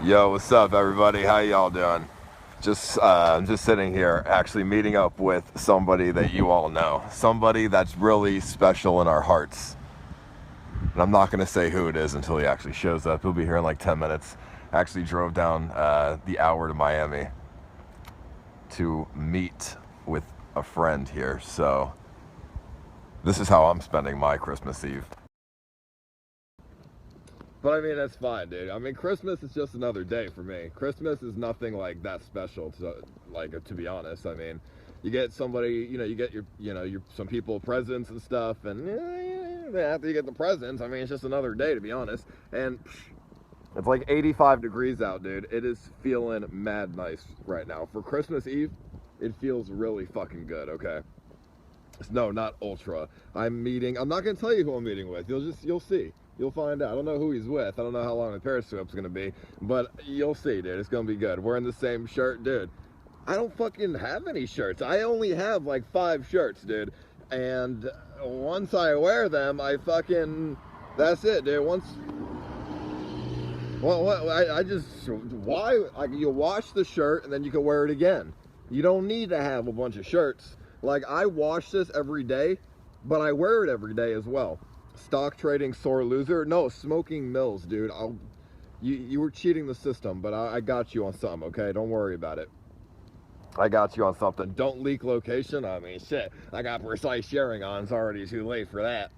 Yo, what's up, everybody? How y'all doing? I'm just sitting here, actually meeting up with somebody that you all know, somebody that's really special in our hearts. And I'm not gonna say who it is until he actually shows up. He'll be here in like 10 minutes. I actually drove down the hour to Miami to meet with a friend here. So this is how I'm spending my Christmas Eve. But I mean, that's fine, dude. I mean, Christmas is just another day for me. Christmas is nothing like that special, to be honest. I mean, you get somebody, you get some people presents and stuff, and after you get the presents, I mean, it's just another day, to be honest. And it's like 85 degrees out, dude. It is feeling mad nice right now. For Christmas Eve, it feels really fucking good, okay? No, not ultra. I'm not gonna tell you who I'm meeting with. You'll see. You'll find out. I don't know who he's with. I don't know how long the Periscope's gonna be, but you'll see, dude. It's gonna be good. Wearing the same shirt, dude. I don't fucking have any shirts. I only have like 5 shirts, dude. And once I wear them, that's it, dude. You wash the shirt and then you can wear it again. You don't need to have a bunch of shirts. Like, I wash this every day, but I wear it every day as well. Stock trading sore loser? No, smoking mills, dude. You were cheating the system, but I got you on something, okay? Don't worry about it. I got you on something. Don't leak location. I mean, shit. I got precise sharing on. It's already too late for that.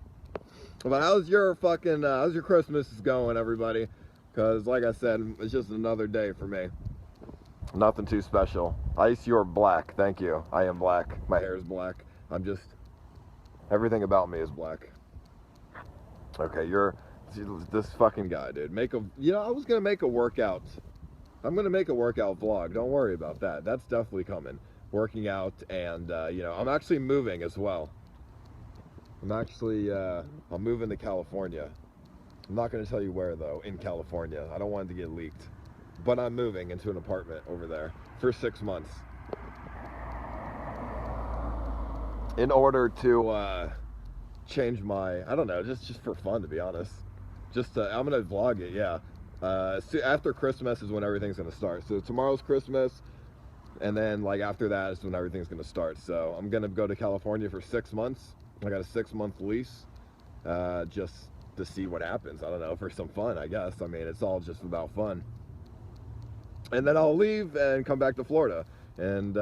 But how's your Christmas going, everybody? Because, like I said, it's just another day for me. Nothing too special. Ice, you're black. Thank you. I am black. My hair is black. Everything about me is black. Okay, you're this fucking guy, dude. I was gonna make a workout. I'm gonna make a workout vlog. Don't worry about that. That's definitely coming. Working out, and I'm actually moving as well. I'm moving to California. I'm not gonna tell you where though. In California, I don't want it to get leaked. But I'm moving into an apartment over there for 6 months. In order to change I don't know, just for fun, to be honest. I'm gonna vlog it, yeah. After Christmas is when everything's gonna start. So tomorrow's Christmas, and then like after that is when everything's gonna start. So I'm gonna go to California for 6 months. I got a 6-month lease, just to see what happens. I don't know, for some fun, I guess. I mean, it's all just about fun. And then I'll leave and come back to Florida and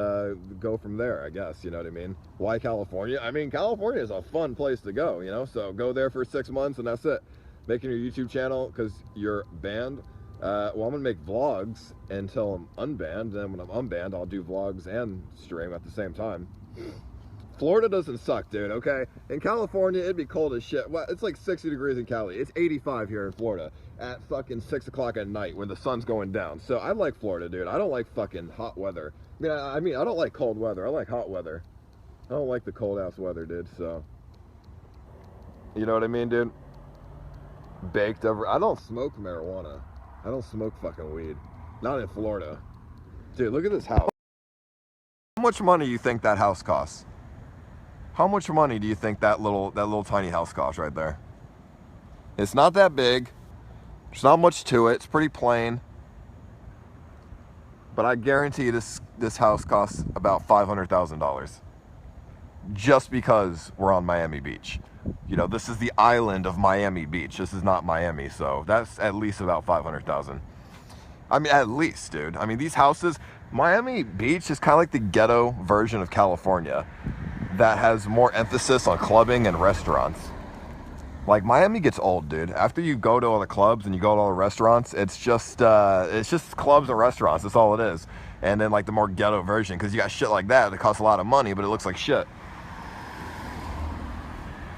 go from there, I guess, you know what I mean? Why California? I mean, California is a fun place to go, so go there for 6 months and that's it. Making your YouTube channel because you're banned. Well, I'm gonna make vlogs until I'm unbanned, then when I'm unbanned, I'll do vlogs and stream at the same time. Florida doesn't suck, dude, okay? In California, it'd be cold as shit. Well, it's like 60 degrees in Cali. It's 85 here in Florida at fucking 6 o'clock at night when the sun's going down. So I like Florida, dude. I don't like fucking hot weather. I mean, I don't like cold weather. I like hot weather. I don't like the cold-ass weather, dude, so. You know what I mean, dude? Baked over. I don't smoke marijuana. I don't smoke fucking weed. Not in Florida. Dude, look at this house. How much money do you think that house costs? How much money do you think that little tiny house costs right there? It's not that big. There's not much to it. It's pretty plain. But I guarantee this house costs about $500,000. Just because we're on Miami Beach. This is the island of Miami Beach. This is not Miami, so that's at least about $500,000. I mean, at least, dude. I mean, these houses, Miami Beach is kind of like the ghetto version of California that has more emphasis on clubbing and restaurants. Like, Miami gets old, dude. After you go to all the clubs and you go to all the restaurants, it's just clubs and restaurants. That's all it is. And then, like, the more ghetto version, because you got shit like that costs a lot of money, but it looks like shit.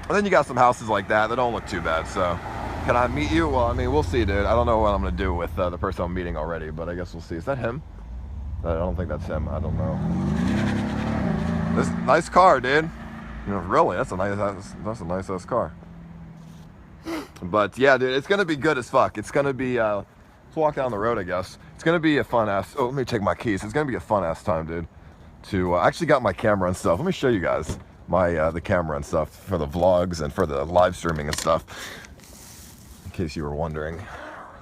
And then you got some houses like that don't look too bad, so. Can I meet you? Well, I mean, we'll see, dude. I don't know what I'm going to do with the person I'm meeting already, but I guess we'll see. Is that him? I don't think that's him. I don't know. This nice car, dude. Really, that's a nice-ass car. But, yeah, dude, it's going to be good as fuck. It's going to be, let's walk down the road, I guess. It's going to be a fun-ass, let me take my keys. It's going to be a fun-ass time, dude. I actually got my camera and stuff. Let me show you guys the camera and stuff for the vlogs and for the live streaming and stuff. In case you were wondering.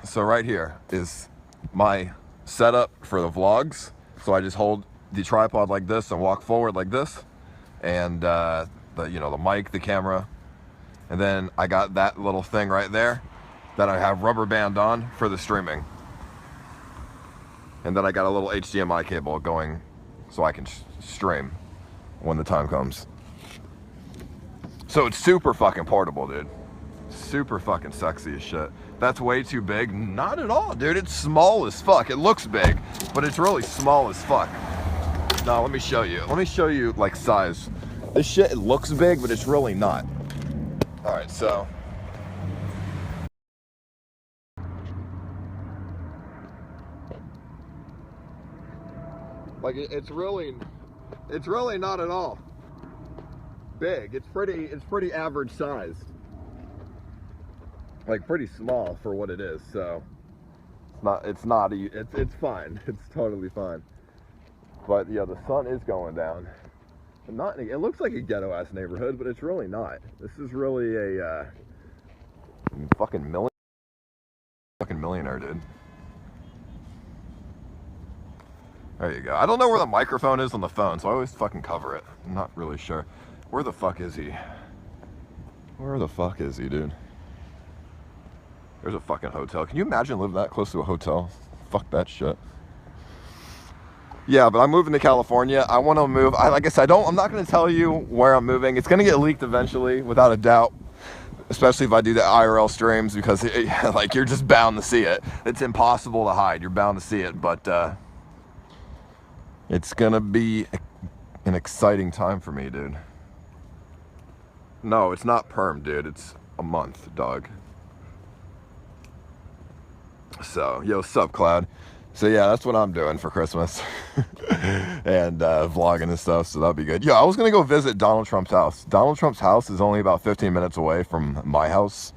So right here is my setup for the vlogs. So I just hold the tripod like this and walk forward like this, and the mic, the camera, and then I got that little thing right there that I have rubber band on for the streaming, and then I got a little HDMI cable going so I can stream when the time comes. So it's super fucking portable, dude. Super fucking sexy as shit. That's way too big. Not at all, dude. It's small as fuck. It looks big, but it's really small as fuck. No, let me show you. Let me show you like size. This shit, it looks big, but it's really not. All right, so. Like it's really not at all big. It's pretty average sized. Like pretty small for what it is. So it's fine. It's totally fine. But yeah, the sun is going down. It looks like a ghetto ass neighborhood, but it's really not. This is really a fucking millionaire, dude. There you go. I don't know where the microphone is on the phone, so I always fucking cover it. I'm not really sure. Where the fuck is he? Where the fuck is he, dude? There's a fucking hotel. Can you imagine living that close to a hotel? Fuck that shit. Yeah, but I'm moving to California. I want to move. Like I said, I'm not going to tell you where I'm moving. It's going to get leaked eventually, without a doubt. Especially if I do the IRL streams, because like you're just bound to see it. It's impossible to hide. You're bound to see it, but it's going to be an exciting time for me, dude. No, it's not perm, dude. It's a month, dog. So, yo, sup, Cloud? So yeah, that's what I'm doing for Christmas. And vlogging and stuff, so that'll be good. Yeah, I was gonna go visit Donald Trump's house. Donald Trump's house is only about 15 minutes away from my house.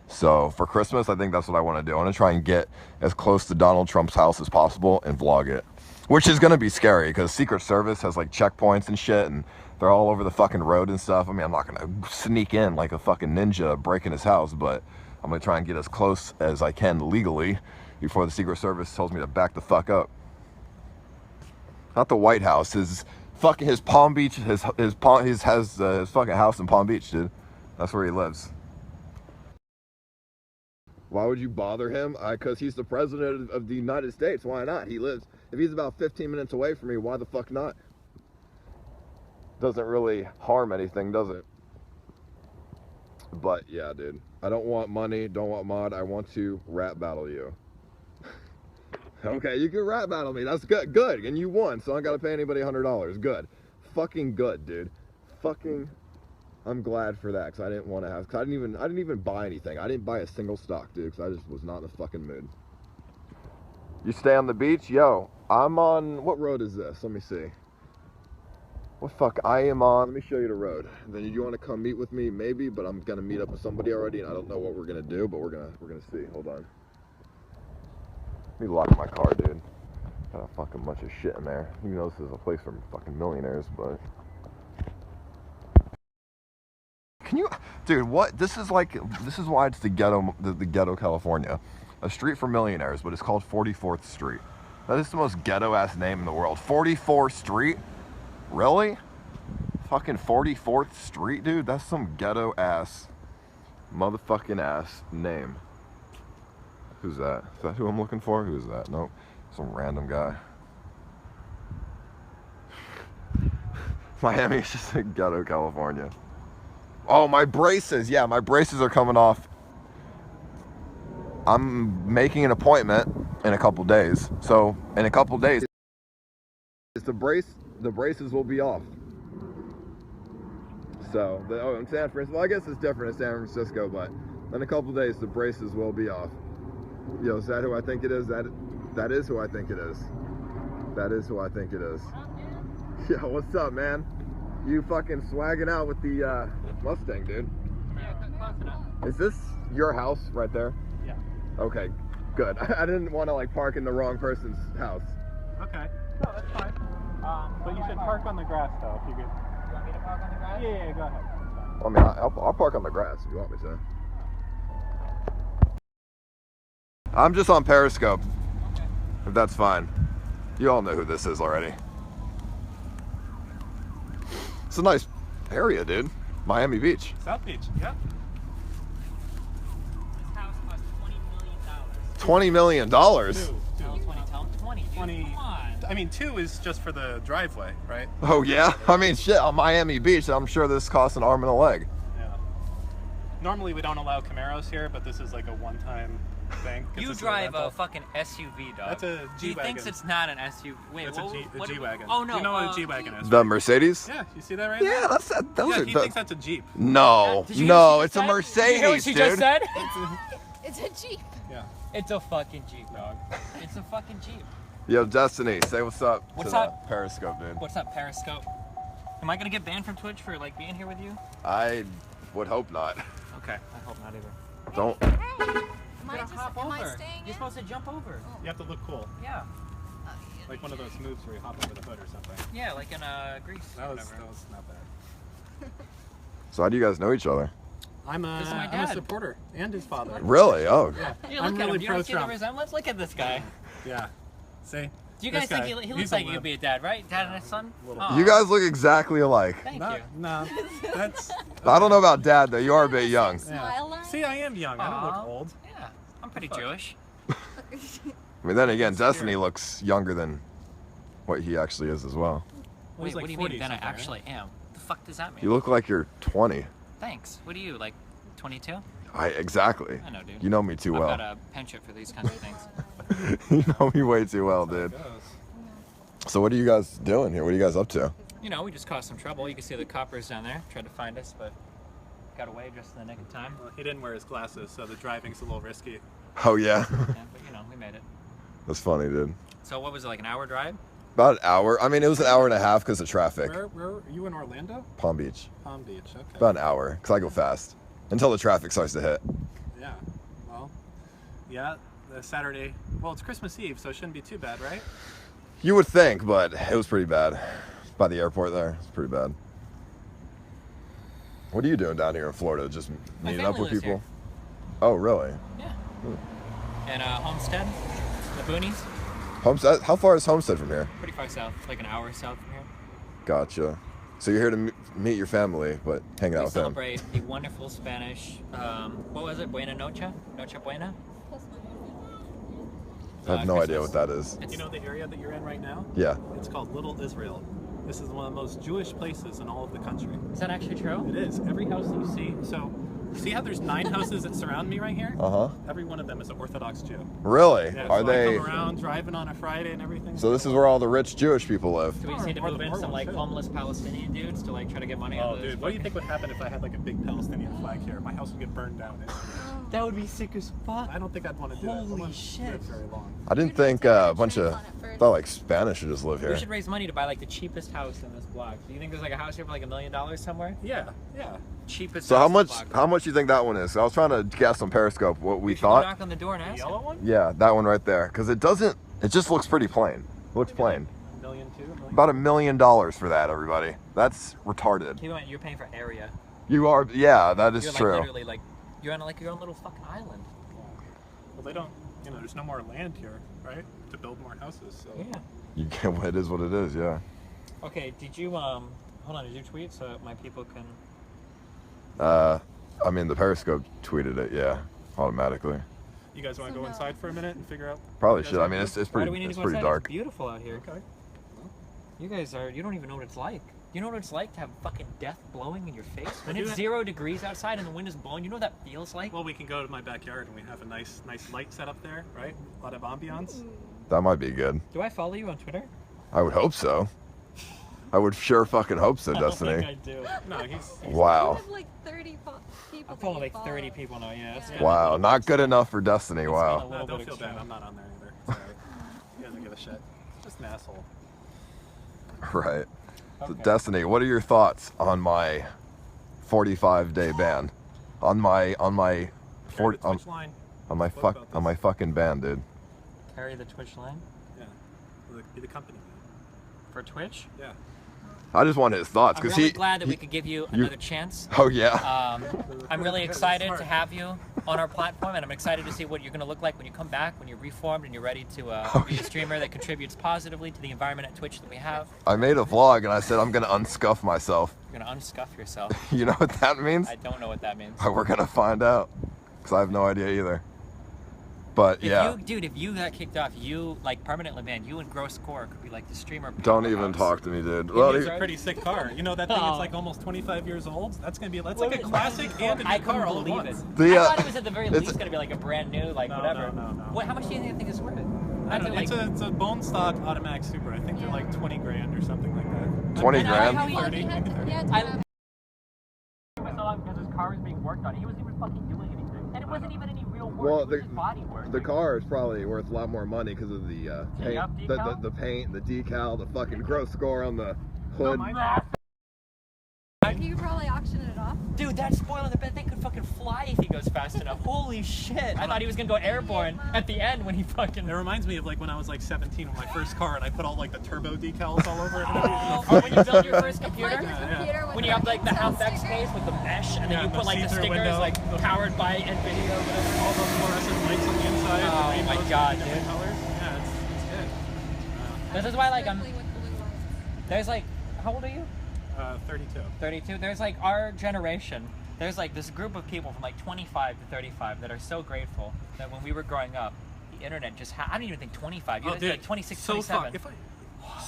So for Christmas, I think that's what I want to do. I want to try and get as close to Donald Trump's house as possible and vlog it. Which is gonna be scary, because Secret Service has like checkpoints and shit, and they're all over the fucking road and stuff. I mean, I'm not gonna sneak in like a fucking ninja breaking his house, but I'm gonna try and get as close as I can legally before the Secret Service tells me to back the fuck up. Not the White House, his Palm Beach, his fucking house in Palm Beach, dude. That's where he lives. Why would you bother him? Because he's the president of the United States. Why not? If he's about 15 minutes away from me, why the fuck not? Doesn't really harm anything, does it? But yeah, dude. I don't want money, don't want mod. I want to rap battle you. Okay, you can rap battle me. That's good. Good. And you won, so I don't gotta pay anybody $100. Good. Fucking good, dude. Fucking I'm glad for that, because I didn't want to have, because I didn't even buy anything. I didn't buy a single stock, dude, because I just was not in the fucking mood. You stay on the beach? Yo, I'm on, what road is this? Let me see. What fuck, I am on, let me show you the road. Then you want to come meet with me? Maybe, but I'm gonna meet up with somebody already, and I don't know what we're gonna do, but we're gonna see. Hold on. Let me lock my car, dude. Got a fucking bunch of shit in there. You know this is a place for fucking millionaires, but... Can you... Dude, what? This is why it's the ghetto California. A street for millionaires, but it's called 44th Street. That is the most ghetto-ass name in the world. 44th Street? Really? Fucking 44th Street, dude? That's some ghetto-ass, motherfucking ass name. Who's that? Is that who I'm looking for? Who is that? Nope. Some random guy. Miami is just a ghetto California. Oh, my braces. Yeah, my braces are coming off. I'm making an appointment in a couple days. So, in a couple days, the braces will be off. So, in San Francisco, well, I guess it's different in San Francisco, but in a couple days, the braces will be off. Yo, is that who I think it is? That is who I think it is. That is who I think it is. Yo, what's up, man? You fucking swagging out with the Mustang, dude. Yeah, close enough. Is this your house right there? Yeah. Okay, good. I didn't want to like park in the wrong person's house. Okay. No, that's fine. But you should park on the grass, though, if you could. You want me to park on the grass? Yeah, go ahead. I mean, I'll park on the grass if you want me to. I'm just on Periscope. Okay. if that's fine. You all know who this is already. It's a nice area, dude. Miami Beach. South Beach, yeah. This house cost $20 $20 million. million? Two. Tell him 20, dude. 20. Come on. I mean, 2 is just for the driveway, right? Oh yeah? I mean, shit, on Miami Beach, I'm sure this costs an arm and a leg. Yeah. Normally we don't allow Camaros here, but this is like a one-time thing. 'cause You it's drive a rental. fucking SUV, dog. That's a He G-Wagon. thinks it's not an SUV. Wait, It's what? a what- G-Wagon. Oh no. You know what a G-Wagon is? The Mercedes? Yeah, you see that right Yeah, now? that's that. Those Yeah, are he the, thinks that's a Jeep. no, Did you hear what no, she it's a just said? Mercedes, Did you hear what she dude. just said? It's a Jeep. Yeah. It's a fucking Jeep, dog. It's a fucking Jeep. Yo, Destiny, say what's up What's to up? the Periscope, dude. What's up, Periscope? Am I gonna get banned from Twitch for like being here with you? I would hope not. Okay, I hope not either. Don't. Am I Gotta just hop am I over. staying You're in? supposed to jump over. You have to look cool. Yeah. Like one of those moves where you hop over the hood or something. Yeah, like in Greece. That or was whatever. not bad. So how do you guys know each other? I'm This is my I'm a dad. supporter and his father. Really? Oh. Yeah. Yeah, I'm look at really him. You pro don't see the Trump. resemblance? Look at this guy. Yeah. See? Do you guys This think guy, he he's looks a like you lib. could be a dad, right? Dad and his son? Little- Aw, You guys look exactly alike. Thank No, you. no. That's. I don't know about dad though. You are a bit young. Yeah. Smile line? See, I am young. I don't Aw. look old. Yeah, I'm pretty Fuck. Jewish. I mean, then again, Destiny looks younger than what he actually is as well. Well, he's Wait, like what do you 40 mean then I something, right? actually am? The fuck does that mean? You look like you're 20. Thanks. What are you, like 22? Exactly. I know, dude. You know me too I've well. got a penchant for these kinds of things. You know me way too well, That's dude. how it goes. So what are you guys doing here? What are you guys up to? You know, we just caused some trouble. You can see the coppers down there. Tried to find us, but got away just in the nick of time. Well, he didn't wear his glasses, so the driving's a little risky. Oh yeah. Yeah, but you know, we made it. That's funny, dude. So what was it, like an hour drive? About an hour. I mean, it was an hour and a half because of traffic. Where are you in Orlando? Palm Beach. Palm Beach. Okay. About an hour because I go fast until the traffic starts to hit. Yeah. Well, yeah. The Saturday. Well, it's Christmas Eve, so it shouldn't be too bad, right? You would think, but it was pretty bad. By the airport there, it's pretty bad. What are you doing down here in Florida? Just My meeting up family with lives people? here. Oh, really? Yeah. And Homestead, the boonies, Homestead? How far is Homestead from here? pretty far south, like an hour south from here. Gotcha. So you're here to meet your family, but hanging out We with them. celebrate the wonderful Spanish, what was it, Buena Noche? Noche Buena? I have no idea Christmas. what that is. It's, You know the area that you're in right now? Yeah. It's called Little Israel. This is one of the most Jewish places in all of the country. is that actually true? It is. Every house that you see. So, see how there's 9 houses that surround me right here? Uh-huh. Every one of them is an Orthodox Jew. Really? Yeah, Are so they? I come around driving on a Friday and everything. So this is where all the rich Jewish people live. Do we just need to Or move the in poor some ones, like too. homeless Palestinian dudes to like try to get money out Oh, of this? dude, what do you think would happen if I had like a big Palestinian flag here? My house would get burned down. That would be sick as fuck. I don't think I'd want to do that. I Holy wouldn't shit. live very long. I didn't think a bunch of thought like Spanish should just live We here. should raise money to buy like the cheapest house in this block. Do you think there's like a house here for like $1 million somewhere? Yeah, yeah. Cheapest. So house how in the much? block. How much do you think that one is? I was trying to guess on Periscope what we We should go thought. knock on the door and The ask yellow him. one? Yeah, that one right there, because it doesn't. It just looks pretty plain. It looks plain. $1 million too? $1 million? About $1 million for that, everybody. That's retarded. You're paying for area. You are. Yeah, that is You're like true. literally like you're on like your own little fucking island. Well, they don't, you know, there's no more land here, right? To build more houses, so. Yeah. You can. It is what it is. Yeah. Okay. Did you hold on? Did you tweet so my people can? I mean, the Periscope tweeted it. Yeah, automatically. You guys want to go inside for a minute and figure out? Probably what you should. guys I mean, wanna it's Why do pretty. we need It's to go pretty inside? dark. It's beautiful out here. do? Okay. You guys are. You don't even know what it's like. You know what it's like to have fucking death blowing in your face when I do it's that. 0 degrees outside and the wind is blowing. You know what that feels like? Well, we can go to my backyard and we have a nice light set up there, right? A lot of ambiance. That might be good. Do I follow you on Twitter? I would hope so. I would sure fucking hope so, I don't think Destiny. I do. No, he's Wow. I have like 30 people. I follow like 30 people now. Yeah. it's Yeah. kinda- Wow. Not good enough for Destiny. It's Wow. kinda no, little don't bit feel bad. extreme. I'm not on there either. Sorry. He doesn't give a shit. Just an asshole. Right. So Okay. Destiny, what are your thoughts on my 45-day ban? On my Carry 40 the Twitch line. on my What about on my fucking ban, dude. Carry the Twitch line Yeah. Be the company. for Twitch. Yeah. I just want his thoughts I'm because really he. glad that we could give you another chance. Oh yeah. I'm really excited to have you on our platform, and I'm excited to see what you're going to look like when you come back, when you're reformed and you're ready to be a streamer that contributes positively to the environment at Twitch that we have. I made a vlog and I said I'm gonna unscuff myself. You're going to unscuff yourself. You know what that means? I don't know what that means. We're gonna find out, because I have no idea either. But yeah. If you got kicked off, you, like, permanently banned, you and Gross Score could be like the streamer. Don't even talk to me, dude. Well, it's a pretty sick car. You know that thing is like almost 25 years old? That's like a classic and a new car all at once. I thought it was at the very least going to be like a brand new, like, whatever. No. How much do you think that thing is worth? I don't know. It's a bone stock automatic super. I think they're like 20 grand or something like that. 20 grand? Maybe 30. Because his car was being worked on. He wasn't even fucking doing anything. And it wasn't even any real work. Well, it was just body work. the car is probably worth a lot more money because of the paint, the paint, the decal, the fucking Gross Score on the hood. You could probably auction it off. Dude, that's spoiling the bet. They could fucking fly if he goes fast enough. Holy shit. I thought he was gonna go airborne at the end when he fucking... It reminds me of like when I was like 17 with my first car and I put all like the turbo decals all over it. Or when you built your first computer? Like your computer with When you have like the half X case with the mesh and then you put like the stickers window, like powered by NVIDIA or whatever. All those fluorescent lights on the inside. Oh my god, dude. Colors. Yeah, it's good. This is why like Especially with blue ones. there's like, how old are you? 32. 32. There's like our generation. There's like this group of people from like 25 to 35 that are so grateful that when we were growing up, the internet just I don't even think 25. You like 26, so 27.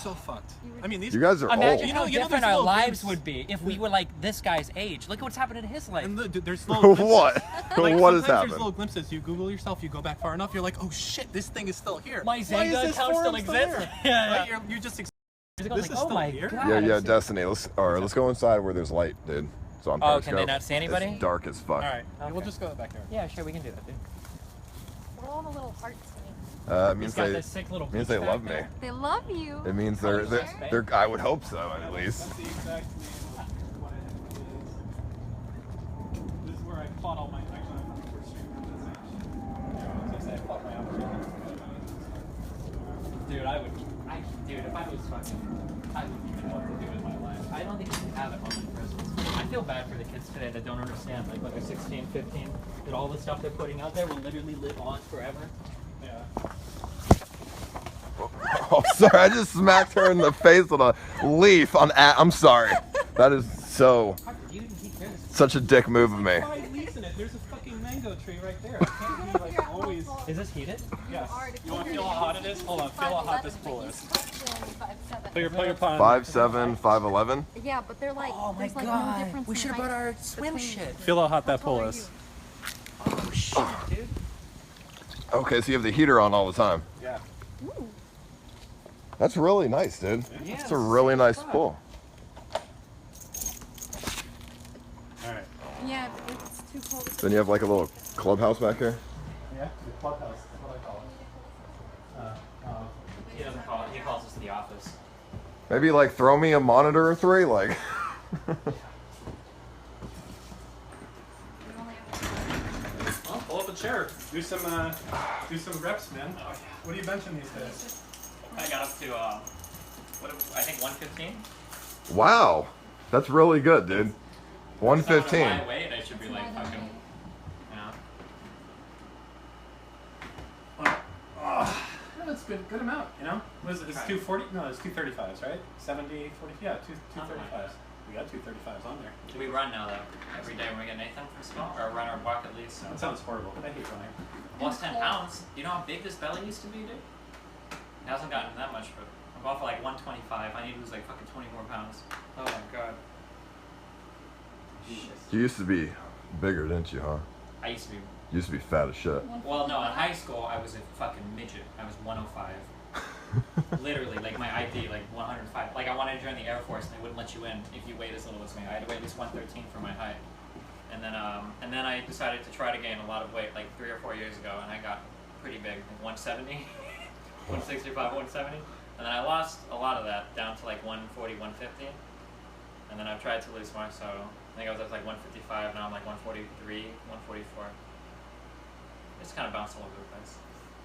So fucked. I mean, these You guys are Imagine old. how different our lives would be if we were like this guy's age. Look at what's happened in his life. And there's little glimpses. What? Like, What has sometimes happened? There's little glimpses. You Google yourself, you go back far enough, you're like, oh shit, this thing is still here. My Zynga account still exists. Yeah. Like, you're just This is is still my here? God. Yeah, Destiny. Let's go inside where there's light, dude. So on Oh, Periscope. can they not see anybody? It's dark as fuck. Alright, Okay. we'll just go back there. Yeah, sure, we can do that, dude. What are all the little hearts mean? It He's means got they this sick little means beach they back love me. there. They love you. It means they're I would hope so at least. That's the exact name of what it is. This is where I fought all my Dude, dude, if I was fucking, I wouldn't even know what to do with my life. I don't think you can have it on like Christmas. I feel bad for the kids today that don't understand, like when they're 16, 15, that all the stuff they're putting out there will literally live on forever. Yeah. Oh, sorry, I just smacked her in the face with a leaf on. I'm sorry. That is such a dick move of me. Why leaves in it? There's a fucking mango tree right there. It can't be like always. Is this heated? Yes. You want to feel how hot it is? Hold on, feel how hot this pool is. Put your pot on. 5'7", 5'11". Yeah, but they're like, Oh my there's like god. no difference We in should have brought height our swim between- shit. Feel how hot that How tall pool are is. Oh shit, dude. Okay, so you have the heater on all the time. Yeah. Ooh. That's really nice, dude. Yeah, It's a really nice pool. Alright. Yeah, it's too cold. Then you have like a little clubhouse back here. Yeah, the clubhouse. That's what I call it. He doesn't call it, he calls us the office. Maybe like throw me a monitor or 3, like. Well, pull up a chair. Do some reps, man. What are you benching these days? I got up to, I think 115. Wow, that's really good, dude. 115. My weight, I should be like fucking, That's good amount, you know? Was it's 240? No, it's 235s, right? 70, 40, yeah, 235s. We got 235s on there. Do we run now though? Every day when we get Nathan from school? Or run or walk at least? That sounds horrible. I hate running. Lost 10 pounds. You know how big this belly used to be, dude? It hasn't gotten that much, but I'm going for like 125. I need to lose like fucking 20 more pounds. Oh my god. Shit. You used to be bigger, didn't you, huh? I used to be. You used to be fat as shit. Well, no, in high school I was a fucking midget. I was 105. Literally, like my ID, like 105. Like I wanted to join the Air Force and they wouldn't let you in if you weighed as little as me. I had to weigh at least 113 for my height. And then I decided to try to gain a lot of weight like 3 or 4 years ago, and I got pretty big, like 170, 165, 170. And then I lost a lot of that down to like 140, 150. And then I've tried to lose more, so I think I was up to like 155. Now I'm like 143, 144. It's kind of bounced all over the place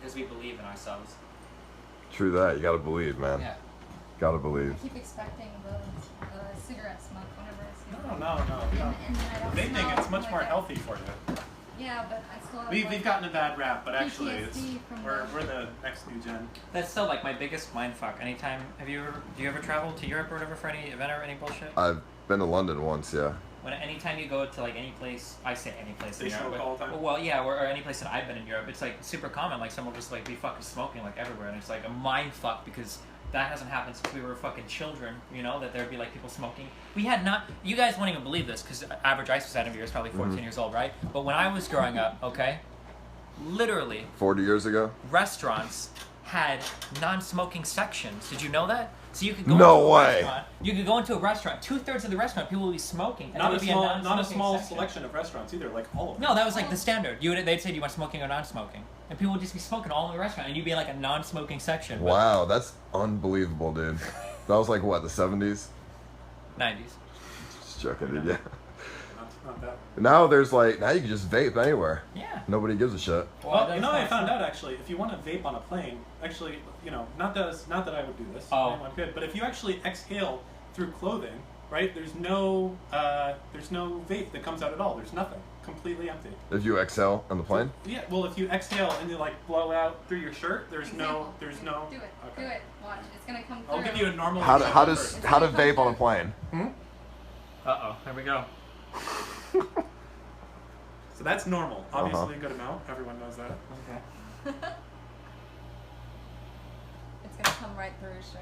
because we believe in ourselves. True that. You gotta believe, man. Yeah. Gotta believe. I keep expecting the cigarette smoke whenever I see No. And then I don't They think smell it's much like more it. healthy for you. Yeah, but I still have We've gotten a bad rap, but actually PTSD from we're the next new gen. That's still like my biggest mindfuck. Anytime, do you ever travel to Europe or whatever for any event or any bullshit? I've been to London once, yeah. Anytime you go to like any place, I say any place in They smoke Europe, all the time? well, yeah, or any place that I've been in Europe, it's like super common. Like someone will just like be fucking smoking like everywhere, and it's like a mind fuck because that hasn't happened since we were fucking children. You know that there'd be like people smoking. We had not. You guys won't even believe this because average Ice Poseidon viewer is probably 14 years old, right? But when I was growing up, okay, literally 40 years ago? restaurants had non-smoking sections. Did you know that? So you could go No into a way. restaurant. You could go into a restaurant. 2/3 of the restaurant, people will be smoking. And Not there a would be small, non-smoking not a small section. selection of restaurants either. Like all of them. No, that was like the standard. They'd say, "Do you want smoking or non-smoking?" And people would just be smoking all in the restaurant, and you'd be in like a non-smoking section. but- Wow, that's unbelievable, dude. That was like, what, the 70s? 90s. Just joking, dude, yeah. Not that. Now there's like, now you can just vape anywhere. Yeah. Nobody gives a shit. Well, that's you know, I fine. found out actually, if you want to vape on a plane, actually, you know, not that I would do this. Oh. Anyone could, but if you actually exhale through clothing, right? There's no vape that comes out at all. There's nothing. Completely empty. If you exhale on the plane? Yeah. Well, if you exhale and you like blow out through your shirt, there's no. Do it. Okay. Do it. Watch. It's gonna come through. I'll give you a normal. How example to first. vape on a plane? Uh-oh. Here we go. So that's normal. Obviously, Uh-huh. a good amount. Everyone knows that. Okay. It's gonna come right through his shirt.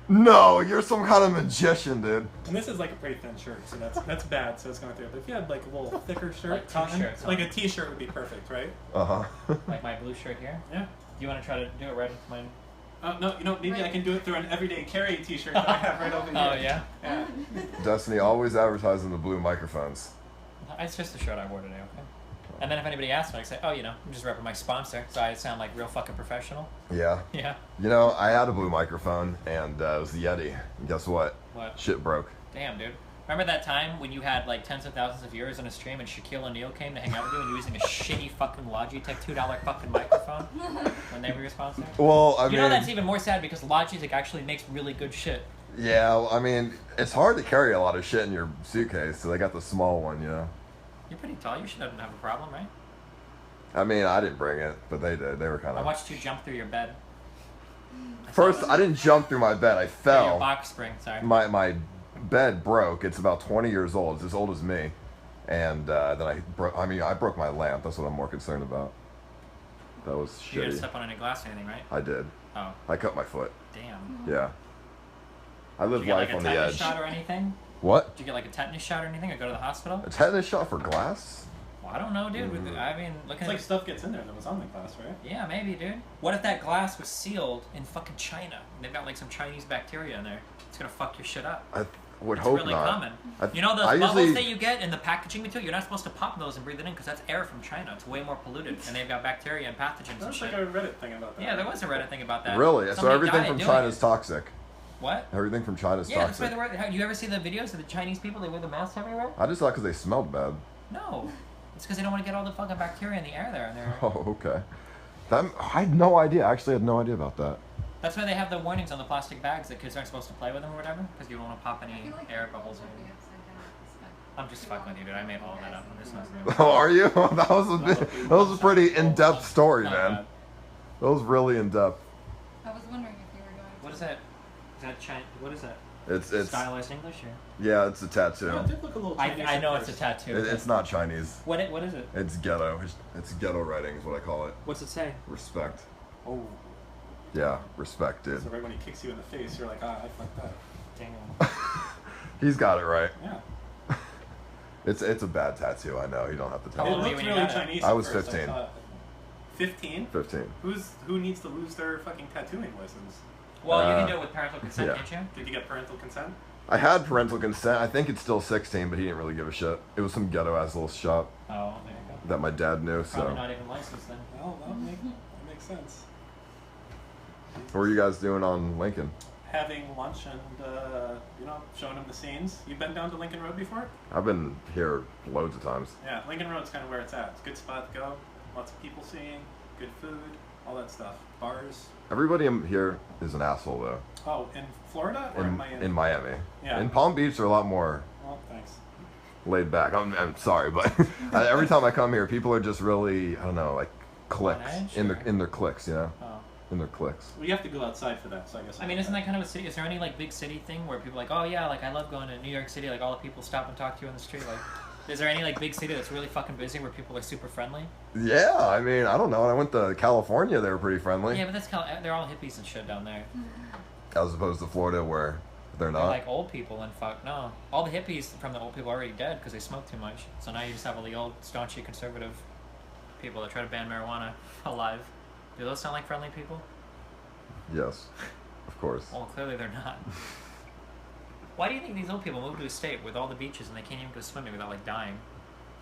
No, you're some kind of magician, dude. And this is like a pretty thin shirt, so that's bad. So it's going through. But if you had like a little thicker shirt, Like cotton, t-shirts, like huh? a t-shirt would be perfect, right? Uh-huh. Like my blue shirt here. Yeah. Do you want to try to do it right into mine? No, you know, maybe I can do it through an everyday carry t-shirt that I have right over here. Oh, yeah? Yeah. Destiny always advertising the blue microphones. It's just the shirt I wore today, okay? And then if anybody asks me, I say, oh, you know, I'm just repping my sponsor, so I sound like real fucking professional. Yeah. Yeah. You know, I had a blue microphone, and it was the Yeti. And guess what? What? Shit broke. Damn, dude. Remember that time when you had like tens of thousands of viewers on a stream and Shaquille O'Neal came to hang out with you and you were using a shitty fucking Logitech $2 fucking microphone when they were your sponsor? Well, I You mean... know that's even more sad because Logitech actually makes really good shit. Yeah, I mean, it's hard to carry a lot of shit in your suitcase, so they got the small one, you know? You're pretty tall. You shouldn't have a problem, right? I mean, I didn't bring it, but they did. They were kind I of... watched you jump through your bed. First, I didn't jump through my bed. I Your fell. box spring, sorry. My bed broke. It's about 20 years old. It's as old as me. And then I broke my lamp. That's what I'm more concerned about. That was You didn't shitty. step on any glass or anything, right? I did. Oh, I cut my foot. damn. Yeah. I Did live you get life like a on the tetanus edge. shot or anything? What? Did you get like a tetanus shot or anything or go to the hospital? A tetanus shot for glass? Well, I don't know, dude. I mean, looking It's like stuff gets in there that was on the glass, right? Yeah, maybe, dude. What if that glass was sealed in fucking China? And they've got like some Chinese bacteria in there. It's gonna fuck your shit up. I would It's hope really not. common. I- You know those I bubbles usually- that you get in the packaging material? You're not supposed to pop those and breathe it in because that's air from China. It's way more polluted, and they've got bacteria and pathogens and That's shit. like a Reddit thing about that. Yeah, there was a Reddit thing about that. Really? So Somebody everything died from doing China is it. toxic. What? Everything from China is Yeah, that's why toxic. the word. You ever see the videos of the Chinese people? They wear the masks everywhere. I just thought because they smelled bad. No, it's because they don't want to get all the fucking bacteria in the air there. And they're, Oh, okay. I had no idea. I actually had no idea about that. that's why they have the warnings on the plastic bags that kids aren't supposed to play with them or whatever, because you don't want to pop I any feel like air it bubbles. would Or be upside down at this time. I'm just fucking with you, dude. I made all of that up. I'm just messing with you. Oh, are you? That was a pretty in-depth story, Not man. bad. That was really in-depth. I was wondering if you were going to. What is that? Is that Chinese? What is that? It's Stylized English or? yeah, it's a tattoo. Yeah, it did look a little Chinese I at know it's first. a tattoo. It's not Chinese. What is it? It's ghetto. It's ghetto writing is what I call it. What's it say? Respect. Oh. Yeah, respect, dude. So right when he kicks you in the face, you're like, I fucked that. Damn. He's got it right. Yeah. It's a bad tattoo. I know. You don't have to tell How It old were me. you looked when you really got it? Chinese. I at was first, 15. 15? 15. Who needs to lose their fucking tattooing license? Well, you Uh, can do it with parental consent, yeah. can't you? Did you get parental consent? I had parental consent. I think it's still 16, but he didn't really give a shit. It was some ghetto ass little shop Oh, there you go. that my dad knew. Probably So, not even licensed then. Well, that makes sense. what were you guys doing on Lincoln? Having lunch and, showing them the scenes. You've been down to Lincoln Road before? I've been here loads of times. Yeah, Lincoln Road's kind of where it's at. It's a good spot to go. Lots of people seeing, good food, all that stuff. Bars. Everybody here is an asshole though. Oh, in Florida or in Miami? In Miami. Yeah. In Palm Beach, they're a lot more. Well, thanks. laid back. I'm sorry, but every time I come here, people are just really, I don't know, like clicks edge, in or? their clicks, you know, Oh. in their clicks. Well, you have to go outside for that, so I guess. I mean, isn't that kind of a city? Is there any like big city thing where people are like, oh yeah, like I love going to New York City, like all the people stop and talk to you on the street, like. Is there any like big city that's really fucking busy where people are super friendly? Yeah, I mean, I don't know. When I went to California, they were pretty friendly. Yeah, but they're all hippies and shit down there. As opposed to Florida, where they're They're not. like old people and fuck no. All the hippies from the old people are already dead because they smoke too much. So now you just have all the old, staunchy conservative people that try to ban marijuana alive. Do those sound like friendly people? Yes, of course. Well, clearly they're not. Why do you think these old people move to a state with all the beaches and they can't even go swimming without like dying?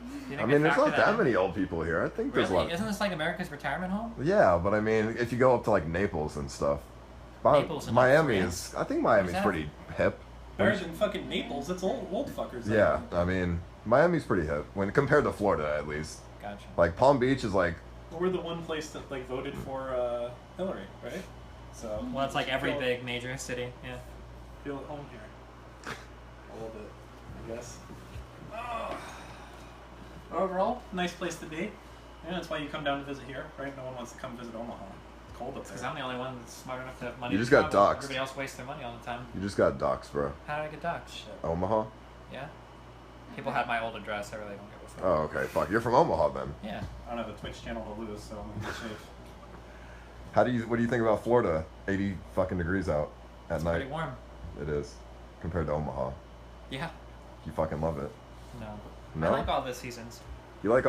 Do you think I they mean, there's factor not that in? many old people here. I think there's a Really? lot. Isn't this like America's retirement home? Yeah, but I mean, if you go up to like Naples and stuff, Naples and Miami France? is. I think Miami's that? pretty hip. Better than fucking Naples. It's old fuckers. Yeah, I mean, Miami's pretty hip when compared to Florida, at least. Gotcha. Like Palm Beach is like. We're the one place that like voted for Hillary, right? So. Well, it's like every feel- big major city. Yeah. Feel at home here. A little bit, I guess. Oh. Overall, nice place to be. Yeah, that's why you come down to visit here, right? No one wants to come visit Omaha. It's cold up Because there. I'm the only one that's smart enough to have money. You to just got travel. doxxed. Everybody else wastes their money all the time. You just got doxxed, bro. How did I get doxxed? Shit. Omaha? Yeah. People had my old address. I really don't give a fuck. Oh, okay. Fuck. You're from Omaha then. Yeah. I don't have a Twitch channel to lose, so I'm in good shape. What do you think about Florida? 80 fucking degrees out at It's night. pretty warm. It is. Compared to Omaha. Yeah. You fucking love it. No. No? I like all the seasons. You like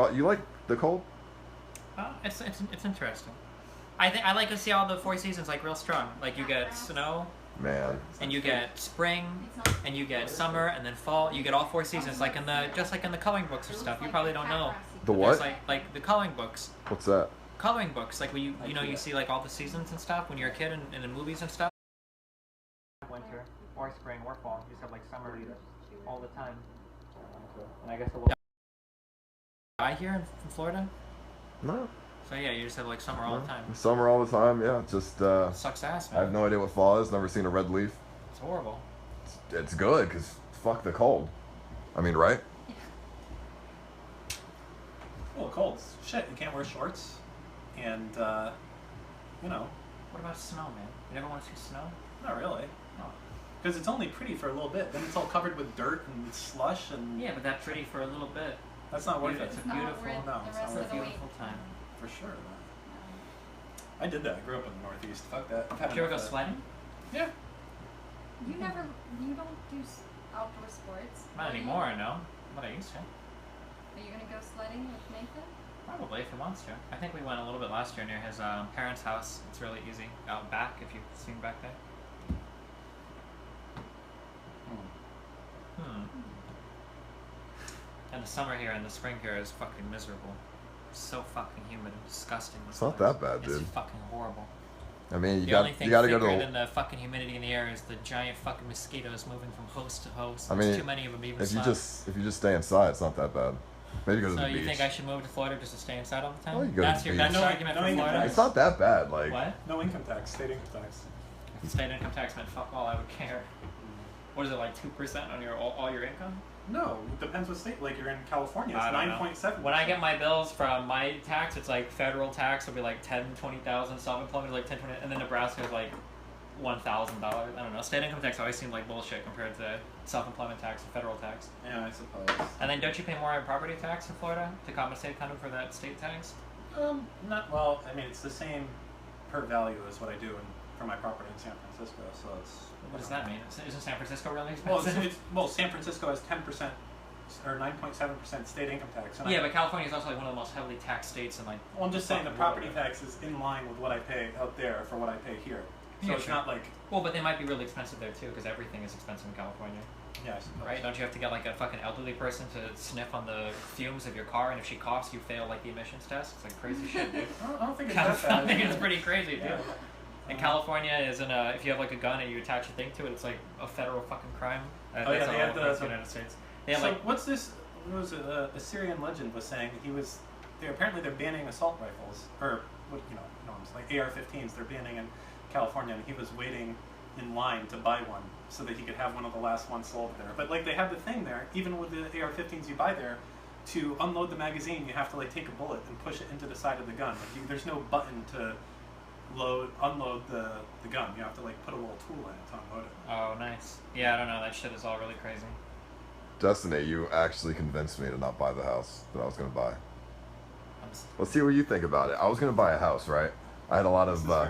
the cold? It's interesting. I like to see all the 4 seasons like real strong. Like you get snow, Man. and you get spring, and you get summer, and then fall. You get all 4 seasons, like just like in the coloring books or stuff. You probably don't know. The There's what? like the coloring books. What's that? Coloring books, like when you see like all the seasons and stuff when you're a kid in the movies and stuff. Winter or spring or fall. You just have like summer all the time. And I guess a little. I here in Florida. No. So yeah, you just have like summer all the time. Summer all the time, yeah. Just Sucks ass, I man. have no idea what fall is. Never seen a red leaf. It's horrible. It's good because fuck the cold. I mean, right? Oh, cold. Shit, you can't wear shorts. And, you know, What about snow, man? You never want to see snow? not really. No. Because it's only pretty for a little bit. Then it's all covered with dirt and slush, and Yeah, but that's pretty for a little bit. that's not worth it. It's a Not beautiful, worth no, the it's rest not of the week. beautiful time. For sure. I did that. I grew up in the Northeast. Fuck that. I've had Did you ever go enough of that. sledding? Yeah. You don't do outdoor sports. Not do you? anymore, no. But I used to. Are you gonna go sledding with Nathan? Probably if he wants to. I think we went a little bit last year near his parents' house. It's really easy. Out back, if you've seen back there. And the summer here and the spring here is fucking miserable. It's so fucking humid and disgusting. It's not that bad, It's dude. fucking horrible. I mean, The only thing you got to go thicker to. than the fucking humidity in the air is the giant fucking mosquitoes moving from host to host. I There's mean, too many of them even. If you slap. just stay inside, it's not that bad. Maybe go to So the you beach. think I should move to Florida just to stay inside all the time? Well, you go to That's the your beach. best No, argument no for income Florida. tax. It's not that bad. Like. What? No income tax. State income tax. If state income tax meant fuck all, I would care. What is it, like 2% on your all your income? No, it depends what state. Like you're in California, I it's don't know. 9.7. When I get my bills from my tax, it's like federal tax will be like 10, 20,000. Self-employment is like 10, 20, and then Nebraska is like $1,000. I don't know. State income tax always seemed like bullshit compared to self-employment tax and federal tax. Yeah, I suppose. And then don't you pay more in property tax in Florida to compensate kind of for that state tax? Not well. I mean, it's the same per value as what I do for my property in San Francisco. So it's. What does that mean? Isn't San Francisco really Well, expensive? San Francisco has 10% or 9.7% state income tax. And Yeah, but California is also like one of the most heavily taxed states in like. Well, I'm just saying the fucking property world. tax is in line with what I pay out there for what I pay here. So Yeah, it's sure. not like. Well, but they might be really expensive there too, because everything is expensive in California, Yeah, I suppose. right? Don't you have to get like a fucking elderly person to sniff on the fumes of your car, and if she coughs, you fail like the emissions test? It's like crazy shit, dude. I don't think it's that I bad. think it's pretty crazy, dude. Yeah. And California isn't if you have like a gun and you attach a thing to it, it's like a federal fucking crime. Oh, yeah, That's they all have across the- United States. They have So like what's this? What was it? A Syrian legend was saying apparently they're banning assault rifles or what I'm like AR-15s. They're banning in California, and he was waiting in line to buy one so that he could have one of the last ones sold there. But like they have the thing there, even with the AR-15s you buy there, to unload the magazine, you have to like take a bullet and push it into the side of the gun. Like there's no button to unload the gun. You have to like put a little tool in it to unload it. Oh, nice. Yeah, I don't know. That shit is all really crazy. Destiny, you actually convinced me to not buy the house that I was going to buy. I'm s- Let's see what you think about it. I was going to buy a house, right? I had a lot This of... is very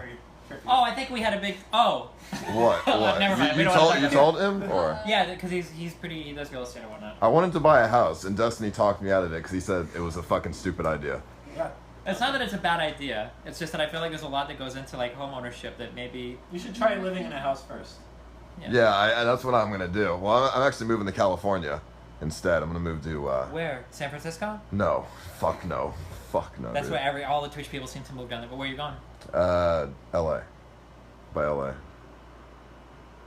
tricky. Oh, I think we had a big. Oh. What? What? Never mind. We You don't wanna told, talk you about told him? Or? Yeah, because he's pretty. He does real estate and whatnot. I wanted to buy a house, and Destiny talked me out of it because he said it was a fucking stupid idea. Yeah. It's not that it's a bad idea. It's just that I feel like there's a lot that goes into like home ownership that maybe. You should try living in a house first. Yeah, that's what I'm going to do. Well, I'm actually moving to California instead. I'm going to move to... Where? San Francisco? No. Fuck no. Fuck no, That's dude. where all the Twitch people seem to move down there. But where are you going? L.A. By L.A.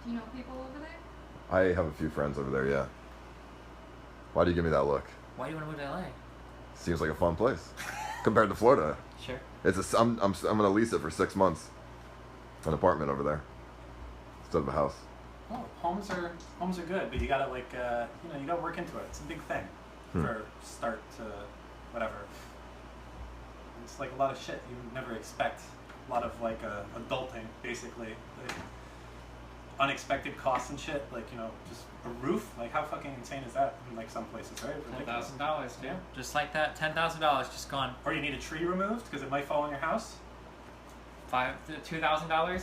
Do you know people over there? I have a few friends over there, yeah. Why do you give me that look? Why do you want to move to LA? Seems like a fun place compared to Florida. Sure. I'm gonna lease it for 6 months, an apartment over there instead of a house. Oh, homes are good, but you gotta like you gotta work into it. It's a big thing for start to whatever. It's like a lot of shit you would never expect. A lot of like adulting, basically. Like, unexpected costs and shit. Like just a roof. Like how fucking insane is that in like some places, right? Ridiculous. $10,000, dude. Just like that, $10,000 just gone. Or you need a tree removed because it might fall on your house. $2,000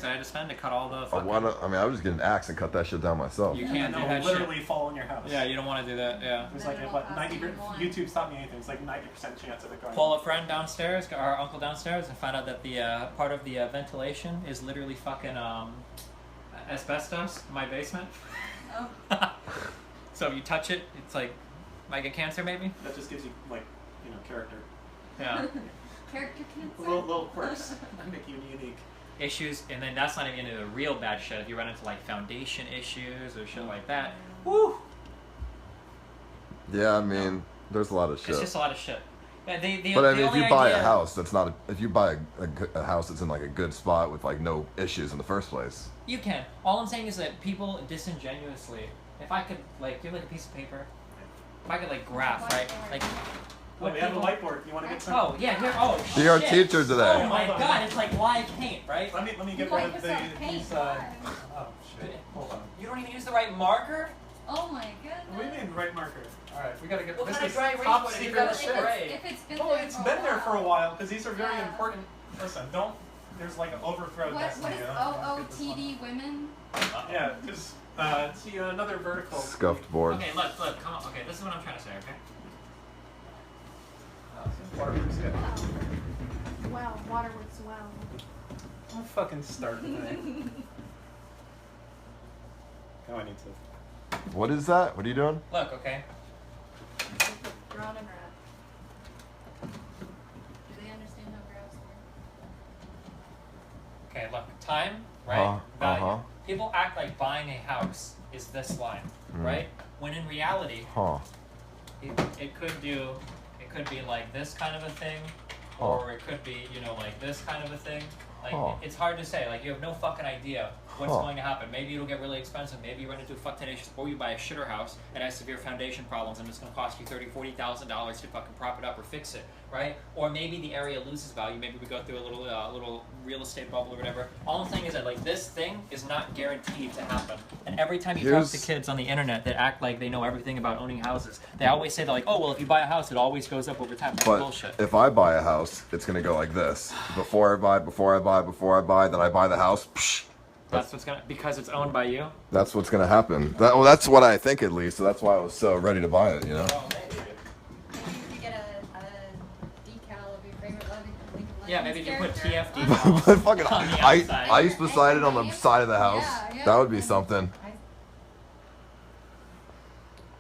that I had to spend to cut all the. I would just get an axe and cut that shit down myself. You can't do no, that literally shit. fall on your house. Yeah, you don't want to do that. Yeah. There's Then like a, it'll what cost 90. you more. YouTube's taught me anything. It's like 90% chance of it going. Pull a friend downstairs, our uncle downstairs, and find out that the part of the ventilation is literally fucking asbestos in my basement. Oh. So if you touch it, it's like might get cancer maybe. That just gives you like character. Yeah. Character cancer. Little quirks that make you unique. Issues, and then that's not even into the real bad shit. If you run into like foundation issues or shit like that, woo! Yeah, I mean, there's a lot of shit. It's just a lot of shit. Yeah, But I the mean, if only you buy idea- a house, that's not. If you buy a house that's in like a good spot with like no issues in the first place. You can. All I'm saying is that people disingenuously, if I could, like, give like a piece of paper, if I could like graph, right? Like, Oh, we have a whiteboard. You want to get some? Oh, yeah, here, oh, shit. Be our teacher today. Oh my god, it's like live paint, right? Let me get Like rid of with some paint, these. why? Oh shit! Hold on. You don't even use the right marker? Oh my goodness. We made the right marker. All right, we gotta get. What this kind of is dry erase top would it be secret that shit. gray? If it's been Well, there it's for been a there for a while. while because these are very Yeah. important. Listen, don't. There's like an overthrow What destiny. is I don't think it's this one. OOTD women? Yeah, because see another vertical. Scuffed board. Okay, look, come on. Okay, this is what I'm trying to say, okay? Waterworks, yeah. Wow, waterworks, wow. Don't fucking start tonight. Oh, I need to. What is that? What are you doing? Look, okay? Drawn and graph. Do they understand how graphs work? Okay, look, time, right? Value. Uh-huh. People act like buying a house is this line, right? When in reality, Huh. it could be like this kind of a thing, or it could be, like this kind of a thing. Like, it's hard to say. Like, you have no fucking idea what's going to happen. Maybe it'll get really expensive. Maybe you run into a fuck tenacious, or you buy a shitter house and has severe foundation problems, and it's going to cost you $30,000-$40,000 to fucking prop it up or fix it, right? Or maybe the area loses value. Maybe we go through a little real estate bubble or whatever. All I'm saying is that, like, this thing is not guaranteed to happen. And every time you talk to kids on the internet that act like they know everything about owning houses, they always say that, like, oh, well, if you buy a house, it always goes up over time. That's But bullshit. if I buy a house, it's gonna go like this. Before I buy, then I buy the house. Psh, That's what's gonna, because it's owned by you. that's what's gonna happen. That's what I think at least. So that's why I was so ready to buy it. You know. Oh, maybe. Maybe you could get a decal of your favorite League of Yeah, Legends maybe you put character. TFD. But fucking On the Ice outside. Poseidon on the side of the house. Yeah, That would be something. I-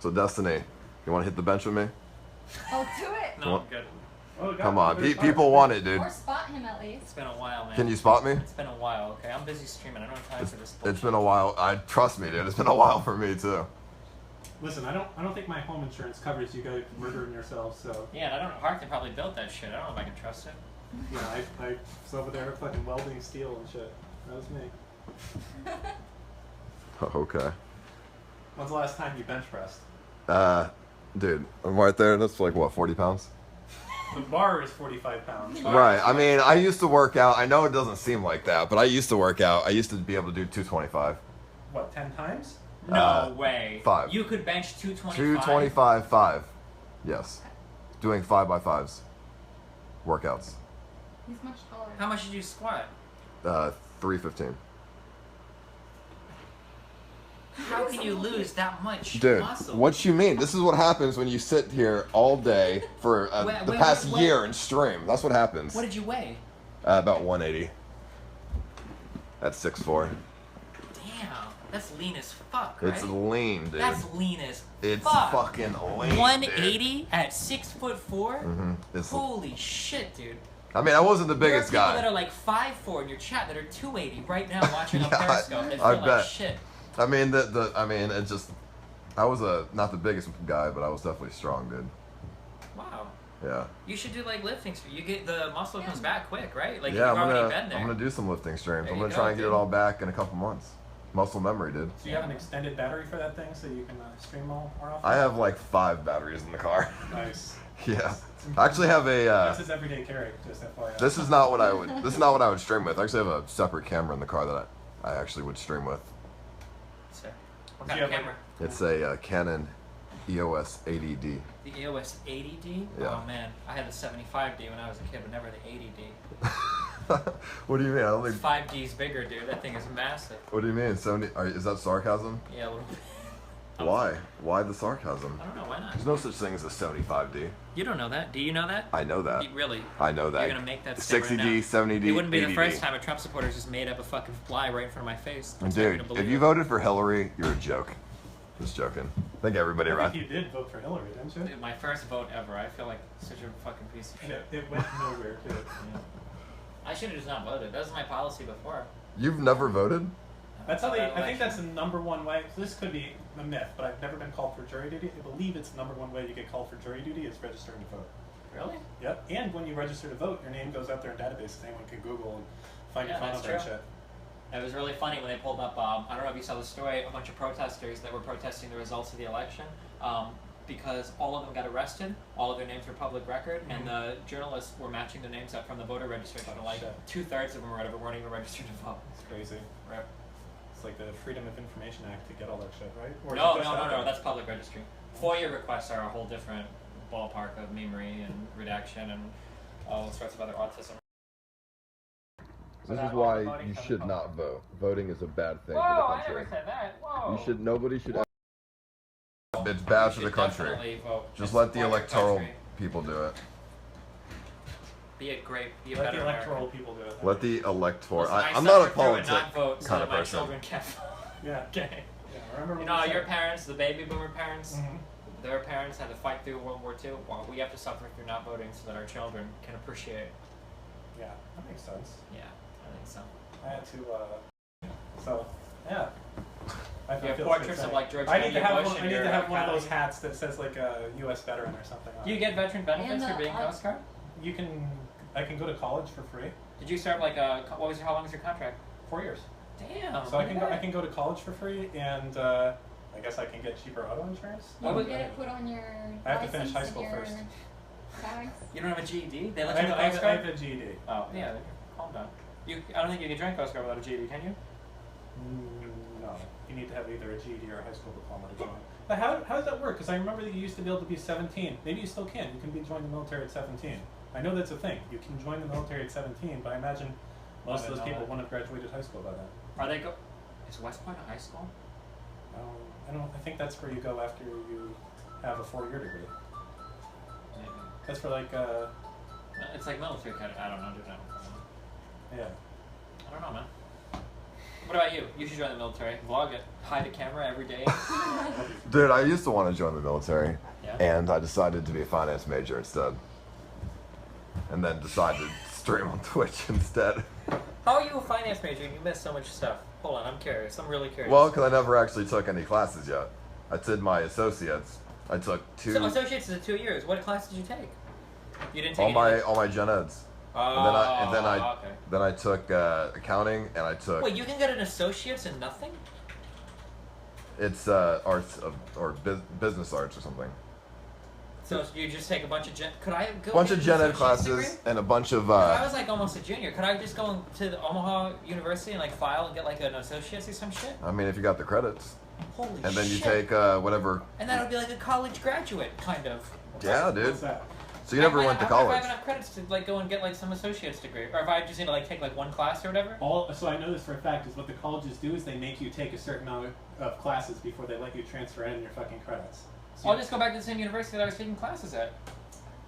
So Destiny, you want to hit the bench with me? Oh, do it! No, I'm good. Oh, God, Come on, there's people want it, dude. Or spot him at least. It's been a while, man. Can you spot me? It's been a while, okay? I'm busy streaming. I don't have time for this bullshit. It's been a while. Trust me, dude. It's been a while for me too. Listen, I don't think my home insurance covers you guys murdering yourselves. So Yeah, and I don't know. Harkin probably built that shit. I don't know if I can trust it. yeah, I was over there fucking welding steel and shit. That was me. Oh, okay. When's the last time you bench pressed? Dude, I'm right there. That's like what, 40 pounds? The bar is 45 pounds. Right. I mean, I used to work out. I know it doesn't seem like that, but I used to work out. I used to be able to do 225. What, 10 times? No way. 5. You could bench 225. 225, 5. Yes. Doing 5x5s. Workouts. He's much taller. How much did you squat? 315. How can you lose that much Dude, muscle? what you mean? This is what happens when you sit here all day for the past year and stream. That's what happens. What did you weigh? About 180. At 6'4". Damn, that's lean as fuck, right? It's lean, dude. That's lean as It's fuck. fucking lean. 180 at 6'4"? Mm-hmm. Holy shit, dude. I mean, I wasn't the biggest there are guy. people that are like 5'4" in your chat that are 280 right now watching on Yeah, Periscope and I feel like bet. shit. I mean, it just, I was not the biggest guy, but I was definitely strong, dude. Wow. Yeah. You should do like lifting. You get the muscle comes back quick, right? Like Yeah, you've already been there. I'm gonna do some lifting streams. There I'm you gonna go, try and get it dude. all back in a couple months. Muscle memory, dude. So you have an extended battery for that thing so you can stream more often? I have like 5 batteries in the car. Nice. Yeah. I actually have a. This is everyday carry, just FYI. This is not what I would. This is not what I would stream with. I actually have a separate camera in the car that I actually would stream with. Sick. What Do kind you of have, camera? It's a Canon EOS 80D. The EOS 80D? Yeah. Oh man, I had the 75D when I was a kid, but never the 80D. What do you mean? I don't think. 5D's bigger, dude. That thing is massive. What do you mean? 70? Is that sarcasm? Yeah, a little bit. Why? Why the sarcasm? I don't know, why not? There's no such thing as a 75D. You don't know that. Do you know that? I know that. Really? I know that. You're gonna make that statement 60D, right now. 70D, It wouldn't be 80D. the first time a Trump supporter just made up a fucking lie right in front of my face. I'm Dude, gonna if believe you it. voted for Hillary, you're a joke. Just joking. I think everybody I around. think you did vote for Hillary, didn't you? Dude, my first vote ever. I feel like such a fucking piece of And shit. it went nowhere, too. Yeah. I should have just not voted. That was my policy before. You've never voted? That's how they. That I think that's election. the number one way. This could be a myth, but I've never been called for jury duty. I believe it's the number one way you get called for jury duty is registering to vote. Really? Yep. And when you register to vote, your name goes out there in databases. Anyone can Google and find Yeah, your phone that's number and true. shit. It was really funny when they pulled up, I don't know if you saw the story, a bunch of protesters that were protesting the results of the election because all of them got arrested, all of their names were public record, and the journalists were matching their names up from the voter registration. Like Shit. 2/3 of them or whatever weren't even registered to vote. It's crazy. Right. It's like the Freedom of Information Act to get all that shit, right? Or is No, it just out no, there? that's public registry. FOIA requests are a whole different ballpark of memory and redaction and all sorts of other autism. This is why you should not vote. Voting is a bad thing Whoa, for the I country. never said that. Whoa. You should. Nobody should. It's bad for You the should country. definitely vote. Just It's let the for your electoral country. people do it. Be a great, be a Let better the electoral American. people do it. Let the electoral. Listen, I'm not a suffered through and politic not vote so kind that of my person. children can vote. Yeah. Okay. Yeah. Remember You what know, we your said? parents, the baby boomer parents, Mhm. their parents had to fight through World War II. Well, we have to suffer through not voting so that our children can appreciate. Yeah, that makes sense. Yeah, I think so. I had to. So yeah. I You have feel portraits the of same. like George I need to W. have Bush one. I and need your to have one of academy. those hats that says like a U.S. veteran or something. On Do you it. get veteran benefits And for being Coast Guard? You can. I can go to college for free. Did you serve like a? How long was your contract? 4 years. Damn. So I can go. I can go to college for free, and I guess I can get cheaper auto insurance. You What can was- get it put on your I have to finish high license school and your first. tags. You don't have a GED? They I let you in the have, Coast I Guard? have a GED. Oh yeah. Calm down. I don't think you can join Coast Guard without a GED, can you? No, you need to have either a GED or a high school diploma to join. But how does that work? Because I remember that you used to be able to be 17. Maybe you still can. You can be join the military at 17. I know that's a thing. You can join the military at 17, but I imagine most of those people wouldn't have graduated high school by then. Are they go? Is West Point a high school? I think that's where you go after you have a 4-year degree. Maybe. That's for like It's like military academy. I don't know, dude. I don't know. yeah. I don't know, man. What about you? You should join the military. Vlog it. Hide a camera every day. Dude, I used to want to join the military, Yeah. and I decided to be a finance major instead. And then decided to stream on Twitch instead. How are you a finance major and you missed so much stuff? Hold on, I'm curious. I'm really curious. Well, because I never actually took any classes yet. I did my associates. I took 2. So associates is 2 years. What class did you take? You didn't take all my gen eds. Oh, Then I took accounting, and I took. Wait, you can get an associate's in nothing? It's arts or business arts or something. So you just take a bunch of could I go? Bunch get of an gen ed associate's classes degree? and a bunch of. 'Cause I was like almost a junior. Could I just go to the Omaha University and like file and get like an associate's or some shit? I mean, if you got the credits, Holy shit! and then you take whatever. And that would be like a college graduate kind of. Yeah, dude. What's that? So you never went to If college. I have enough credits to like go and get like some associate's degree, or if I just need to like take like one class or whatever. So I know this for a fact is what the colleges do is they make you take a certain amount of classes before they let you transfer in your fucking credits. So I'll just go back to the same university that I was taking classes at.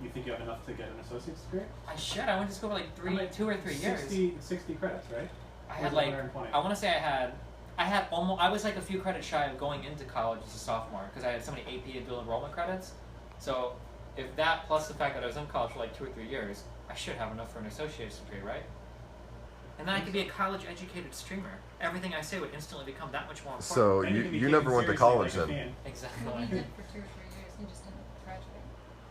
you think you have enough to get an associate's degree? I should. I went to school for like 2 or 3 years. 60 credits, right? I Or had is it like 120? I want to say I had almost I was like a few credits shy of going into college as a sophomore because I had so many AP and dual enrollment credits. So if that plus the fact that I was in college for like 2 or 3 years, I should have enough for an associate's degree, right? And then I could be a college-educated streamer. Everything I say would instantly become that much more important. So Then you can be you never taken went to seriously college like a then. fan. Exactly. Well, he did for 2 or 3 years. He just didn't graduate.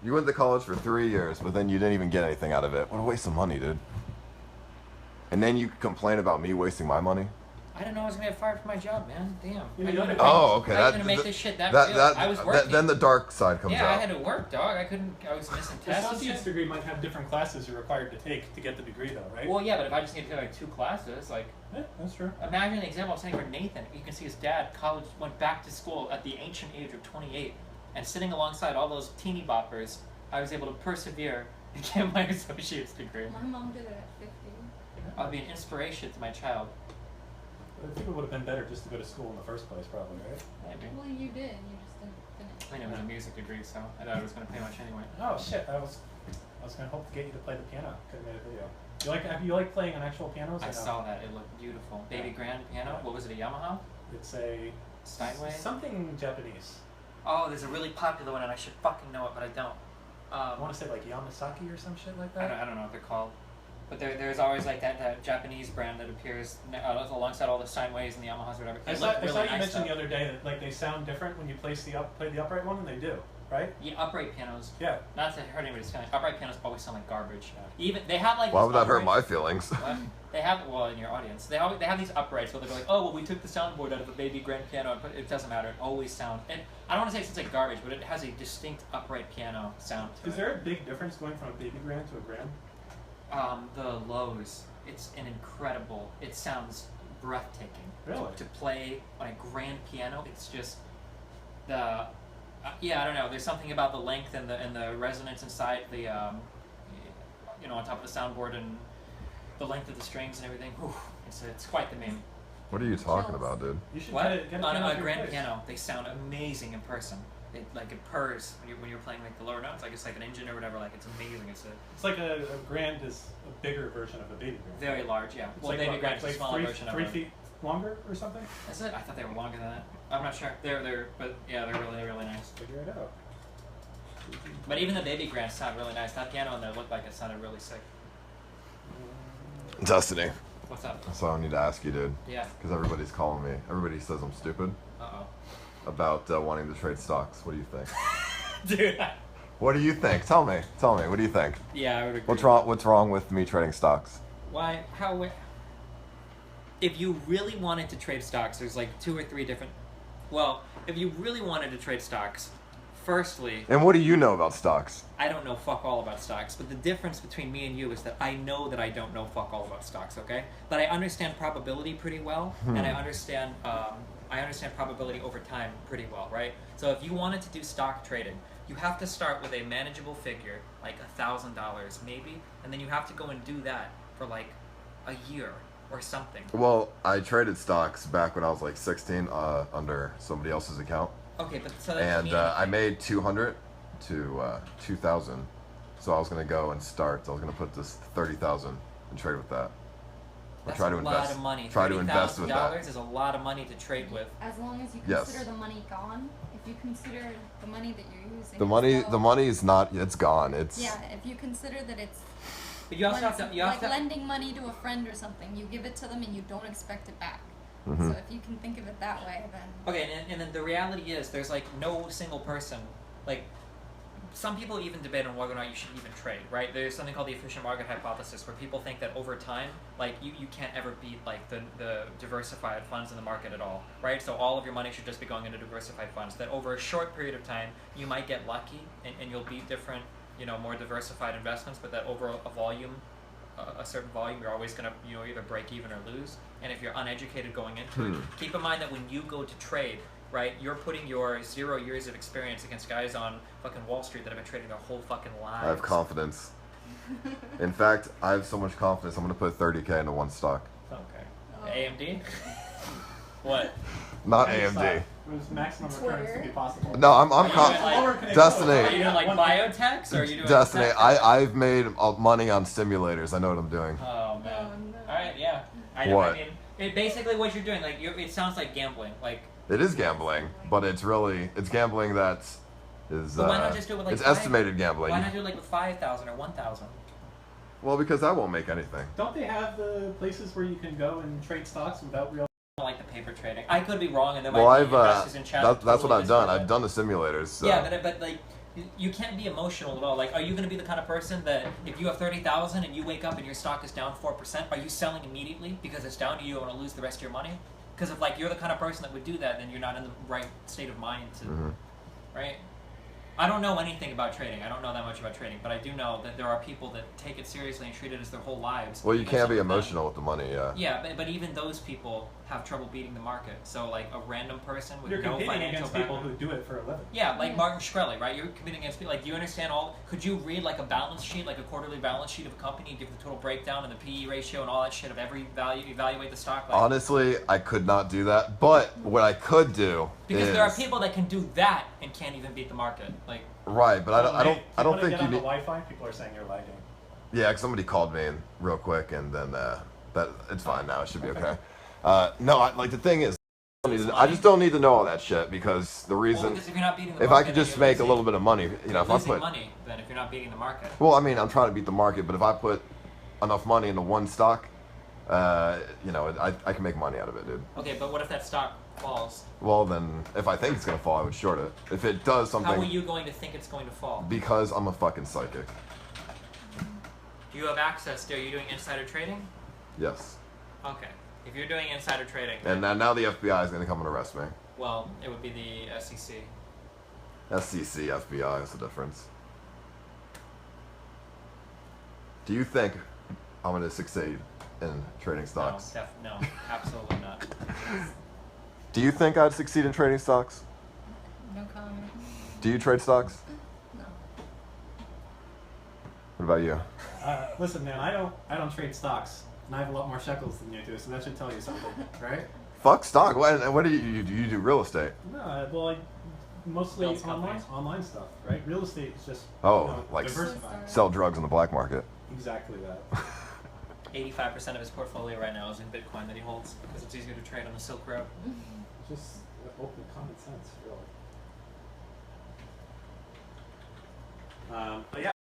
You went to college for 3 years, but then you didn't even get anything out of it. What a waste of money, dude. And then you complain about me wasting my money. I didn't know I was gonna get fired from my job, man. Damn. Yeah, I you couldn't had- make- Oh, okay. I was gonna make this shit that real. I was working. Then the dark side comes yeah, I out. had to work, dog. I couldn't. I was missing The tests. and associate's shit. degree might have different classes you're required to take to get the degree, though, right? Well, yeah, but if I just need to take like 2 classes, like. Yeah, that's true. Imagine the example I was saying for Nathan. You can see his dad, went back to school at the ancient age of 28, and sitting alongside all those teeny boppers, I was able to persevere and get my associate's degree. My mom did it at 50. I'll be an inspiration to my child. I think it would have been better just to go to school in the first place, probably, right? Maybe. Well, you did. You just didn't finish. I didn't have a music degree, so I doubt it was going to pay much anyway. Oh shit! I was gonna hope to get you to play the piano. Could have made a video. You like playing on actual pianos? Or I no? saw that. It looked beautiful. Baby grand piano. What was it, a Yamaha? It's a Steinway? something Japanese. Oh, there's a really popular one, and I should fucking know it, but I don't. I want to say like Yamasaki or some shit like I that. don't know what they're called. But there's always like that Japanese brand that appears alongside all the Steinways and the Yamahas or whatever. I It saw looked you really nice, mention though. the other day that like they sound different when you play the upright one, and they do, right? Yeah, upright pianos. Yeah. Not to hurt anybody's feelings. Upright pianos always sound like garbage. Even they have like. Why these would that hurt uprights- my feelings? What? They have in your audience. They have these uprights where they're like, oh well, we took the soundboard out of a baby grand piano, and it doesn't matter. It always sounds. And I don't want to say it sounds like garbage, but it has a distinct upright piano sound to Is it. there a big difference going from a baby grand to a grand? The lows. It's an incredible. It sounds breathtaking. Really? To play on a grand piano, it's just the. Yeah, I don't know. There's something about the length and the resonance inside the, on top of the soundboard and the length of the strings and everything. Whew, it's quite the meme. What are you talking about, dude? You should What? get On piano a for your grand place. piano, they sound amazing in person. It purrs when you're playing like the lower notes, like it's like an engine or whatever. Like it's amazing. It's like a grand is a bigger version of a baby grand. Very large, yeah. It's Well, like baby what, grand is a like smaller version of 3 it. feet longer or something. Is it? I thought they were longer than that. I'm not sure. But yeah, they're really nice. Figure it out. But even the baby grands sound really nice. That piano in there looked like it sounded really sick. Destiny. What's up? So I need to ask you, dude, Yeah. because everybody's calling me. Everybody says I'm stupid Uh about wanting to trade stocks. What do you think? oh. Dude. What do you think? Tell me. What do you think? Yeah, I would agree. What's wrong with me trading stocks? Why? How? If you really wanted to trade stocks, there's like 2 or 3 different. Well, if you really wanted to trade stocks, firstly, And what do you know about stocks? I don't know fuck all about stocks, but the difference between me and you is that I know that I don't know fuck all about stocks, okay? But I understand probability pretty well, and I understand probability over time pretty well, right? So if you wanted to do stock trading, you have to start with a manageable figure, like $1,000 maybe, and then you have to go and do that for like a year or something. Well, I traded stocks back when I was like 16 under somebody else's account. Okay, but so that doesn't And mean I anything. made 200 to 2,000. So I was gonna go and start. I was gonna put this 30,000 and trade with that. Or That's try to a invest. lot of money. Try to invest with that. $30,000 is a lot of money to trade with. As long as you Yes. consider the money gone, if you consider the money that you're using. The money is not. It's gone. It's. Yeah, if you consider that it's But you also have to. You like have to. lending money to a friend or something, you give it to them and you don't expect it back. Mhm. So if you can think of it that way, then Okay, and then the reality is, there's like no single person, like some people even debate on whether or not you should even trade, right? There's something called the efficient market hypothesis, where people think that over time, like you can't ever beat like the diversified funds in the market at all, right? So all of your money should just be going into diversified funds. That over a short period of time, you might get lucky and you'll beat different, more diversified investments, but that over a volume, a certain volume, you're always going to either break even or lose. And if you're uneducated going into it, keep in mind that when you go to trade, right, you're putting your 0 years of experience against guys on fucking Wall Street that have been trading their whole fucking lives. I have confidence. In fact, I have so much confidence, I'm going to put 30K into one stock. Okay. AMD? What? Not Any AMD. stock. It was maximum returns to be possible. No, I'm Are you Lower can it Destiny. go? Are you doing like biotechs, or are you doing Destiny, tech? I've made money on simulators. I know what I'm doing. Oh, man. no. Alright, yeah. I What? mean, basically what you're doing, like, it sounds like gambling. Like, It is gambling, but it's gambling that is, but why not just do it with, like, it's five- estimated gambling. why not do it like with 5,000 or 1,000? Well, because I won't make anything. Don't they have the places where you can go and trade stocks without real? I don't like the paper trading. I could be wrong, and there Well, might I've be investors in chat. that's what totally I've done. disagree. I've done the simulators. So. Yeah, but like, you can't be emotional at all. Like, are you going to be the kind of person that if you have 30,000 and you wake up and your stock is down 4%, are you selling immediately because it's down to you and want to lose the rest of your money? Because if like you're the kind of person that would do that, then you're not in the right state of mind to, right? I don't know anything about trading. I don't know that much about trading, but I do know that there are people that take it seriously and treat it as their whole lives. Well, you Even can't some be of them- emotional with the money. Yeah. Yeah, but even those people have trouble beating the market. So like a random person with You're no competing financial against people background. who do it for a living. Yeah, like Martin Shkreli, right? You're competing against people. Like, do you understand could you read like a balance sheet, like a quarterly balance sheet of a company, and give the total breakdown and the PE ratio and all that shit of every value, evaluate the stock? Like, Honestly, I could not do that. But what I could do because is there are people that can do that and can't even beat the market. Like, right, but I don't think get you on the need. Wi-Fi. People are saying you're lagging. Yeah, 'cause somebody called me in real quick, and then that it's fine now. It should be okay. No, the thing is, I just don't need to know all that shit because the well, reason. because if you're not beating the If market, I could then just you're make a losing- little bit of money, you're if I losing put. money, then if you're not beating the market. Well, I mean, I'm trying to beat the market, but if I put enough money into one stock, I can make money out of it, dude. Okay, but what if that stock falls? Well, then, if I think it's gonna fall, I would short it. If it does something, How are you going to think it's going to fall? because I'm a fucking psychic. Do you have access to? Are you doing insider trading? Yes. Okay. If you're doing insider trading, And now the FBI is gonna come and arrest me. well, it would be the SEC. SEC, FBI is the difference. Do you think I'm gonna succeed in trading stocks? No, absolutely not. Do you think I'd succeed in trading stocks? No comment. Do you trade stocks? No. What about you? Listen, man, I don't trade stocks, and I have a lot more shekels than you do, so that should tell you something, right? Fuck stock. What do you do? You do real estate? No, well, mostly Builds companies. online stuff, right? Real estate is just like diversifying. sell drugs on the black market. Exactly that. 85% of his portfolio right now is in Bitcoin that he holds because it's easier to trade on the Silk Road. Just open common sense, really. But yeah,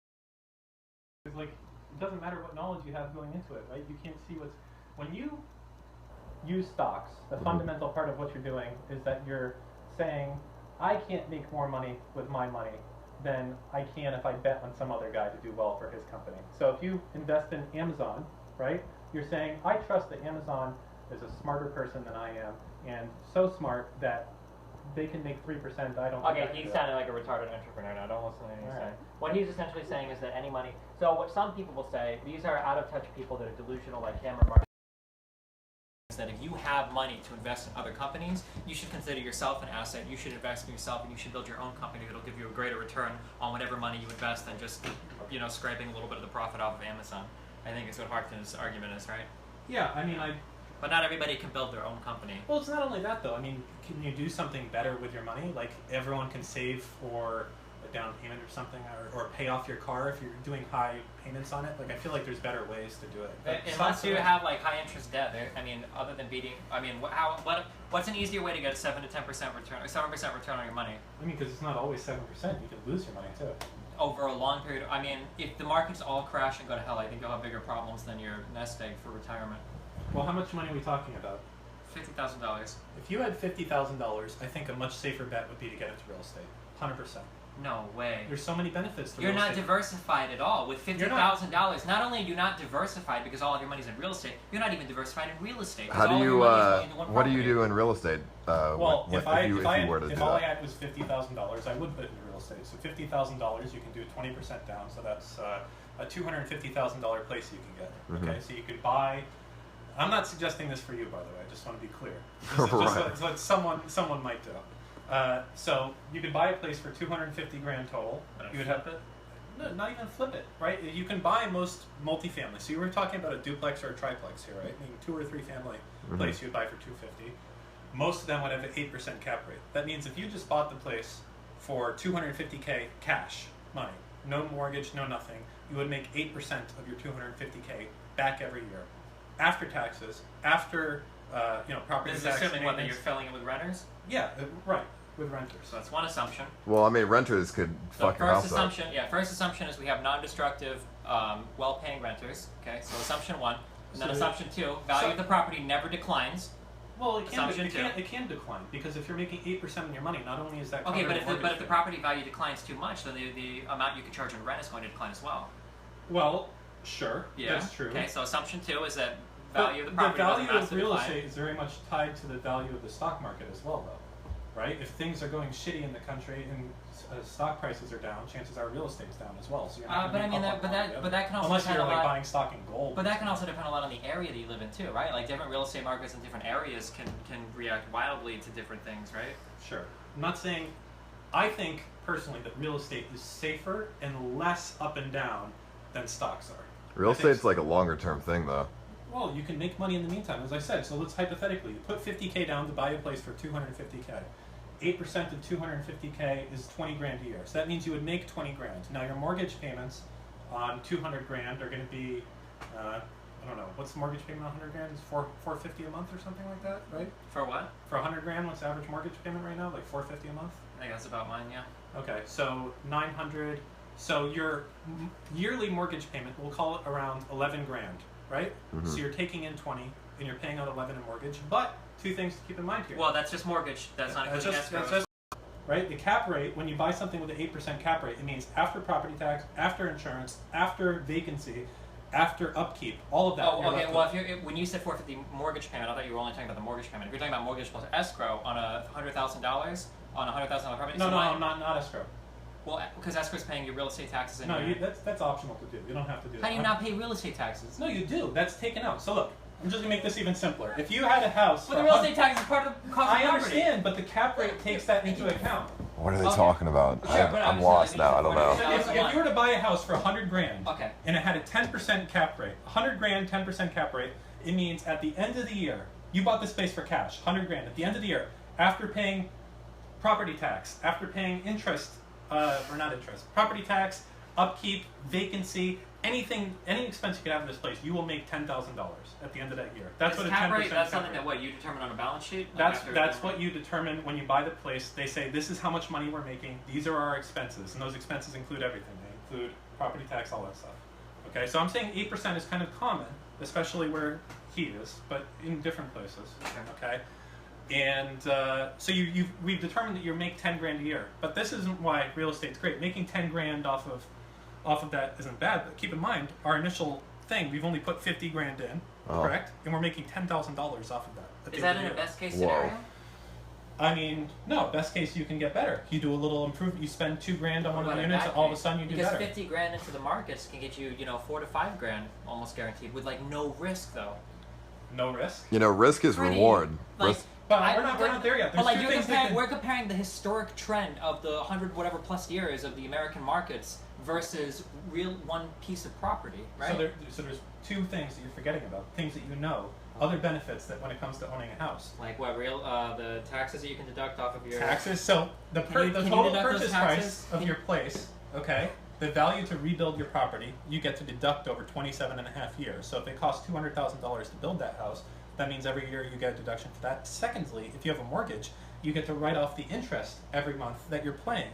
it's like it doesn't matter what knowledge you have going into it, right? You can't see when you use stocks. The fundamental part of what you're doing is that you're saying, I can't make more money with my money than I can if I bet on some other guy to do well for his company. So if you invest in Amazon, right, you're saying, I trust that Amazon is a smarter person than I am, and so smart that they can make 3%. I don't. Okay, think I can he's do that. sounding like a retarded entrepreneur now. Don't listen to anything he's Alright. saying. What he's essentially saying is that any money. So what some people will say, these are out of touch people that are delusional, like Cameron Mark. Is that if you have money to invest in other companies, you should consider yourself an asset. You should invest in yourself, and you should build your own company that'll give you a greater return on whatever money you invest than just scraping a little bit of the profit off of Amazon. I think is what Harkton's argument is, right? Yeah, I mean, But not everybody can build their own company. Well, it's not only that though. I mean, can you do something better with your money? Like everyone can save for a down payment or something, or pay off your car if you're doing high payments on it. Like I feel like there's better ways to do it. But Unless you have like high interest debt, other than beating, what's an easier way to get a 7 to 10% return or 7% return on your money? I mean, because it's not always 7%. You can lose your money too. Over a long period. If the markets all crash and go to hell, I think you'll have bigger problems than your nest egg for retirement. Well, how much money are we talking about? $50,000. If you had $50,000, I think a much safer bet would be to get into real estate. 100%. No way. There's so many benefits to You're real not estate. diversified at all. With $50,000, not only are you not diversified because all of your money's in real estate, you're not even diversified in real estate. How do you? What do you do in real estate? Well, if you were to do all I had was $50,000, I would put it in real estate. So $50,000, you can do 20% down. So that's a $250,000 place you can get. Okay, so you could buy. I'm not suggesting this for you, by the way. I just want to be clear. This is just what someone might do. So you could buy a place for $250,000 total. You would have to, no, not even flip it, right? You can buy most multifamily. So you were talking about a duplex or a triplex here, right? I mean, 2 or 3 family place you would buy for $250,000. Most of them would have an 8% cap rate. That means if you just bought the place for $250,000 cash money, no mortgage, no nothing, you would make 8% of your $250,000 back every year, after taxes, after property tax. This is assuming what, that you're filling it with renters? Yeah, right, with renters. So that's one assumption. Well, I mean, renters could fuck your house up. First assumption is we have non-destructive, well-paying renters. Okay, so assumption 1. And then assumption 2, value of the property never declines. Well, it can decline, because if you're making 8% on your money, not only is that okay, but if the property value declines too much, then the amount you can charge in rent is going to decline as well. Well, sure, yeah, that's true. Okay, so assumption 2 is that value of the property. The value of real estate is very much tied to the value of the stock market as well, though, right? If things are going shitty in the country and stock prices are down, chances are real estate's down as well. So you're not but that can also unless depend you're a lot, buying stock in gold. But that can also depend a lot on the area that you live in too, right? Like different real estate markets in different areas can react wildly to different things, right? Sure. I'm not saying. I think personally that real estate is safer and less up and down than stocks are. Real estate's like a longer term thing, though. Well, you can make money in the meantime, as I said. So let's hypothetically, you put $50,000 down to buy a place for $250,000. 8% of $250,000 is $20,000 a year. So that means you would make $20,000. Now your mortgage payments on $200,000 are going to be, I don't know, what's the mortgage payment on $100,000? Is $450 a month or something like that, right? For what? For $100,000, what's the average mortgage payment right now? Like $450 a month? I think that's about mine, yeah. Okay, so $900. So your yearly mortgage payment, we'll call it around $11,000, right? So you're taking in 20 and you're paying out 11 in mortgage. But 2 things to keep in mind here. Well, that's just mortgage. That's not including escrow. Right? The cap rate, when you buy something with an 8% cap rate, it means after property tax, after insurance, after vacancy, after upkeep, all of that. Oh, okay. Well, when you said $450 mortgage payment, I thought you were only talking about the mortgage payment. If you're talking about mortgage plus escrow on a $100,000 on a $100,000 property, no, not escrow. Well, because escrow is paying your real estate taxes. That's optional to do. You don't have to do that. How do you not pay real estate taxes? No, you do. That's taken out. So look, I'm just gonna make this even simpler. If you had a house, but the real estate tax is part of the cost of property. I understand, but the cap rate takes that into account. What are they talking about? Sure, I'm lost now. I don't know. If you were to buy a house for $100,000, okay, and it had a 10% cap rate, $100,000, 10% cap rate, it means at the end of the year, you bought this space for cash, $100,000. At the end of the year, after paying property tax, after paying interest, or not interest, property tax, upkeep, vacancy, any expense you could have in this place, you will make $10,000 at the end of that year. That's what a 10% cap rate. That's cap something rate. that you determine on a balance sheet. That's what you determine when you buy the place. They say this is how much money we're making. These are our expenses, and those expenses include everything. They include property tax, all that stuff. Okay, so I'm saying 8% is kind of common, especially where he is, but in different places. Okay. And so we've determined that you make $10,000 a year, but this isn't why real estate's great. Making $10,000 off of that isn't bad. But keep in mind, our initial thing, we've only put $50,000 in, correct? And we're making $10,000 off of that. Is that in a best case scenario? I mean, no. Best case, you can get better. You do a little improvement. You spend $2,000 on one of the units, and all of a sudden you do better. Because $50,000 into the markets can get you, $4,000 to $5,000 almost guaranteed, with like no risk though. No risk. Risk is reward. Risk. But we're not there yet. But we're comparing the historic trend of the 100 whatever plus years of the American markets versus real one piece of property, right? So there's 2 things that you're forgetting about. Things that you know. Other benefits that when it comes to owning a house. Like what? The taxes that you can deduct off of your taxes. So the total purchase price of your place. Okay. The value to rebuild your property, you get to deduct over 27.5 years. So if it costs $200,000 to build that house, that means every year you get a deduction for that. Secondly, if you have a mortgage, you get to write off the interest every month that you're paying,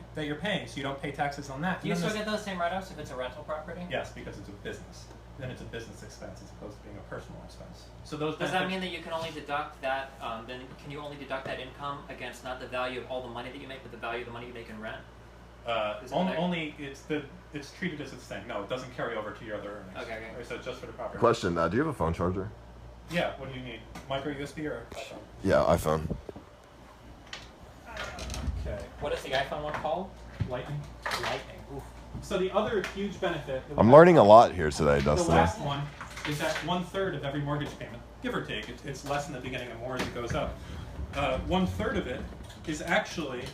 so you don't pay taxes on that. Do you still get those same write-offs if it's a rental property? Yes, because it's a business. Then it's a business expense as opposed to being a personal expense. So those. Does that mean that you can only deduct that? Then can you only deduct that income against not the value of all the money that you make, but the value of the money you make in rent? Is it Only, like- only it's treated as its thing. No, it doesn't carry over to your other earnings. Okay. Right, so it's just for the property. Question: do you have a phone charger? Yeah. What do you need? Micro USB or iPhone? Yeah, iPhone. Okay. What is the iPhone one called? Lightning. Lightning. Oof. So the other huge benefit. that we I'm have- learning a lot here today, The Dustin. last one is that 1/3 of every mortgage payment, give or take. It's less in the beginning and more as it goes up. 1/3 of it is actually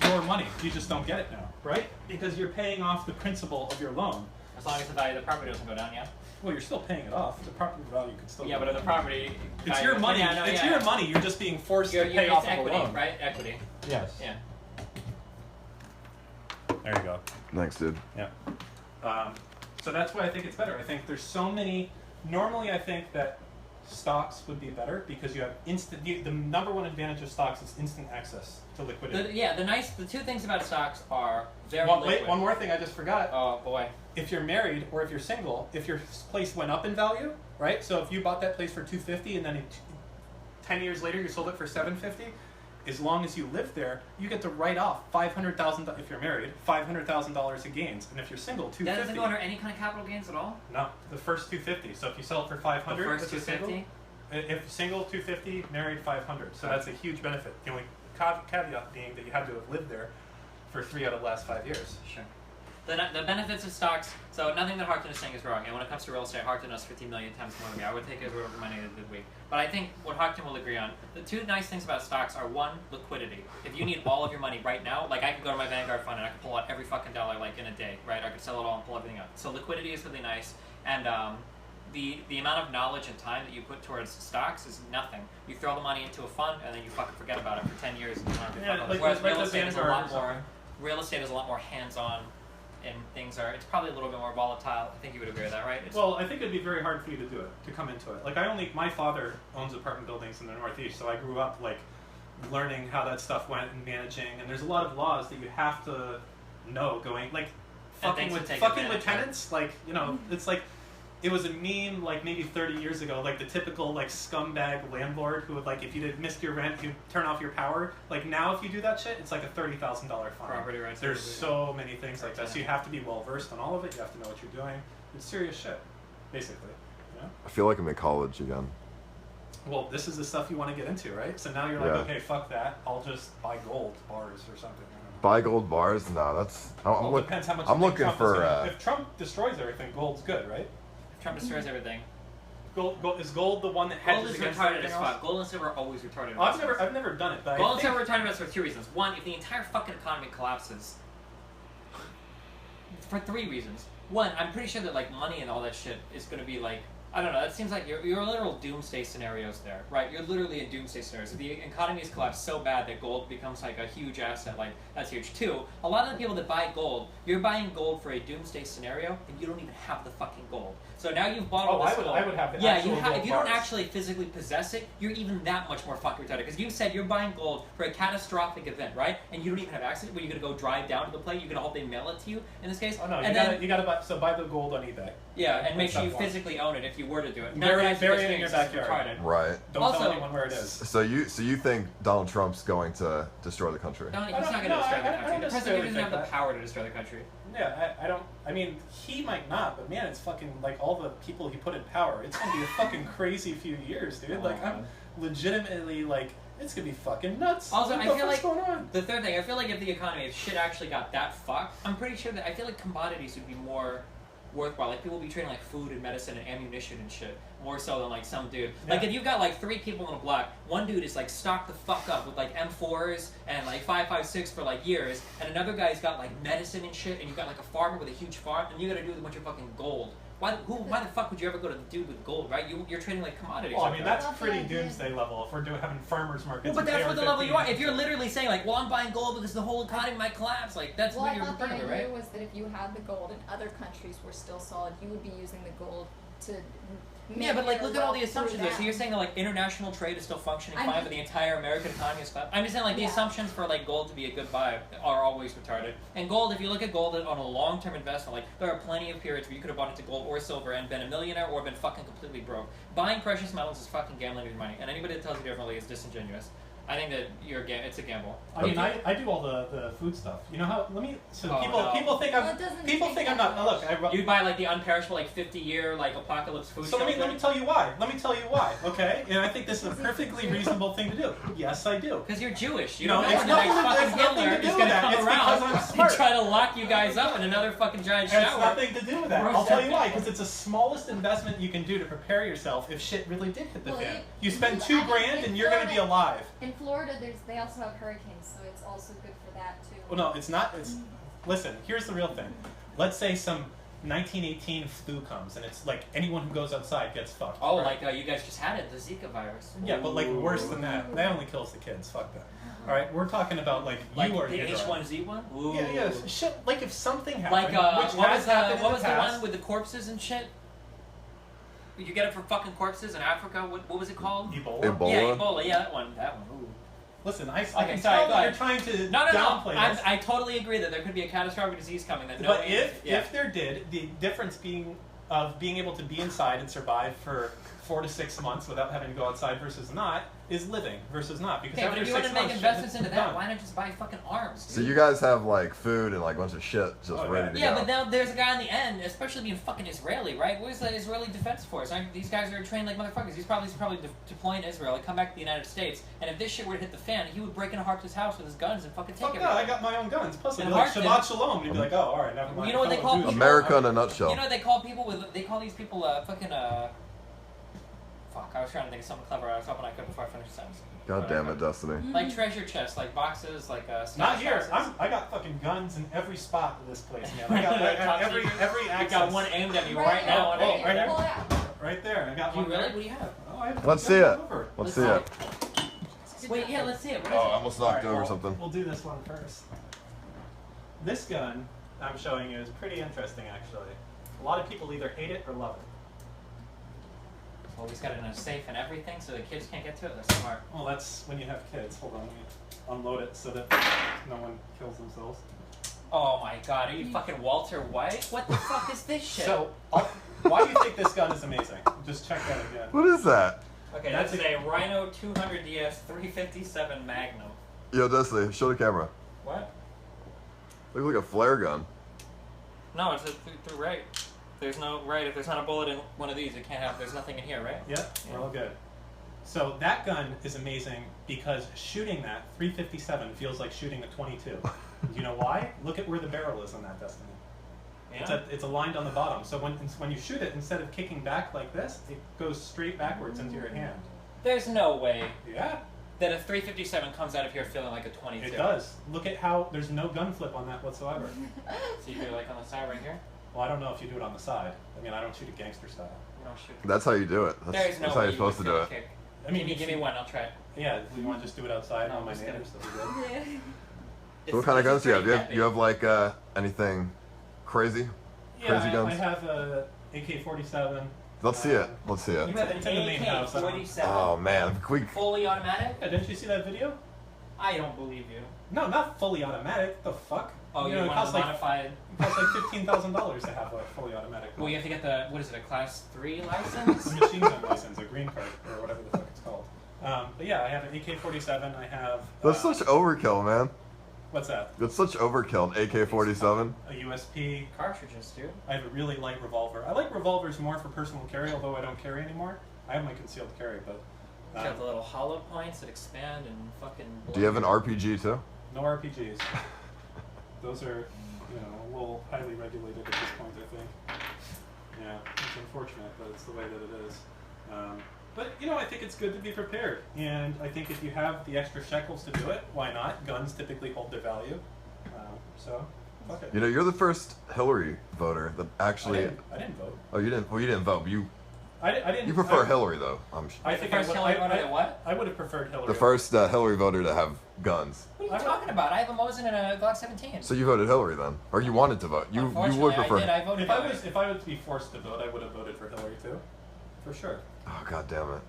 your money. You just don't get it now, right? Because you're paying off the principal of your loan. As long as the value of the property doesn't go down, yeah. Well, you're still paying it off. The property value can still. Yeah, go but if the up. property. It's value- your money. Yeah, no, It's yeah, your yeah. money. You're just being forced You're, to pay it's off of equity, a loan. right? Equity. Yes. Yeah. There you go. Thanks, dude. Yeah. So that's why I think it's better. I think there's so many. Normally, I think that stocks would be better because you have instant. The number one advantage of stocks is instant access to liquidity. The two things about stocks are very Wait, liquid. one more thing I just forgot. Oh boy. If you're married or if you're single, if your place went up in value, right? So if you bought that place for $250 and then 10 years later you sold it for $750, as long as you live there, you get to write off $500,000 if you're married, $500,000 of gains, and if you're single, $250. That doesn't go under any kind of capital gains at all. No, the first $250. So if you sell it for $500, The first as a single, $250. if single $250, married $500. So that's a huge benefit. The only caveat being that you had to have lived there for 3 out of the last 5 years. Sure. The benefits of stocks. So nothing that Harkton is saying is wrong. And when it comes to real estate, Harkton knows 50 million times more than me. I would take it as whatever money they did week. But I think what Harkton will agree on. The two nice things about stocks are one, liquidity. If you need all of your money right now, like I could go to my Vanguard fund and I could pull out every fucking dollar like in a day, right? I could sell it all and pull everything out. So liquidity is really nice. And the amount of knowledge and time that you put towards stocks is nothing. You throw the money into a fund and then you fucking forget about it for 10 years. And you don't have to Yeah, fuck with like- it. Whereas like real the estate is a Vanguard lot or more. something. Real estate is a lot more hands-on, and things are. It's probably a little bit more volatile. I think you would agree with that, right? Well, I think it'd be very hard for you to do it, to come into it. Like my father owns apartment buildings in the Northeast, so I grew up like learning how that stuff went and managing. And there's a lot of laws that you have to know going, like fucking things with to take fucking with advantage of. tenants. Like it's like it was a meme like maybe 30 years ago, like the typical like scumbag landlord who would like if you did missed your rent, he'd turn off your power. Like now, if you do that shit, it's like a $30,000 fine. Property rights. There's so many things like that, so you have to be well versed on all of it. You have to know what you're doing. It's serious shit, basically. You know? I feel like I'm in college again. Well, this is the stuff you want to get into, right? So now you're like, Yeah. okay, fuck that. I'll just buy gold bars or something. I don't know. Buy gold bars? No, that's. Well, it depends how much. I'm you think looking Trump is for. gonna- if Trump destroys everything, gold's good, right? Trump destroys everything. Gold is gold the one that Gold hedges is against retarded everything as else? fuck. Gold and silver are always retarded. Well, I've never done it, but Gold I and think silver are retarded investments for two reasons. One, if the entire fucking economy collapses, for 3 reasons. One, I'm pretty sure that like money and all that shit is going to be like, I don't know. That seems like you're literal doomsday scenarios there, right? You're literally in doomsday scenarios. If the economy is collapsed so bad that gold becomes like a huge asset, like that's huge. 2, a lot of the people that buy gold, you're buying gold for a doomsday scenario, and you don't even have the fucking gold. So now you've bought all Oh, this gold. I would have the Yeah, actual gold if you don't bars. actually physically possess it, you're even that much more fucking retarded. Because you said you're buying gold for a catastrophic event, right? And you don't even have access. Where you're gonna go drive down to the plate. You're gonna hope they mail it to you. In this case, Oh no, and then you gotta buy. So buy the gold on eBay. yeah, and make That's sure you step one. physically own it if you were to do it. Bury Not it actually in your experience it's backyard. retarded. Right. Don't Also- tell anyone where it is. So you think Donald Trump's going to destroy the country? No, he's I not don't- going to no, destroy I the don't country. The president necessarily doesn't have think the that. power to destroy the country. Yeah, I don't. I mean, he might not, but man, it's fucking like all the people he put in power. It's gonna be a fucking crazy few years, dude. Oh, Like I'm God. legitimately like, it's gonna be fucking nuts. Also, what I the feel fuck's like going on? the third thing, I feel like if the economy, if shit actually got that fucked, I'm pretty sure that I feel like commodities would be more worthwhile. Like people would be trading like food and medicine and ammunition and shit more so than like some dude. Like Yeah. if you've got like 3 people in a block, one dude is like stocked the fuck up with like M4s and like 5.56 for like years, and another guy's got like medicine and shit, and you've got like a farmer with a huge farm, and you got to do with a bunch of fucking gold. Why the fuck would you ever go to the dude with gold, right? You're trading like commodities. Well, I like mean that. that's pretty doomsday level. If we're having farmers markets. Well, but and that's what the level you are. AR-15s. If you're literally saying like, well, I'm buying gold because the whole economy might collapse, like that's Well, what I you're thought the referring to, idea right? was that if you had the gold and other countries were still solid, you would be using the gold to. Yeah, but like, make look your at all the wealth through assumptions there. So that. you're saying that like international trade is still functioning I fine, mean- but the entire American economy is collapsed. I'm just saying like the Yeah. assumptions for like gold to be a good buy are always retarded. And gold, if you look at gold on a long-term investment, like there are plenty of periods where you could have bought into gold or silver and been a millionaire or been fucking completely broke. Buying precious metals is fucking gambling with your money, and anybody that tells you differently is disingenuous. I think that it's a gamble. I mean, I do all the food stuff. You know how? Oh, people think Well, I'm it doesn't people take think that I'm not. much. Look, You buy like the unperishable, like 50-year, like apocalypse food. So let shelter? me tell you why. Okay? And I think this is a perfectly reasonable thing to do. Yes, I do. Because you're Jewish. You No, don't know it's when the next nothing to- fucking it's nothing Hitler to do is with going to that. come It's around because I'm and smart. try to lock you guys up in another fucking giant It's shower. nothing to do with that. I'll tell you why. Because it's the smallest investment you can do to prepare yourself if shit really did hit the Well, fan. it- You spend I $2 mean, grand in and you're going to be Florida- alive. In Florida, they also have hurricanes, so it's also good for that too. Well, no, it's not. Listen, here's the real thing. Let's say some 1918 flu comes and it's like anyone who goes outside gets fucked. Oh, right? like you guys just had it, the Zika virus. Yeah, but like worse than that. That only kills the kids. Fuck that. All right, we're talking about like Like you are the Hitler. H1Z1? Ooh. Yeah. Shit. Like if something happened, Like, which what has was happened what in was the the past. one with the corpses and shit? You get it for fucking corpses in Africa? What was it called? Ebola. Ebola. Yeah, Ebola. Yeah, that one. Ooh. Listen, I Okay, can sorry, tell go that you're ahead. trying to No. downplay this. I totally agree that there could be a catastrophic disease coming that no But one- if there did, the difference being able to be inside and survive for 4 to 6 months without having to go outside versus not is living versus not. Because Okay, but after if you 6 want to make months, investments shit is into that, done. why not just buy fucking arms? So dude? you guys have like food and like a bunch of shit just Oh, ready to Yeah, go. but now there's a guy on the end, especially being fucking Israeli, right? Where's the Israeli Defense Force? These guys are trained like motherfuckers. He's probably deploying to Israel, like come back to the United States, and if this shit were to hit the fan, he would break into Hart's house with his guns and fucking take Fuck it. no, I got my own guns. Plus, I'd And be like, Hartson- Shabbat Shalom. And you'd be like, oh, all right, never mind. You know what they fellow call Jews. people? America in a nutshell. You know what they call people with? They call these people fucking Fuck, I was trying to think of something clever. I was hoping I could before I finished the sentence. God damn it, Destiny. Like treasure chests, like boxes, like Not stash here. houses. I got fucking guns in every spot of this place, man. I got Top every secret. every I access. got one aimed at you right now. Oh, and right there. Pull it out. Right there. I got Do you one. really? there. What do you have? Oh, I have Let's guns see it. all over. Let's Let's see see it. Wait, yeah, let's see it. What is Oh, I it? almost knocked Alright, over well, something. We'll do this one first. This gun I'm showing you is pretty interesting, actually. A lot of people either hate it or love it. Well, he's got it in a safe and everything, so the kids can't get to it. That's smart. Well, that's when you have kids. Hold on, let me unload it so that no one kills themselves. Oh my god, are you fucking Walter White? What the fuck is this shit? So, why do you think this gun is amazing? Just check that again. What is that? okay, that's that's a Rhino 200DS 357 Magnum. Yo, Destiny, show the camera. What? Looks like a flare gun. No, it's through right. There's no right. If there's not a bullet in one of these, it can't have. There's nothing in here, right? Yep, we're all good. So that gun is amazing because shooting that 357 feels like shooting a 22. Do you know why? Look at where the barrel is on that, Destiny. Yeah. It's aligned on the bottom. So when you shoot it, instead of kicking back like this, it goes straight backwards into your hand. There's no way Yeah, that a 357 comes out of here feeling like a 22. it does. Look at how there's no gun flip on that whatsoever. So you do it like on the side right here. Well, I don't know if you do it on the side. I mean, I don't shoot it gangster style. No shoot. That's how you do it. There's no That's how way you're you supposed to would do feel it. a kick. I mean, give me one. I'll try it. Yeah, we want to just do it outside No, on my just neighbors. That'd be good. Yeah. So what kind of guns do you have? It's You have like anything crazy? Yeah, Crazy guns? I have a AK-47. Let's see it. Let's see You it. have It's an in the main house. AK-47 Oh man, we fully automatic? Yeah, didn't you see that video? I don't believe you. No, not fully automatic. The fuck? Oh, you know, it want costs to like modify it? $15,000 to have a fully automatic. Well, you have to get the, what is it, a class 3 a license? machine gun license, a green card, or whatever the fuck it's called. But yeah, I have an AK-47. I have. That's such overkill, man. What's that? That's such overkill. An AK-47. A USP. Cartridges, dude. I have a really light revolver. I like revolvers more for personal carry, although I don't carry anymore. I have my concealed carry, but You got the little hollow points that expand and fucking. Do you have an RPG too? no RPGs. Those are, a little highly regulated at this point, I think. Yeah, it's unfortunate, but it's the way that it is. But, I think it's good to be prepared. And I think if you have the extra shekels to do it, why not? Guns typically hold their value. So, fuck it. You're the first Hillary voter that actually. I didn't vote. Oh, you didn't. Well, you didn't vote. But I didn't. you prefer Hillary though. I The think first Hillary voter that what? I would have preferred Hillary. The first Hillary voter to have guns. What are you talking about? I have a Mosin and a Glock 17. So you voted Hillary then, or you wanted to vote? You would Unfortunately, prefer. I did. I voted If I Hillary. was to be forced to vote, I would have voted for Hillary too, for sure. Oh god damn it! What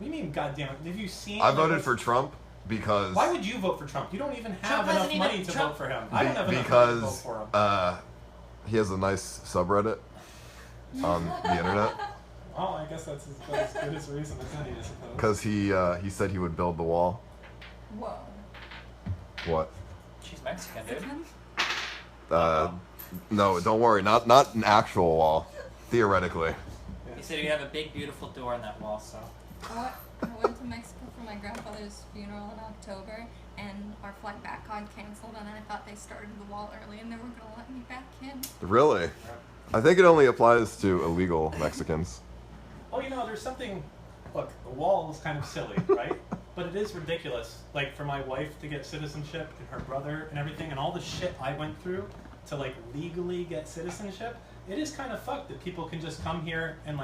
do you mean, goddamn it? Have you seen? I voted for Trump because. Why would you vote for Trump? You don't even have Trump enough hasn't even- money to Trump- vote for him. I don't have enough money to vote because for him. he has a nice subreddit on the internet. Well, I guess that's as good as reason as any, I suppose. Because he said he would build the wall. Whoa. What? She's Mexican, dude. Mexican? No, don't worry. Not an actual wall. Theoretically. He said you have a big, beautiful door in that wall, so. I went to Mexico for my grandfather's funeral in October, and our flight back got canceled, and I thought they started the wall early and they were going to let me back in. Really? I think it only applies to illegal Mexicans. Oh, you know, there's something. Look, the wall is kind of silly, right? But it is ridiculous. Like, for my wife to get citizenship and her brother and everything, and all the shit I went through to, like, legally get citizenship, it is kind of fucked that people can just come here and,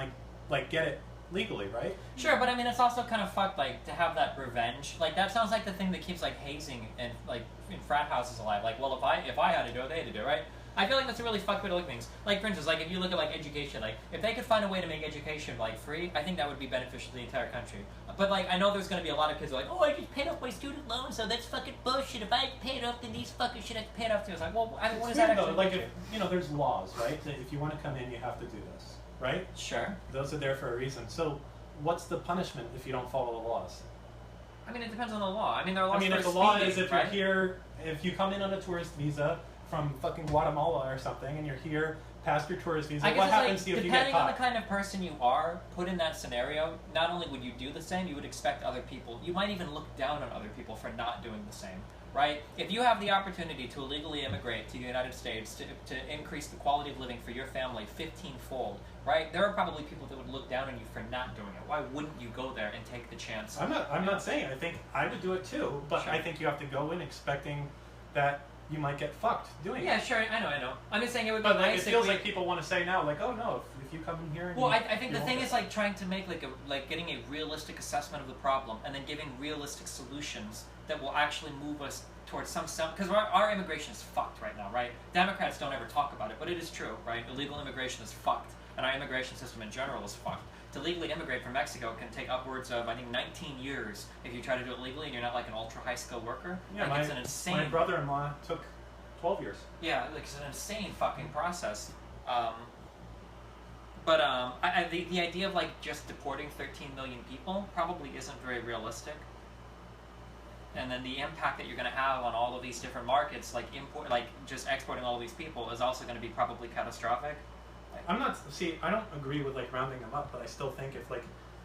like get it legally, right? Sure, but I mean, it's also kind of fucked, like, to have that revenge. Like, that sounds like the thing that keeps, like, hazing and, like, in frat houses alive. Like, well, if I had to do it, they had to do it, right? I feel like that's a really fucked way to look at things. Like, for instance, like, if you look at, like, education, like, if they could find a way to make education, like, free, I think that would be beneficial to the entire country. But, like, I know there's gonna be a lot of kids who are like, oh, I just paid off my student loan, so that's fucking bullshit. If I pay it off, then these fuckers should have to pay it off too. It's like, well, I mean, what is that actually? Like, if, you know, there's laws, right? That if you want to come in, you have to do this, right? Sure. Those are there for a reason. So, what's the punishment if you don't follow the laws? I mean, it depends on the law. I mean, there are laws I mean, for if the law speeding, is if right? you're here, if you come in on a tourist visa from fucking Guatemala or something, and you're here past your tourist visa, I guess what it's happens like, to you if you get depending on the caught? kind of person you are, put in that scenario, not only would you do the same, you would expect other people. You might even look down on other people for not doing the same, right? If you have the opportunity to illegally immigrate to the United States to increase the quality of living for your family 15-fold, right? There are probably people that would look down on you for not doing it. Why wouldn't you go there and take the chance? I'm not saying. I think I would do it too, but Sure. I think you have to go in expecting that you might get fucked doing Yeah, it. sure, I know. I'm just saying it would be But like, nice it feels if we... like people want to say now, like, oh no, if you come in here and Well, you, I think you the won't thing get- is like trying to make like getting a realistic assessment of the problem and then giving realistic solutions that will actually move us towards some because our immigration is fucked right now, right? Democrats don't ever talk about it, but it is true, right? Illegal immigration is fucked, and our immigration system in general is fucked. To legally immigrate from Mexico can take upwards of, I think, 19 years if you try to do it legally and you're not like an ultra high skilled worker. Yeah, Like, it's an insane. my brother-in-law took 12 years. Yeah, like it's an insane fucking process. The idea of like just deporting 13 million people probably isn't very realistic. And then the impact that you're going to have on all of these different markets, like just exporting all of these people, is also going to be probably catastrophic. I don't agree with like rounding them up, but I still think if like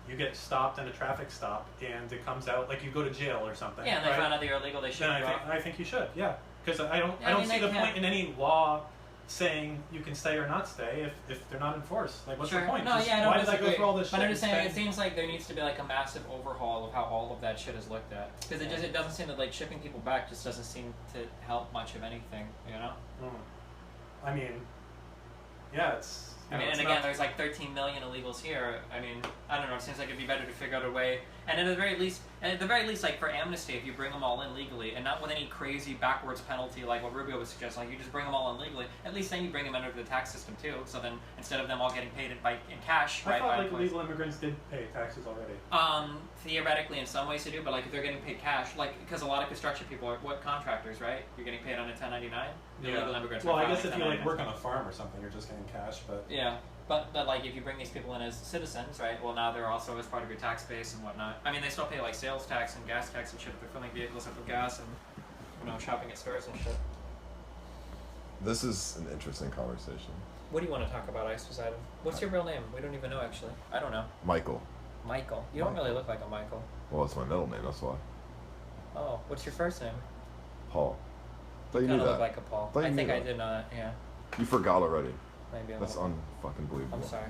you get stopped in a traffic stop and it comes out like you go to jail or something. Yeah, and they right? found out that you're illegal, they should Then go. I think you should, yeah. Because I don't Yeah, I mean, see they the can't- point in any law saying you can stay or not stay if they're not enforced. Like, what's Sure. the point? No, Just, yeah, I don't why did I go disagree. through all this But shit? I'm just saying, and it seems like there needs to be like a massive overhaul of how all of that shit is looked at. Because it doesn't seem that like shipping people back just doesn't seem to help much of anything, you know? I mean, yeah, it's. I mean, and again, there's like 13 million illegals here. I mean, I don't know. It seems like it'd be better to figure out a way. And at the very least, like for amnesty, if you bring them all in legally and not with any crazy backwards penalty like what Rubio would suggest, like you just bring them all in legally. At least then you bring them under the tax system too. So then instead of them all getting paid in cash, I right? thought by like employees- illegal immigrants did pay taxes already. Theoretically, in some ways they do, but like if they're getting paid cash, like because a lot of construction people are contractors, right? You're getting paid on a 1099. Illegal immigrants. Well, are I filing guess if you like 1099s. work on a farm or something, you're just getting cash. But Yeah, but like if you bring these people in as citizens, right? Well, now they're also as part of your tax base and whatnot. I mean, they still pay like sales tax and gas tax and shit if they're filling vehicles up with gas and shopping at stores and shit. This is an interesting conversation. What do you want to talk about, Ice Poseidon? What's your real name? We don't even know actually. I don't know. Michael. Michael. You don't really look like a Michael. Well, it's my middle name, that's why. Oh, what's your first name? Paul. Thought you Kind knew of look that. like a Paul. Thought you I knew think I that. did not. Yeah, You forgot already. maybe a That's little. unfucking believable. I'm sorry.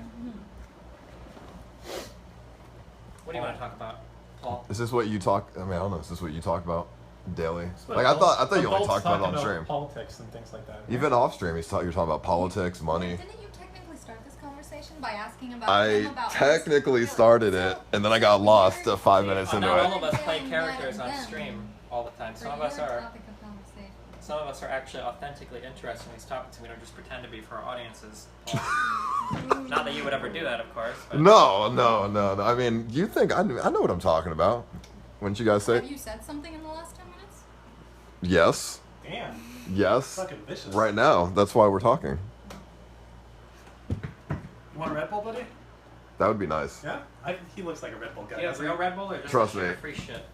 What do you want to talk about, Paul? Is this what you talk? I mean, I don't know. Is this what you talk about daily? But Like I thought you only adults talked about it talk on stream. politics and things like that. Even off stream, you're talking about politics, money. Didn't you technically start this conversation by asking about him I about technically us? started it, and then I got lost 5 minutes into Not all it. of us play Saying characters that on and stream all the time. For Some of your us are. topic of conversation. Some of us are actually authentically interested in these topics, and we don't just pretend to be for our audiences. Not that you would ever do that, of course. But No. I mean, you think I know what I'm talking about? Wouldn't you guys say? Have you said something in the last 10 minutes? Yes. Damn, Yes. fucking vicious. Right now. That's why we're talking. You want a Red Bull, buddy? That would be nice. Yeah, he looks like a Red Bull guy. you have doesn't real he? Red Bull or just Trust like me. free shit?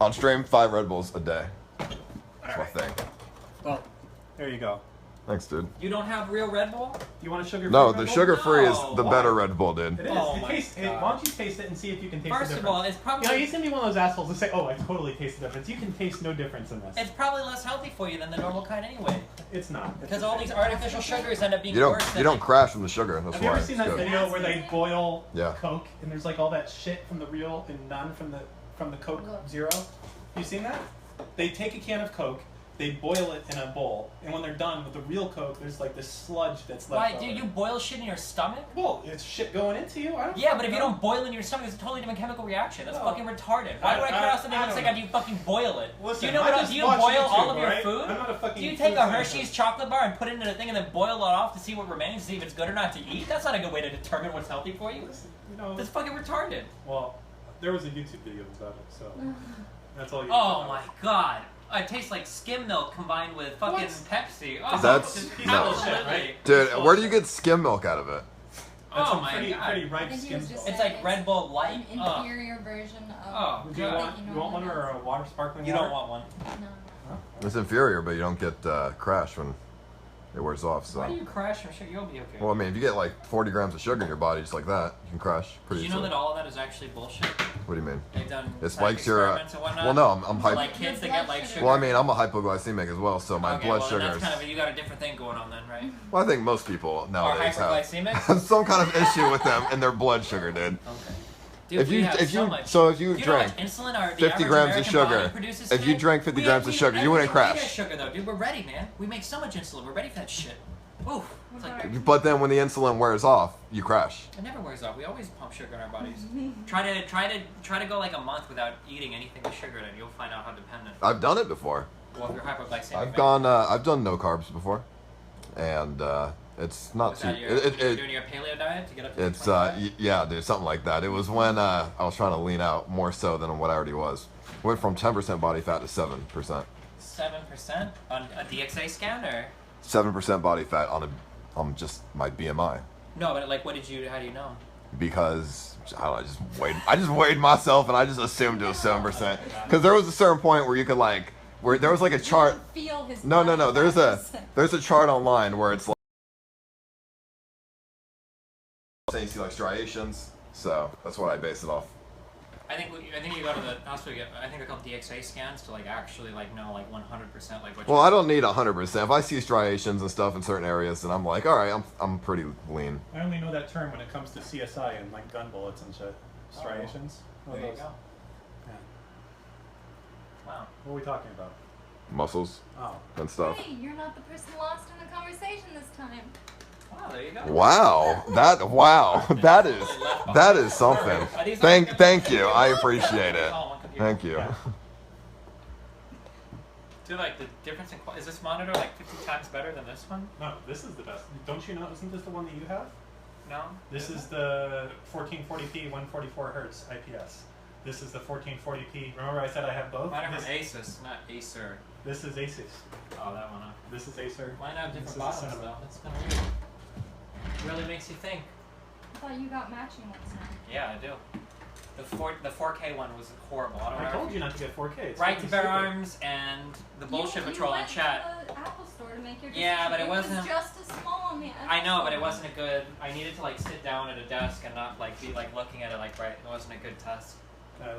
On stream, 5 Red Bulls a day. That's my thing. Well, there you go. Thanks, dude. You don't have real Red Bull? Do you want a sugar-free No, Red the Bull? sugar-free is No. the better Red Bull, dude. It is. Oh It my tastes, God. why don't you taste it and see if you can taste First the of difference? all, it's probably You know, he's gonna be one of those assholes to say, "Oh, I totally taste the difference." You can taste no difference in this. it's probably less healthy for you than the normal kind anyway. It's not. It's Because the all same. these artificial sugars end up being You worse don't than you don't crash from the sugar. That's Have you why ever it's seen that good. video where they boil Yeah. Coke and there's like all that shit from the real and none from the Coke Zero? You seen that? They take a can of Coke, they boil it in a bowl, and when they're done with the real Coke, there's like this sludge that's left Why, over. do you boil shit in your stomach? Well, it's shit going into you. I don't Yeah, but fucking if you know. don't boil in your stomach, it's a totally different chemical reaction. That's No. fucking retarded. Why would I cut out something that looks like don't after you fucking boil it? Listen, do you know I what? just Do you watch boil YouTube, all of your alright? food? I'm not a fucking Do you take food a scientist. Hershey's chocolate bar and put it in a thing and then boil it off to see what remains, to see if it's good or not to eat? That's not a good way to determine what's healthy for you. Listen, you know, That's fucking retarded. well, there was a YouTube video about it, so that's all you. Oh my god. It tastes like skim milk combined with fucking What? Pepsi. Oh, That's- just He's no. bullshit, absolutely. right? Dude, where do you get skim milk out of it? That's Oh some my pretty, god. pretty I ripe think he skim was just milk. It's like Red Bull Light. An Oh. inferior version of. Oh, Do you God. want one or a water sparkling You water? don't want one. No. It's inferior, but you don't get crash when it wears off. So. Why do you crash from sugar? You'll be okay. Well, I mean, if you get like 40 grams of sugar in your body just like that, you can crash pretty Did you know easily. that all of that is actually bullshit? What do you mean? They've done It science spikes your. experiments and whatnot. Well, no, I'm For hypo. like kids that get like sugar. Well, I mean, I'm a hypoglycemic as well, so my okay, blood well, sugar then is. that's kind of you got a different thing going on then, right? Well, I think most people Or nowadays hyperglycemic. have some kind of issue with them and their blood sugar, dude. Okay. Dude, If we you have if so you much. so if you Do you know how drank much insulin or the 50 average grams of American sugar, body produces if you today? drank 50 grams of sugar, you wouldn't everything we crash. get sugar though, dude. We're ready, man. We make so much insulin. We're ready for that shit. Oof. It's like, But then when the insulin wears off, you crash. it never wears off. We always pump sugar in our bodies. try to go like a month without eating anything with sugar in it. You'll find out how dependent. I've done it before. Well, if you're hypoglycemic. I've maybe. gone. I've done no carbs before, and it's not Was too. that you're doing your paleo diet to get up to It's 25? yeah, dude, something like that. It was when I was trying to lean out more so than what I already was. Went from 10% body fat to 7%. 7% on a DXA scan or 7% body fat on just my BMI no? But like, what did you? How do you know? because I don't know, I just weighed myself and I just assumed it was 7%. Because there was a certain point where you could like where there was like a chart. Feel his. No. body There's a chart online where it's like saying you see like striations. So that's what I base it off. I think you go to the hospital. I think they're called DXA scans to like actually like know like 100% like what. Well, I don't need 100%. If I see striations and stuff in certain areas, then I'm like, all right, I'm pretty lean. I only know that term when it comes to CSI and like gun bullets and shit. Striations. There you go. Yeah. Wow. What are we talking about? Muscles Oh. and stuff. Hey, you're not the person lost in the conversation this time. Wow. There you go. Wow, that is something. Are these Thank you. I appreciate it. All on one computer. Thank you. Yeah. Dude, like the difference in is this monitor like 50 times better than this one? No, this is the best. Don't you know? Isn't this the one that you have? No. This is the 1440p 144 hertz IPS. This is the 1440p. Remember I said I have both? Mine are This, from Asus, not Acer. this is Asus. Oh, that one. This is Acer. Mine have This different is a bottoms Cinema. though. That's kind of weird. Really makes you think. I thought you got matching ones now. Yeah, I do. The 4K one was horrible. I don't I know. told you not to get 4K. It's Right to fucking Bear stupid. Arms and the Bullshit you Patrol in went chat. to the Apple store to make your Yeah, decision. but it was wasn't- just as small on the I know, but it wasn't a good. I needed to like sit down at a desk and not like be like looking at it like right. It wasn't a good test.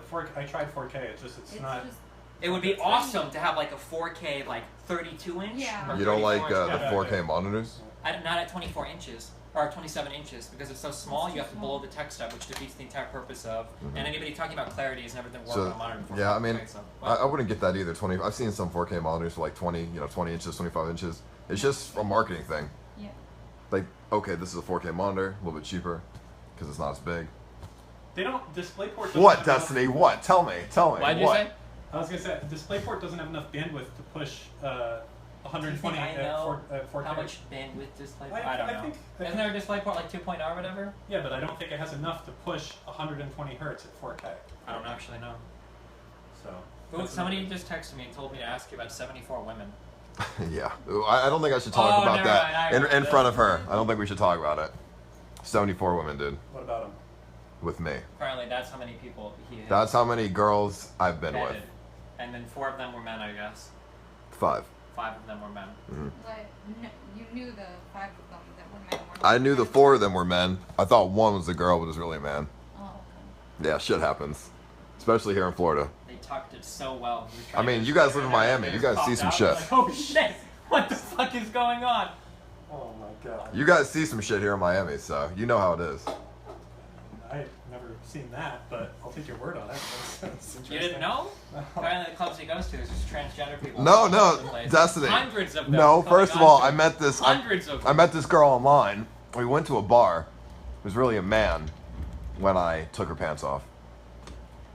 4K, I tried 4K. It's not. Just, It would be awesome to have like a 4K like 32 inch. Yeah. or You don't like 34 inch. the 4K monitors? Not at 24 inches or 27 inches because it's so small. You have to blow the text up, which defeats the entire purpose of. And anity talking about clarity has never been worked on a monitor before. yeah, I mean, Right, so, I wouldn't get that either. I've seen some 4K monitors for like 20 inches, 25 inches. It's just a marketing thing. yeah. Like, okay, this is a 4K monitor, a little bit cheaper because it's not as big. They don't. DisplayPort. doesn't What, have enough- Destiny? What? Tell me. Why'd you what? say? I was gonna say DisplayPort doesn't have enough bandwidth to push 120 I know at 4K. how much bandwidth DisplayPort? I I don't know. think- Isn't there a DisplayPort like 2.0 or whatever? Yeah, but I don't think it has enough to push 120 hertz at 4K. I don't actually know. So. Ooh, that's somebody another- just texted me and told me to ask you about 74 women. Yeah. I don't think I should talk Oh, about never that mind, I in heard front that. of her. I don't think we should talk about it. 74 women, dude. What about them? With me. Apparently, that's how many people he has That's how many girls I've been with. vetted. And then 4 of them were men, I guess. 5. 5 of them were men. But you knew the 5 of them that were men. I knew the 4 of them were men. I thought one was a girl, but it was really a man. Oh, okay. Yeah, shit happens. Especially here in Florida. They tucked it so well. I mean, you guys live in Miami. You guys see some shit. Like, oh shit! What the fuck is going on? Oh my god. You guys see some shit here in Miami, so you know how it is. I've never seen that, but I'll take your word on it. That's interesting. You didn't know? Apparently the clubs he goes to, there's just transgender people. No, all no, over the place. Destiny. Hundreds of them. No, going first of on all, to I it. met this. Hundreds of them. I met this girl online. We went to a bar. It was really a man when I took her pants off.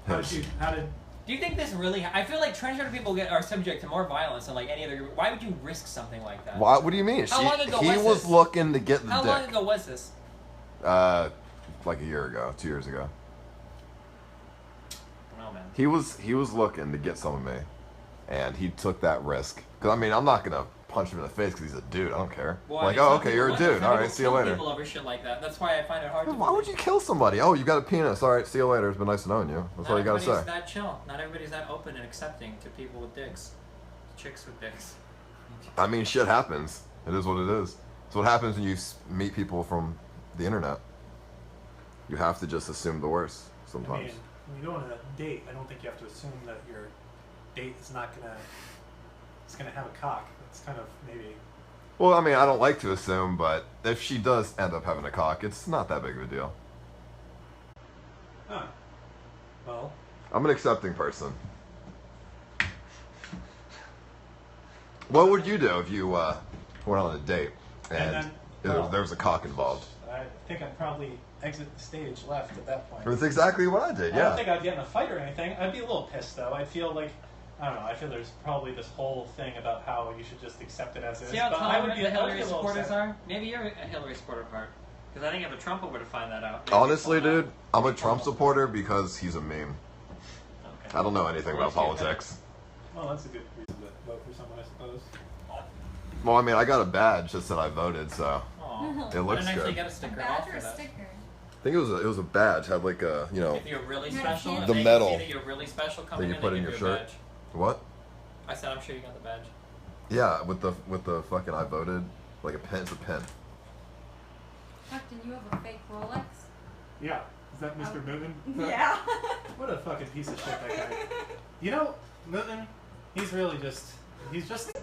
How did Do you think this really? I feel like transgender people are subject to more violence than like any other group. Why would you risk something like that? What do you mean? How long ago he was was this? looking to get the How dick. long ago was this? Like a year ago, 2 years ago. I don't know, man. He was looking to get some of me, and he took that risk. Cause I mean, I'm not gonna punch him in the face because he's a dude. I don't care. Well, like, I mean, oh, some okay, people you're a would. dude. Some All right, people see you kill later. People over shit like that. That's why I find it hard to. Why would you kill somebody? Oh, you got a penis. All right, see you later. It's been nice knowing you. That's all you gotta say. Not everybody's that chill. Not everybody's that open and accepting to people with dicks, chicks with dicks. I mean, shit happens. It is what it is. It's what happens when you meet people from the internet. You have to just assume the worst I sometimes. mean, when you go on a date, I don't think you have to assume that your date is not gonna have a cock. It's kind of maybe. Well, I mean, I don't like to assume, but if she does end up having a cock, it's not that big of a deal. Huh. Well, I'm an accepting person. What would you do if you went on a date and there was a cock involved? I think I'd probably exit the stage left at that point. That's exactly what I did, I don't yeah. think I'd get in a fight or anything. I'd be a little pissed though. I'd feel like, I don't know, I feel there's probably this whole thing about how you should just accept it as is. See how but I would tolerant be the I would Hillary be a little supporters upset. are? Maybe you're a Hillary supporter of heart. Because I think if a Trump were to find that out. Honestly, dude, I'm a Trump supporter because he's a meme. Okay. I don't know anything about politics. Well, that's a good reason to vote for someone, I suppose. Well, I mean, I got a badge that said I voted, so Aw. it looks I didn't actually good. get a A sticker badge off or for a that. sticker? I think it was a badge, had like a, you know, If you're really Yeah, special, if the they can medal see that you're really special coming you in, put they in give your you a shirt. badge. What? I said, I'm sure you got the badge. Yeah, with the fucking I voted, like a pen, it's a pen. Fuck, did you have a fake Rolex? Yeah. Is that Mr. Moomin? Yeah. What a fucking piece of shit that guy. You know, Moomin, he's really he's just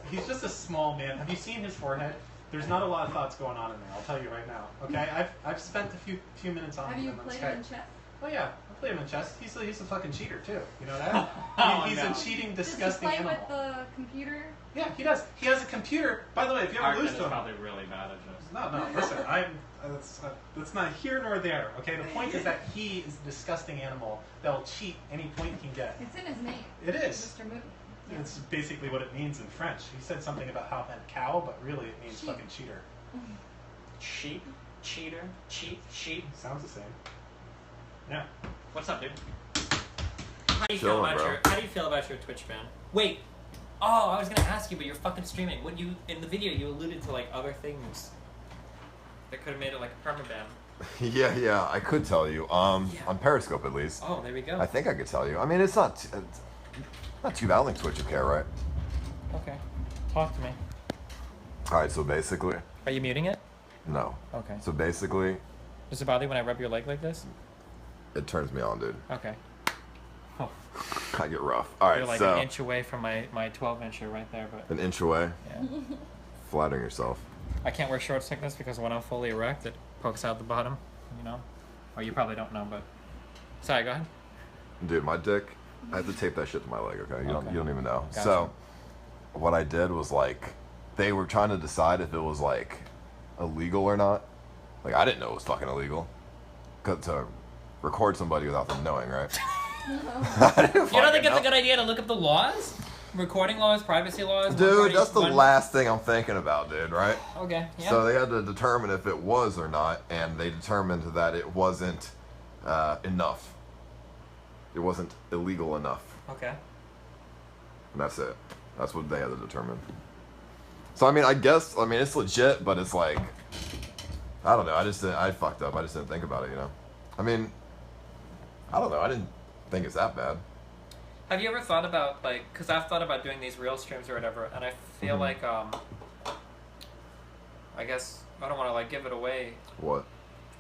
a small man. Have you seen his forehead? There's not a lot of thoughts going on in there, I'll tell you right now. Okay? I've spent a few minutes on Have him you on played Skype. him in chess? Oh yeah, I play him in chess. He's a fucking cheater too. You know that? Oh, he's no. a cheating, Does he disgusting play animal. with the computer? Yeah, he does. He has a computer. By the way, if you ever Arkin lose is to him, probably really bad at chess. no, listen, that's not here nor there. Okay, the point is that he is a disgusting animal that will cheat any point he can get. It's in his name. It is. Mr. Moon. Yeah. It's basically what it means in French. He said something about how meant cow, but really it means Sheep. fucking cheater. Sheep? Cheater? Sheep? Sounds the same. Yeah. What's up, dude? How do you Chilling, feel about bro. how do you feel about your Twitch ban? Wait. Oh, I was gonna ask you, but you're fucking streaming. When you in the video you alluded to like other things that could have made it like a permaban. Yeah, I could tell you. On Periscope at least. Oh, there we go. I think I could tell you. I mean, it's not too bad. Like Twitch, you care, right? Okay. Talk to me. All right. So basically, Are you muting it? no. Okay. So basically, Does it bother you when I rub your leg like this? it turns me on, dude. Okay. I get rough. All right. You're like so an inch away from my 12-incher right there, but an inch away, yeah. flattering yourself. I can't wear shorts like this because when I'm fully erect, it pokes out the bottom, you know? Or you probably don't know, but... Sorry, go ahead. Dude, my dick, I had to tape that shit to my leg, okay? You Okay. don't even know. Gotcha. So, what I did was, like, they were trying to decide if it was, like, illegal or not. Like, I didn't know it was fucking illegal. 'Cause to record somebody without them knowing, right? I didn't You don't fucking think it's know. a good idea to look up the laws? Recording laws, privacy laws? Dude, that's the one- last thing I'm thinking about, dude, right? Okay, yeah. So they had to determine if it was or not, and they determined that it wasn't enough. It wasn't illegal enough. Okay. And that's it. That's what they had to determine. So, I mean, it's legit, but it's like, I don't know. I fucked up. I just didn't think about it, you know? I mean, I don't know. I didn't think it's that bad. Have you ever thought about, like, because I've thought about doing these real streams or whatever, and I feel like, I guess, I don't want to, like, give it away. What?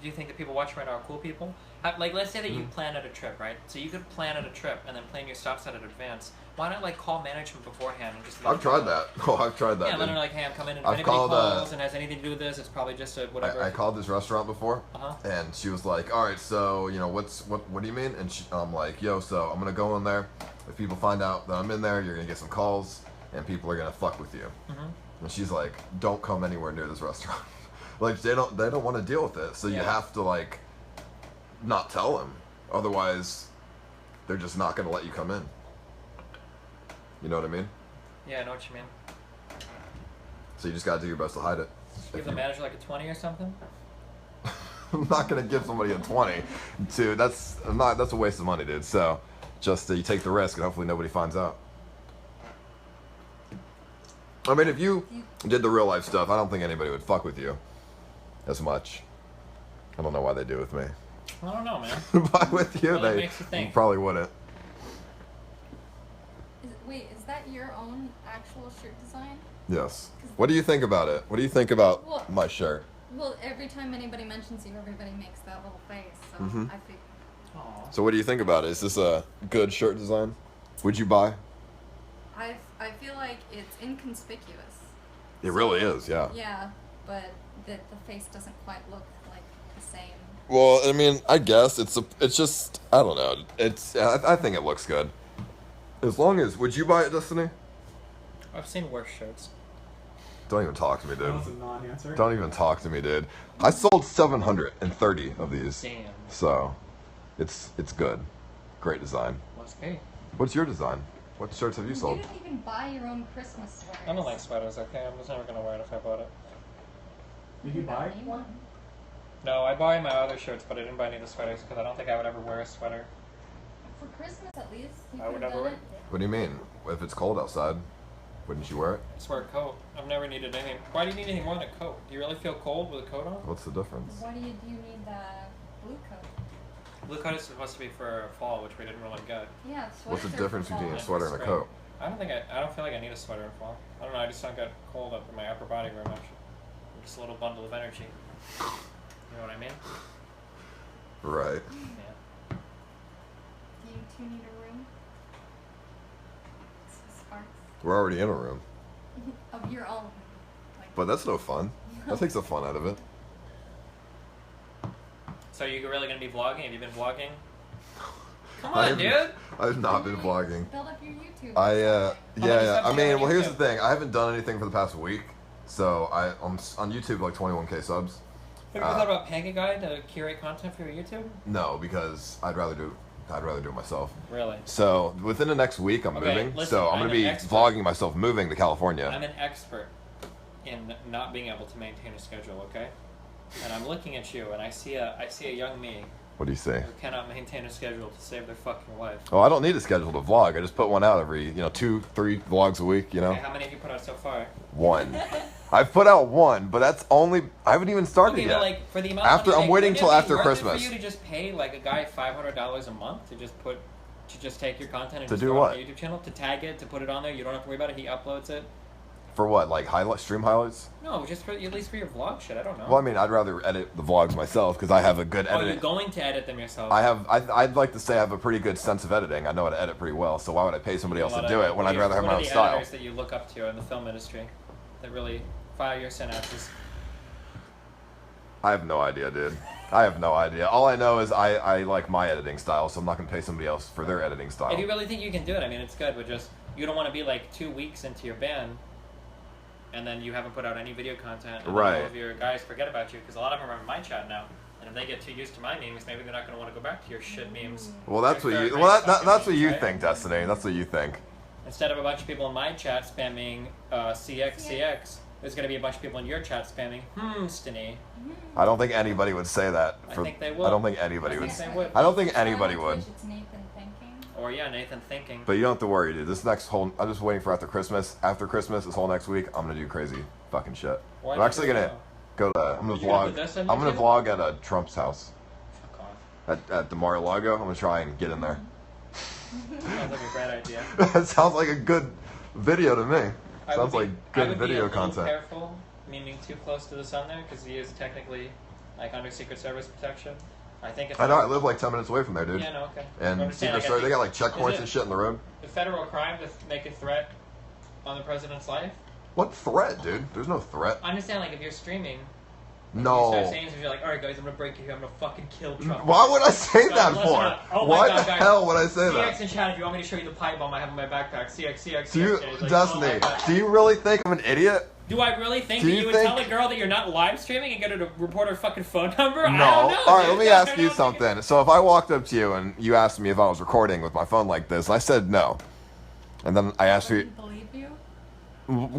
Do you think the people watching right now are cool people? Like, let's say that you plan out a trip, right? So you could plan out a trip and then plan your stops out in advance. Why not, like, call management beforehand and just... I've tried that. Oh, I've tried that, Yeah, dude. let them know, like, hey, I'm coming in. If I've anybody called, calls and has anything to do with this, it's probably just a whatever. I called this restaurant before, Uh-huh. and she was like, all right, so, you know, what do you mean? And I'm like, yo, so I'm going to go in there. If people find out that I'm in there, you're going to get some calls, and people are going to fuck with you. Mm-hmm. And she's like, don't come anywhere near this restaurant. Like, they don't want to deal with it, so you have to, like, not tell them. Otherwise, they're just not going to let you come in. You know what I mean? Yeah, I know what you mean. So you just got to do your best to hide it. Give the manager, like, a 20 or something? I'm not going to give somebody a 20 to, that's a waste of money, dude. So just you take the risk and hopefully nobody finds out. I mean, if you did the real life stuff, I don't think anybody would fuck with you as much. I don't know why they do with me. I don't know, man. But with you, Well, that makes you they think. probably wouldn't. Wait, is that your own actual shirt design? Yes. What do you think about it? What do you think about Well- my shirt? Well, every time anybody mentions you, everybody makes that little face. So Mhm. I think Aw. So what do you think about it? Is this a good shirt design? Would you buy? I feel like it's inconspicuous. It really is, yeah. Yeah, but the face doesn't quite look like the same. Well, I mean, I guess it's just, I don't know. I think it looks good. As long as, would you buy it, Destiny? I've seen worse shirts. Don't even talk to me, That dude. was a non-answer. Don't even talk to me, dude. I sold 730 of these. Damn. So, it's good. Great design. Must be. What's your design? What shirts have you You sold? didn't even buy your own Christmas sweaters. I don't like sweaters, okay? I'm just never gonna wear it if I bought it. Did you buy Me one? No, I buy my other shirts, but I didn't buy any of the sweaters because I don't think I would ever wear a sweater. For Christmas, at least. You I would could have never done wear it. What do you mean? If it's cold outside, wouldn't you wear it? I just wear a coat. I've never needed anything. Why do you need anything more than a coat? Do you really feel cold with a coat on? What's the difference? Why do you need the blue coat? Blue coat is supposed to be for fall, which we didn't really get. Yeah, What's the sweaters are difference for between a fall. sweater and a coat? I don't feel like I need a sweater in fall. I don't know, I just don't get cold up in my upper body very much. I'm just a little bundle of energy. You know what I mean? Right. Yeah. You two need a room? Sparks. We're already in a room. Of your own. Like, But that's no fun. That takes the fun out of it. So are you really gonna be vlogging? Have you been vlogging? Come I on, dude! haven't- I've not been vlogging. Build up your YouTube. Yeah. many I subs do you mean, have on well, here's the YouTube? thing. I haven't done anything for the past week. So I'm on YouTube like 21K subs. Have you ever thought about paying a guy to curate content for your YouTube? No, because I'd rather do it myself. Really? So within the next week, I'm Okay, moving. listen, So I'm I'm gonna an be expert. vlogging myself moving to California. I'm an expert in not being able to maintain a schedule, okay? And I'm looking at you, and I see a young me What do you say? who cannot maintain a schedule to save their fucking life. Oh, I don't need a schedule to vlog. I just put one out every, 2-3 vlogs a week. Okay, how many have you put out so far? One. I've put out one, but that's only. I haven't even started Okay, yet. but like for the amount After- of money, I'm waiting wouldn't till it be after worth it Christmas. for you to just pay like a guy $500 a month to just take your content and To just do throw it what? on your YouTube channel, to tag it, to put it on there. You don't have to worry about it. He uploads it. For what? Like stream highlights? No, just for at least for your vlog shit. I don't know. Well, I mean, I'd rather edit the vlogs myself because I have a good Oh, you're editing. going to edit them yourself. I'd like to say I have a pretty good sense of editing. I know how to edit pretty well. So why would I pay somebody else to do it when I'd rather have my own What are the style? editors that you look up to in the film industry that really fire your synapses? I have no idea, dude. I have no idea. All I know is I like my editing style, so I'm not gonna pay somebody else for their editing style. If you really think you can do it, I mean, it's good, but just you don't want to be like 2 weeks into your ban, and then you haven't put out any video content, and Right. all of your guys forget about you because a lot of them are in my chat now, and if they get too used to my memes, maybe they're not going to want to go back to your shit memes. Well, that's what Your you. third Well, rate that's what fucking you memes, right? think, Destiny. That's what you think. Instead of a bunch of people in my chat spamming CX, there's going to be a bunch of people in your chat spamming Stiny. I don't think anybody would say that. I think they would. I don't think anybody I would. think they would. I don't think anybody would. It's Nathan thinking. Or yeah, Nathan thinking. But you don't have to worry, dude. This next whole, I'm just waiting for after Christmas. After Christmas, this whole next week, I'm gonna do crazy fucking shit. Why I'm not actually do gonna that? go to. I'm gonna You gonna vlog. put this on I'm gonna YouTube? vlog at Trump's house Fuck off. at the Mar-a-Lago. I'm gonna try and get in there. Sounds like a great idea. That sounds like a good video to me. I Sounds would like be, I good would video be a content. little careful, meaning too close to the sun there, because he is technically like under Secret Service protection. I think. If I know. I live like 10 minutes away from there, dude. Yeah, no, okay. And Secret Service, they got like checkpoints and shit in the road. The federal crime to make a threat on the president's life. What threat, dude? There's no threat. I understand, like if you're streaming. You No. start saying if you're like, all right, guys, I'm gonna break you here. I'm gonna fucking kill Trump. Why would I say Guys, that listen for? up. Oh my Why God, the guys. hell would I say CX that? in chat, if you want me to show you the pipe bomb I have in my backpack, CX. Do you, And he's like, Destiny? oh my God. Do you really think I'm an idiot? Do I really think Do that you you would think- tell a girl that you're not live streaming and get her to report her fucking phone number? No. I don't know. All right, dude. let me I ask don't you know. something. So if I walked up to you and you asked me if I was recording with my phone like this, and I said no, and then I asked I you, believe you.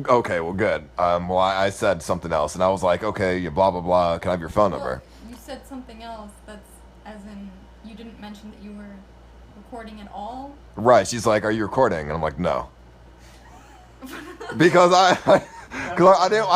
okay, well, good. Well, I said something else, and I was like, okay, you blah blah blah. Can I have your phone number? Well, you said something else. That's as in you didn't mention that you were recording at all. Right. She's like, are you recording? And I'm like, no. Because I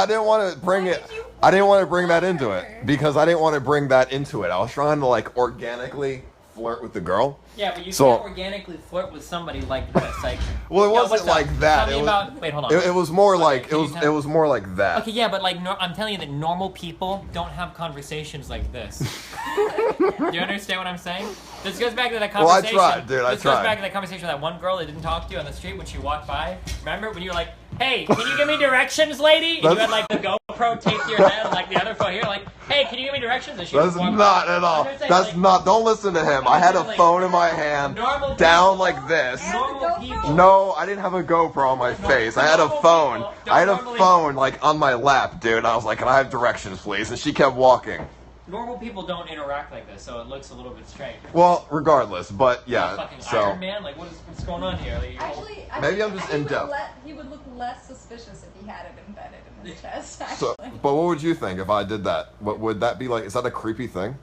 didn't want to bring Why it. did you I didn't want to bring that into flirt? it because I didn't want to bring that into it. I was trying to like organically flirt with the girl. Yeah, but you So- can't organically flirt with somebody like this. Like, Well, it yo, wasn't what's up? like that. Tell me It was, about. Wait, hold on. it was more Okay, like can you tell- it was more like that. Okay, yeah, but like I'm telling you that normal people don't have conversations like this. Do you understand what I'm saying? This goes back to that Well, I conversation. tried, dude, I This goes tried. back to that conversation with that one girl that didn't talk to you on the street when she walked by. Remember when you were like, "Hey, can you give me directions, lady?" And you had like the GoPro taped to your head, and like the other phone here, like, "Hey, can you give me directions?" And she That's just walked not by. at all. I'm just saying, That's like, not. Don't listen to him. I had a like, phone in my hand, normal down people- like this. Normal people. No, I didn't have a GoPro on my face. I had a normal phone. people I had a don't normally- phone like on my lap, dude. I was like, "Can I have directions, please?" And she kept walking. Normal people don't interact like this, so it looks a little bit strange. Well, regardless, but You're yeah. fucking So Iron Man, like what's going on here? Like, Actually, I Maybe think I'm just he in would depth. He would look less suspicious if he had it embedded in his chest. So, Actually. but what would you think if I did that? What would that be like? Is that a creepy thing?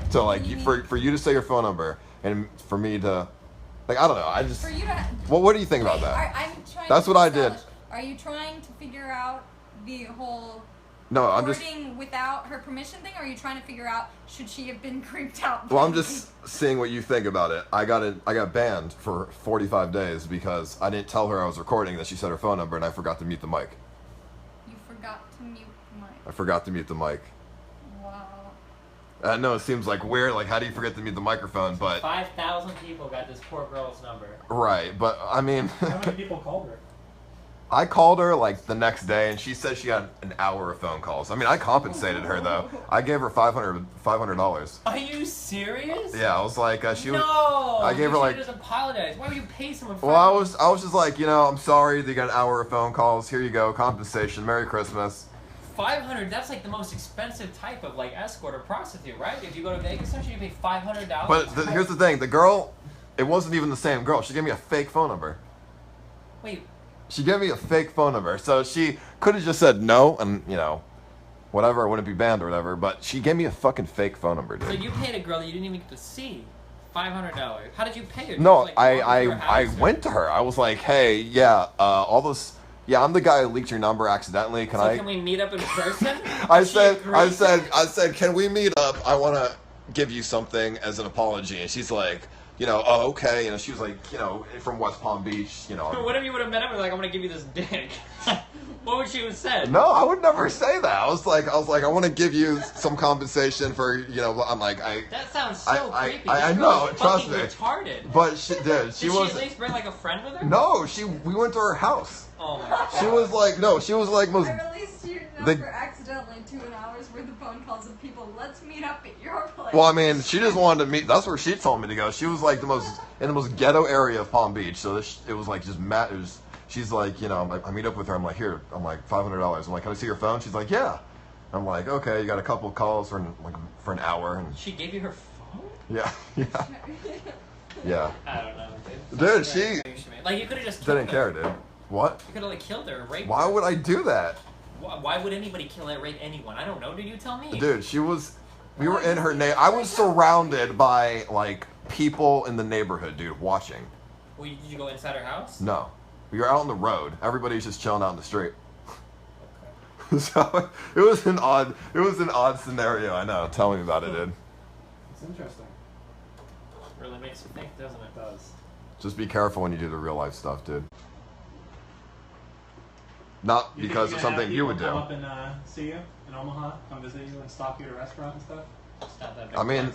So like for you to say your phone number and for me to, like I don't know. I just. For you to. What do you think about Wait, that? I'm trying That's to what I did. establish- Are you trying to figure out the whole No, I'm just. recording without her permission thing, or are you trying to figure out should she have been creeped out? Well, by I'm me? just seeing what you think about it. I got banned for 45 days because I didn't tell her I was recording. That she said her phone number and I forgot to mute the mic. You forgot to mute the mic. I forgot to mute the mic. Wow. I know it seems like weird. Like how do you forget to mute the microphone? But 5,000 people got this poor girl's number. right. But I mean. How many people called her? I called her like the next day, and she said she had an hour of phone calls. I mean, I compensated her though. I gave her $500. Are you serious? Yeah, I was like, she was. No. I gave her, you like- just apologize. Why would you pay someone? Well, I was just like, I'm sorry that you got an hour of phone calls. Here you go, compensation. Merry Christmas. 500. That's like the most expensive type of like escort or prostitute, right? If you go to Vegas, don't you pay $500? But here's the thing: the girl, it wasn't even the same girl. She gave me a fake phone number. Wait. She gave me a fake phone number, so she could have just said no, and whatever, I wouldn't be banned or whatever. But she gave me a fucking fake phone number, So dude. you paid a girl that you didn't even get to see $500. How did you pay her? No, Did you, like, walk to your I house or- went to her. I was like, hey, yeah, all those. Yeah, I'm the guy who leaked your number accidentally. Can So I? can we meet up in person? I She said, agreed. can we meet up? I want to give you something as an apology. And she's like, oh, okay. She was like, from West Palm Beach, What if you would have met up and like, I'm gonna give you this dick? What would she have said? No, I would never say that. I was like, I want to give you some compensation for, I'm like, That sounds so I- creepy. I This know, girl is trust fucking me. retarded. but she did. Did She she was. at least bring like a friend with her? No, we went to her house. Oh my god. She was like, no, she was like most. I released your The- number accidentally to an hour's worth of phone calls of people. Let's meet up at your place. Well, I mean, she just wanted to meet. That's where she told me to go. She was like in the most ghetto area of Palm Beach. So it was like just Matt. She's like, I meet up with her. I'm like, here. I'm like $500. I'm like, can I see your phone? She's like, yeah. I'm like, okay. You got a couple calls for an hour. And She gave you her phone? yeah, yeah. I don't know, dude. Dude, Something she made. Like you could have just killed didn't her. care, dude. What? You could have like killed her or raped Why her. would I do that? Why would anybody kill or rape anyone? I don't know. Did you tell me? Dude, we were in her name. I was surrounded by like people in the neighborhood, dude, watching. Well, did you go inside her house? No, we were out on the road. Everybody's just chilling out in the street. So it was an odd scenario. I know. Tell me about it, dude. It's interesting. Really makes you think, doesn't it? It does. Just be careful when you do the real life stuff, dude. Not You think because you're of gonna have something you people would do. come up and see you in Omaha, come visit you and stalk you at a restaurant and stuff? It's not that big. I mean,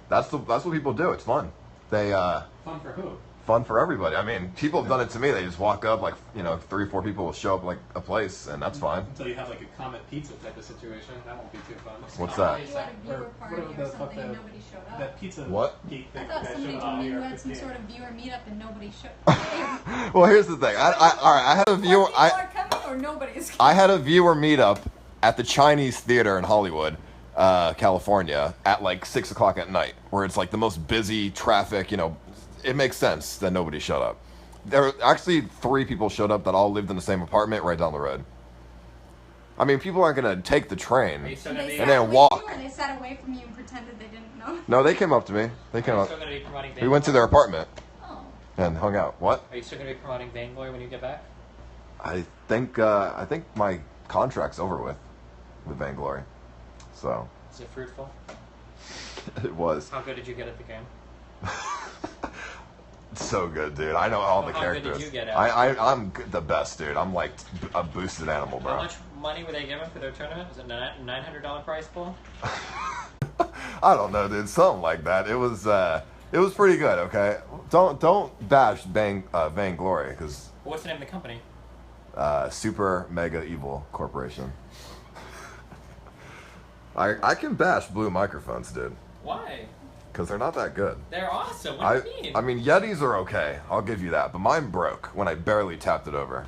that's what people do. It's fun. They Fun for who? fun for everybody. I mean, people have done it to me. They just walk up, like, you know, 3 or 4 people will show up like a place, and that's fine. Until you have like a Comet Pizza type of situation. That won't be too fun. What's that? You had a viewer party whatever or the fuck something and that- nobody showed up. That pizza What? geek I thing thought that somebody showed told up me you here had some 15. sort of viewer meetup and nobody showed up. Well, here's the thing. All right, I had a viewer. People are coming or nobody's coming. I had a viewer meetup at the Chinese Theater in Hollywood, California, at like 6 o'clock at night, where it's like the most busy traffic. You know, it makes sense that nobody showed up. There were actually 3 people showed up that all lived in the same apartment right down the road. I mean, people aren't gonna take the Are you train. still And gonna they be? And sat then away walk. from you, or they sat away from you and pretended they didn't know. No, they came up to me. They came Are you up. still gonna be promoting? We went to their apartment Oh. and hung out. What? Are you still gonna be promoting Vainglory when you get back? I think my contract's over with Vainglory. So Is it fruitful? it was How good did you get at the game? so good, dude. I know all the How good characters. did you get at I'm the best, dude. I'm like a boosted animal, How bro. much money were they giving for their tournament? Was it $900 prize pool? I don't know, dude. Something like that. It was pretty good. Okay, don't bash Vainglory because What's the name of the company? Super Mega Evil Corporation. I can bash Blue microphones, dude, Why? because they're not that good. They're awesome. What do you mean? I mean, Yetis are okay. I'll give you that. But mine broke when I barely tapped it over.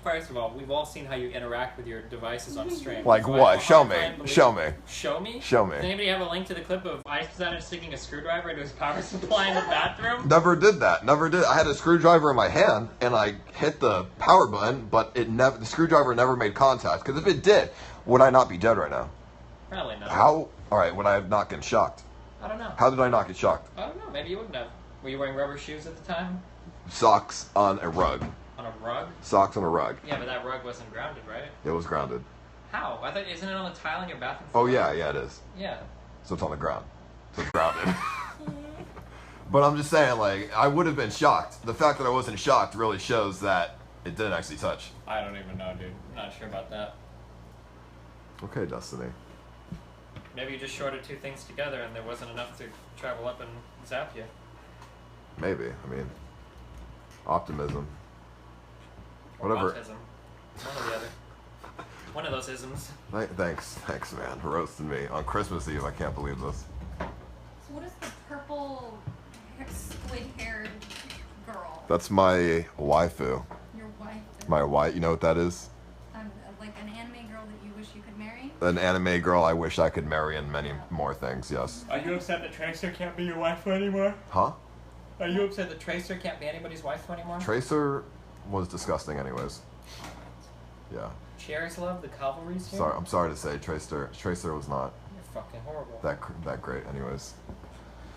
First of all, we've all seen how you interact with your devices on stream. Like So I what? have a Show hard me. time believing- Show me. Show me? Show me. Does anybody have a link to the clip of Ice Poseidon sticking a screwdriver into his power supply in the bathroom? Never did that. Never did. I had a screwdriver in my hand and I hit the power button, but the screwdriver never made contact. Because if it did, would I not be dead right now? Probably not. How? All right. Would I have not been shocked? I don't know. How did I not get shocked? I don't know. Maybe you wouldn't have. Were you wearing rubber shoes at the time? Socks on a rug. On a rug? Socks on a rug. Yeah, but that rug wasn't grounded, right? It was grounded. How? I thought isn't it on the tile in your bathroom Oh floor? yeah, it is. Yeah. So it's on the ground. So it's grounded. But I'm just saying, like, I would have been shocked. The fact that I wasn't shocked really shows that it didn't actually touch. I don't even know, dude. I'm not sure about that. Okay, Destiny. Maybe you just shorted 2 things together and there wasn't enough to travel up and zap you. Maybe. I mean, optimism. Or Whatever. autism. One or the other. One of those isms. Thanks, man, for roasting me on Christmas Eve. I can't believe this. So what is the purple squid-haired girl? That's my waifu. Your wife? My wife. You know what that is? Like an anime girl that you wish you could marry? An anime girl I wish I could marry and many more things. Yes. Are you upset that Tracer can't be your wife anymore? Huh? Are you upset that Tracer can't be anybody's wife anymore? Tracer was disgusting, anyways. Yeah. Cherry's love, the cavalry's here? Sorry. I'm sorry to say, Tracer was not You're fucking horrible. that great, anyways.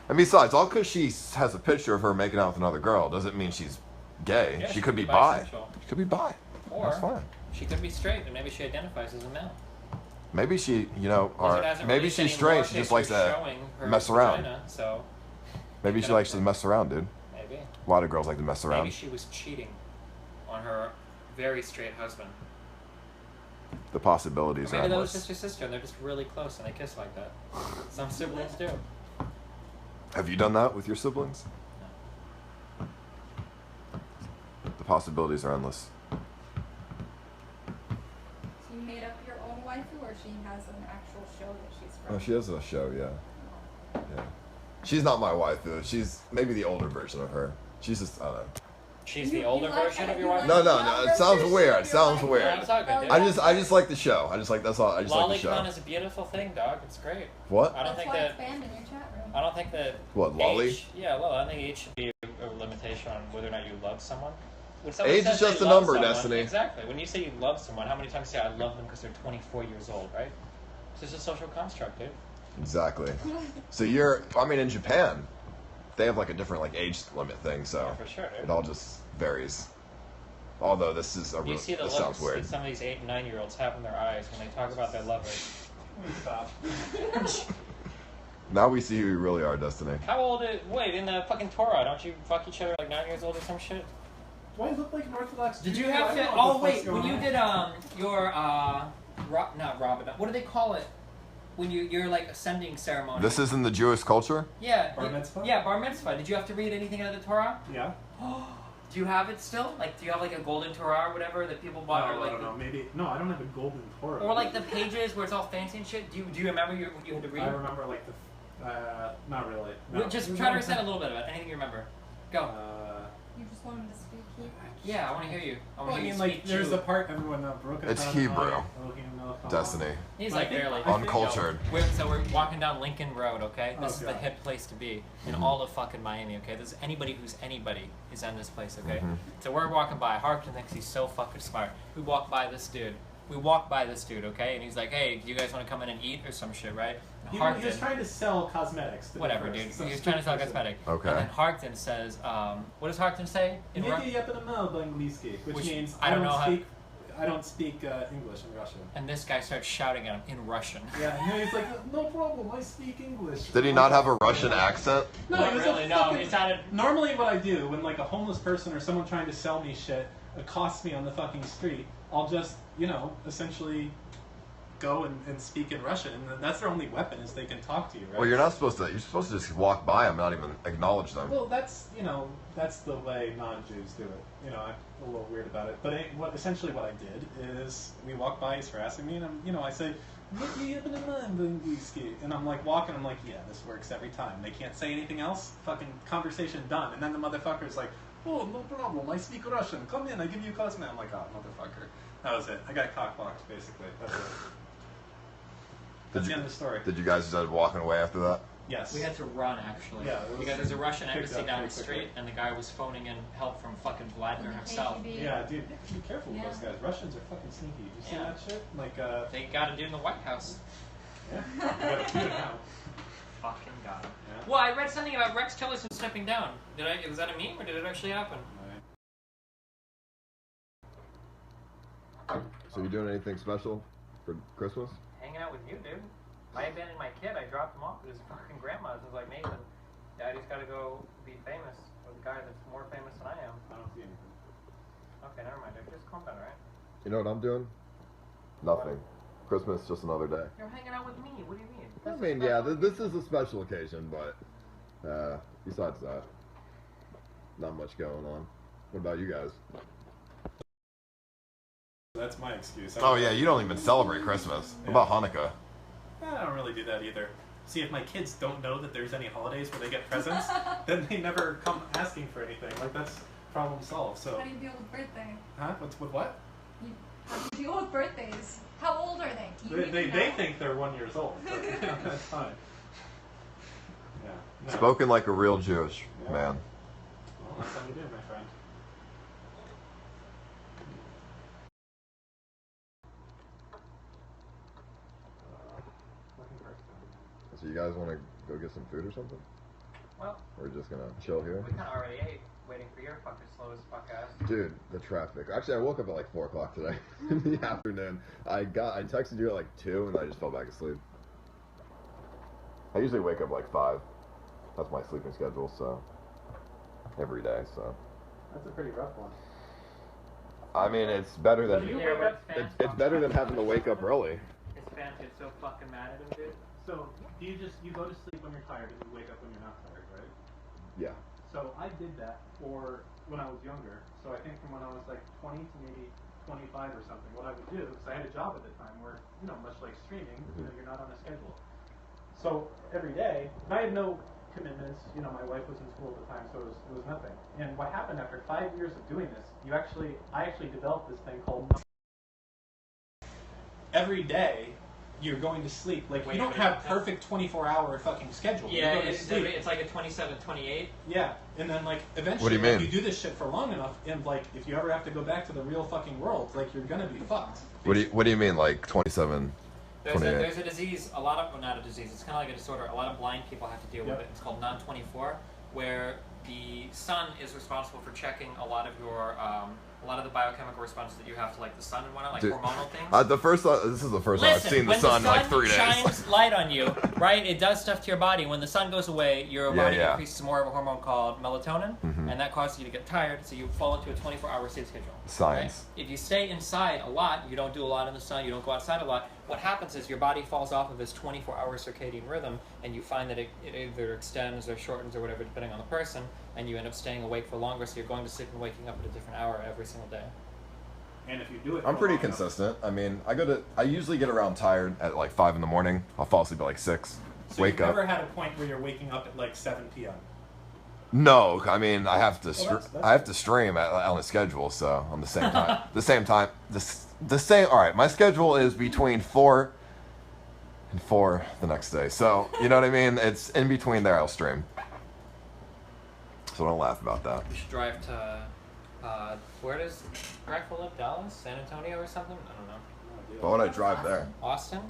And besides, all because she has a picture of her making out with another girl doesn't mean she's gay. Yeah, she could be bi. bisexual. She could be bi. Or That's fine. she could be straight and maybe she identifies as a male. Maybe she, you know, or Blizzard hasn't maybe released she's any straight. more She just likes pictures to showing her mess around. vagina, so Maybe she likes to mess around, dude. maybe. A lot of girls like to mess around. Maybe she was cheating on her very straight husband. The possibilities Or are maybe that was endless. just your sister and they're just really close and they kiss like that. Some siblings do. Have you done that with your siblings? The possibilities are endless. So you made up your own waifu, or she has an actual show that she's from? Oh, she has a show, yeah. Yeah. She's not my wife, though. She's maybe the older version of her. She's just, I don't know. She's You- the older you like version that? of You your wife? like- No. It sounds weird. It sounds Yeah, weird. it's all good, dude. I just like the show. That's all. I just like the show. Lolicon is a beautiful thing, dog. It's great. What? I don't That's think why that. it's banned in your chat room. I don't think that. What, lolly? Age, yeah, well, I think age should be a limitation on whether or not you love someone. When someone Age is says they just a love number, someone- Destiny. Exactly. When you say you love someone, how many times do you say I love them because they're 24 years old, right? It's just a social construct, dude. Exactly. So in Japan, they have like a different like age limit thing, so Yeah, for sure, dude. it all just varies. Although this is You see the this looks sounds weird. that some of these 8 and 9-year-olds have in their eyes when they talk about their lovers. Stop. Now we see who you really are, Destiny. How old is... Wait, in the fucking Torah, don't you fuck each other like 9 years old or some shit? Do I look like an Orthodox Did Jew? you have I to... don't know what Oh, the fuck's wait, when going you on. did, your, not Ramadan. What do they call it? When you're like, ascending ceremony. This is in the Jewish culture? Yeah. Bar mitzvah? Yeah, bar mitzvah. Did you have to read anything out of the Torah? Yeah. Do you have it still? Like, do you have like a golden Torah or whatever that people bought? No, or like I don't know. Maybe... No, I don't have a golden Torah. Or like the pages where it's all fancy and shit. Do you remember what you had to read? I remember like the... not really. No. Just try to recite a little bit of it. Anything you remember. Go. You just want him to speak Hebrew? Yeah, I want to hear you. I want Well, to I hear mean, you like, speak there's Jew. the part everyone broke it It's down. Hebrew. Elohim, Destiny. He's But I like think- barely. I think- Uncultured. So we're walking down Lincoln Road, okay? This is the God. hip place to be in all of fucking Miami, okay? This anybody who's anybody is in this place, okay? So we're walking by. Harkton thinks he's so fucking smart. We walk by this dude. Okay? And he's like, "Hey, do you guys want to come in and eat or some shit, right?" And He Harkton, was trying to sell cosmetics. To whatever, the dude. first. Some He was trying to sell stupid cosmetic. Okay. And then Harkton says, "What does Harkton say?" In Ru- which means I don't know how- I don't speak English in Russian. and this guy starts shouting at him in Russian. Yeah, and he's like, "No problem, I speak English." Did he not have a Russian accent? No, Not he was really. a No, fucking- he sounded. Normally, what I do when like a homeless person or someone trying to sell me shit accosts me on the fucking street, I'll just, essentially go and speak in Russian, and that's their only weapon is they can talk to you, right? Well, you're supposed to just walk by them, not even acknowledge them. Well, that's the way non-Jews do it. I'm a little weird about it, but essentially what I did is we walked by, he's harassing me, and I say, and I'm like walking, I'm like, yeah, this works every time. They can't say anything else. Fucking conversation done, and then the motherfucker's like, oh, no problem, I speak Russian. Come in, I give you a cosmet. I'm like, oh, motherfucker. That was it. I got cockblocked, basically. That's it. That's the end of the story. Did you guys just end up walking away after that? Yes. We had to run, actually. Yeah, it was because there's a Russian picked embassy up down the pretty street, quickly. and the guy was phoning in help from fucking Vladimir From the himself. KGB. Yeah, dude, be careful with Yeah. those guys. Russians are fucking sneaky. Did you see Yeah. that shit? Like, They got a dude in the White House. yeah. You gotta do it now. Fucking got him. Yeah. Well, I read something about Rex Tillerson stepping down. Was that a meme, or did it actually happen? So you doing anything special for Christmas? Hanging out with you, dude. I abandoned my kid. I dropped him off at his fucking grandma's. I was like, Nathan, Daddy's got to go be famous with a guy that's more famous than I am. I don't see anything. Okay, never mind, dude. Just calm down, all right? You know what I'm doing? Nothing. Christmas, just another day. You're hanging out with me. What do you mean? I This is mean, yeah, special. this is a special occasion, but besides that, not much going on. What about you guys? That's my excuse. Oh yeah, you don't even celebrate Christmas. What about Hanukkah? I don't really do that either. See, if my kids don't know that there's any holidays where they get presents, then they never come asking for anything. Like, that's problem solved. So, How do you deal with birthday? huh? What's with what? How do you deal with birthdays? How old are they? Do you They even know? think they're 1 year old. But, that's fine. Yeah. No. Spoken like a real Jewish Yeah. man. Well, that's how you do, my friend. Looking for a So you guys want to go get some food or something? Well, Or we're just gonna chill here? we kind of already ate, waiting for your fucking slow as fuck ass. Dude, the traffic. Actually, I woke up at like 4 o'clock today in the afternoon. I texted you at like 2 and I just fell back asleep. I usually wake up like 5. That's my sleeping schedule, so every day. So That's a pretty rough one. I mean, it's better So than do you Yeah, wake but up? it's better than having to wake up early. His fans get so fucking mad at him, dude. So, do you go to sleep when you're tired and you wake up when you're not tired, right? Yeah. So I did that for when I was younger. So I think from when I was like 20 to maybe 25 or something, what I would do, because I had a job at the time where, much like streaming, you're not on a schedule. So every day, and I had no commitments, my wife was in school at the time, so it was nothing. And what happened after 5 years of doing this, I actually developed this thing called every day you're going to sleep. Like, Wait, you don't wait, have that's- perfect 24-hour fucking schedule. Yeah, you go to sleep. it's like a 27, 28. Yeah, and then like eventually, What do you like, mean? you do this shit for long enough, and like if you ever have to go back to the real fucking world, like you're gonna be fucked. What do you mean, like 27? There's a disease, well, not a disease, it's kind of like a disorder a lot of blind people have to deal with Yep. it. It's called non-24, where the sun is responsible for checking a lot of your a lot of the biochemical responses that you have to like the sun and whatnot, like Dude, hormonal things. This is the first time I've seen the when sun in like 3 days. shines light on you, right? It does stuff to your body. When the sun goes away, your body increases more of a hormone called melatonin, and that causes you to get tired, so you fall into a 24-hour sleep schedule. Science. Right? If you stay inside a lot, you don't do a lot in the sun, you don't go outside a lot, what happens is your body falls off of this 24-hour circadian rhythm, and you find that it either extends or shortens or whatever, depending on the person, and you end up staying awake for longer, so you're going to sleep and waking up at a different hour every single day. And if you do it, I'm pretty consistent. I mean, I usually get around tired at like 5 in the morning. I'll fall asleep at like 6. So wake you've up. never had a point where you're waking up at like 7 p.m. No, I mean I have to. that's I have to stream on a schedule, so on the same time. The same. All right, my schedule is between 4 and 4 the next day. So you know what I mean. It's in between there. I'll stream. So don't laugh about that. We should drive to, where does Grateful live? Dallas? San Antonio or something? I don't know. Why would I drive there? Austin?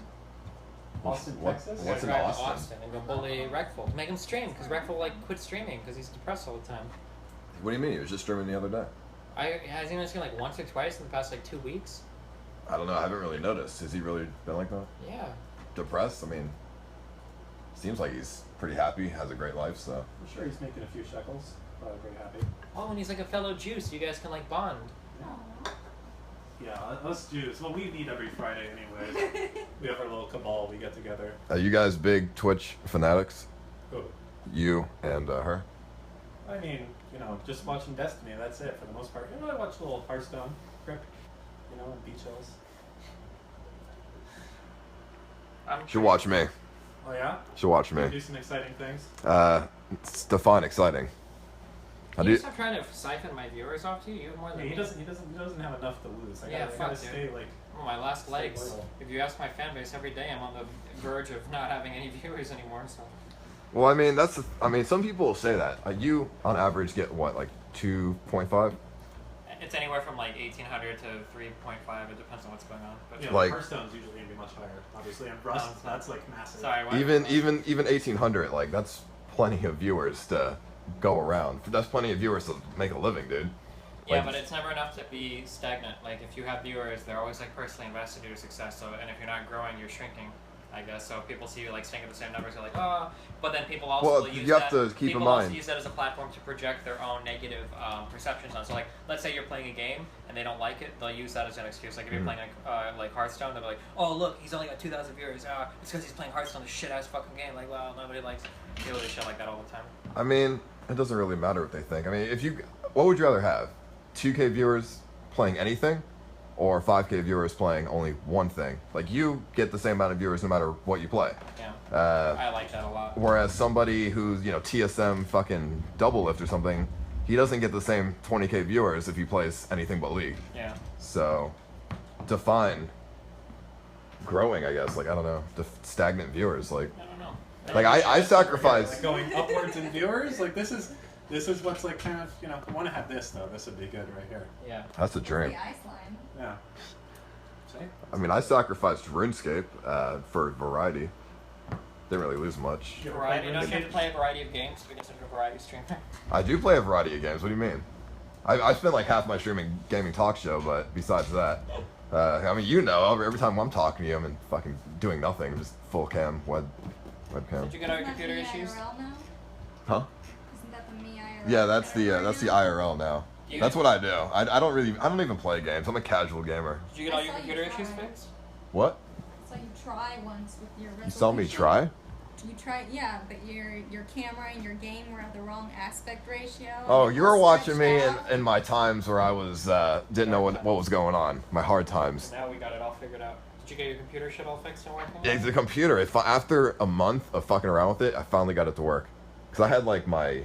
Austin, Texas? What's in Drive to Austin? Austin and go bully Reckful. Make him stream, because Reckful like quit streaming because he's depressed all the time. What do you mean? He was just streaming the other day. Has he only seen like once or twice in the past like 2 weeks? I don't know. I haven't really noticed. Has he really been like that? Yeah. Depressed? I mean, seems like he's pretty happy. Has a great life. So. I'm sure he's making a few shekels. Probably pretty happy. Oh, and he's like a fellow Jew, so you guys can like bond. Yeah, us Jews. Well, we meet every Friday anyways. We have our little cabal. We get together. Are you guys big Twitch fanatics? Who? You and her? I mean, you know, just watching Destiny. That's it for the most part. You know, I watch a little Hearthstone, Grip. You know, and Beach Hills. Should watch me. Oh yeah. Should watch me. Do some exciting things. Define exciting. Can you stop trying to siphon my viewers off to you? You have more than Yeah, me. he doesn't have enough to lose. I Yeah, gotta fuck, dude. stay like. Oh, my last stay legs. loyal. If you ask my fan base every day, I'm on the verge of not having any viewers anymore. So. Well, I mean, some people will say that. You, on average, get what, like 2.5? It's anywhere from like 1,800 to 3.5. It depends on what's going on. But Yeah, Like- Hearthstone's usually gonna be much higher, obviously, and Rust it's that's like massive. sorry. What? Even 1,800, like that's plenty of viewers to go around. That's plenty of viewers to make a living, dude. Yeah, Like- but it's never enough to be stagnant. Like if you have viewers, they're always like personally invested in your success. So, and if you're not growing, you're shrinking. I guess so. If people see you like staying at the same numbers, they're like, oh. But then people also Well, will use you have that. to keep in people also mind- use that as a platform to project their own negative perceptions on. So like, let's say you're playing a game and they don't like it, they'll use that as an excuse. Like if you're playing like Hearthstone, they'll be like, oh look, he's only got 2,000 viewers. It's because he's playing Hearthstone, this shit ass fucking game. Like, wow, nobody likes it. They do shit like that all the time. I mean, it doesn't really matter what they think. I mean, what would you rather have? 2K viewers playing anything, or 5K viewers playing only one thing? Like, you get the same amount of viewers no matter what you play. Yeah. Uh, I like that a lot. Whereas somebody who's, TSM fucking double lift or something, he doesn't get the same 20K viewers if he plays anything but League. Yeah. So, define growing, I guess. Like, I don't know, stagnant viewers. Like, I don't know. like I sacrifice. Like going upwards in viewers. Like this is what's like kind of I want to have this though. This would be good right here. Yeah. That's a dream. The ice line. Yeah. See? I mean, I sacrificed RuneScape for variety. Didn't really lose much. You ever Variety. play Don't you have RuneScape? to play a variety of games to be considered a variety streamer? I do play a variety of games. What do you mean? I spend like half my streaming gaming talk show, but besides that, I mean, every time I'm talking to you, I'm in fucking doing nothing. I'm just full cam, webcam. Did you get our Isn't that computer the issues? IRL now? Huh? Isn't that the me IRL? Yeah, that's the IRL now. You- That's what I do. I don't even play games. I'm a casual gamer. Did you get I all your saw you computer try. issues fixed? What? I saw you try once with your resolution. You saw me try? You tried, yeah, but your camera and your game were at the wrong aspect ratio. Oh, and you it were all watching me stretched out. in my times where I was didn't know what was going on. My hard times. Now we got it all figured out. Did you get your computer shit all fixed and working? Yeah, the computer. After a month of fucking around with it, I finally got it to work. Cause I had like my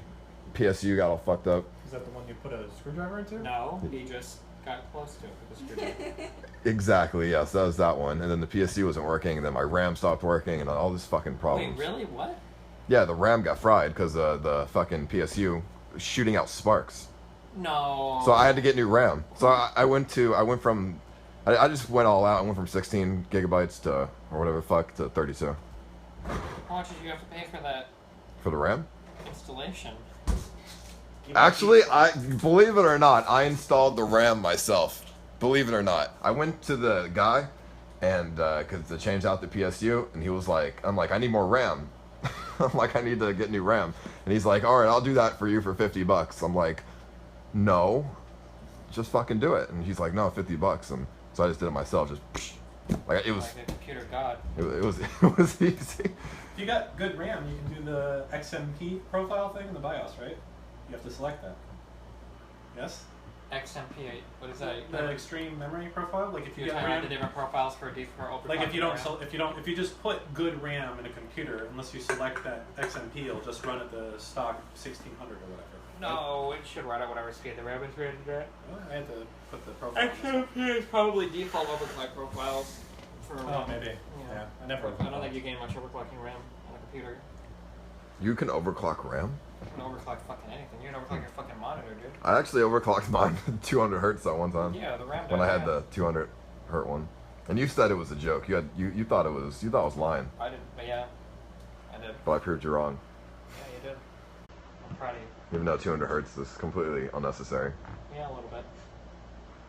PSU got all fucked up. Is that the one you put a screwdriver into? No, he just got close to it with the screwdriver. Exactly. Yes, that was that one. And then the PSU wasn't working, and then my RAM stopped working, and all this fucking problems. Wait, really? What? Yeah, the RAM got fried because the fucking PSU was shooting out sparks. No. So I had to get new RAM. So I just went all out. I went from 16 gigabytes to, or whatever the fuck, to 32. How much did you have to pay for that For the RAM? installation? Actually, I believe it or not, I installed the RAM myself. Believe it or not, I went to the guy, and because to change out the PSU, and he was like, I'm like, I need more RAM. I'm like, I need to get new RAM, and he's like, all right, I'll do that for you for $50. I'm like, no, just fucking do it. And he's like, no, $50, and so I just did it myself. Just like it was. Like a computer god. It was easy. If you got good RAM, you can do the XMP profile thing in the BIOS, right? You have to select that. Yes? XMP, what is that? The extreme memory profile, like if you You get turn on the RAM, different profiles for overclock. like if you just put good RAM in a computer, unless you select that XMP, it'll just run at the stock 1600 or whatever. No, it should run at whatever speed the RAM is rated at. Well, I had to put the profile. XMP is probably default overclock profiles for Oh, maybe. Yeah, I never. I don't think you gain much overclocking RAM on a computer. You can overclock RAM? You can overclock fucking anything. You can overclock your fucking monitor, dude. I actually overclocked mine 200 hertz that one time. Yeah, the RAM. When I had the 200 hertz one. And you said it was a joke. You thought it was lying. I didn't, but yeah, I did. But I proved you wrong. Yeah, you did. I'm proud of you. Even though 200 hertz is completely unnecessary. Yeah, a little bit.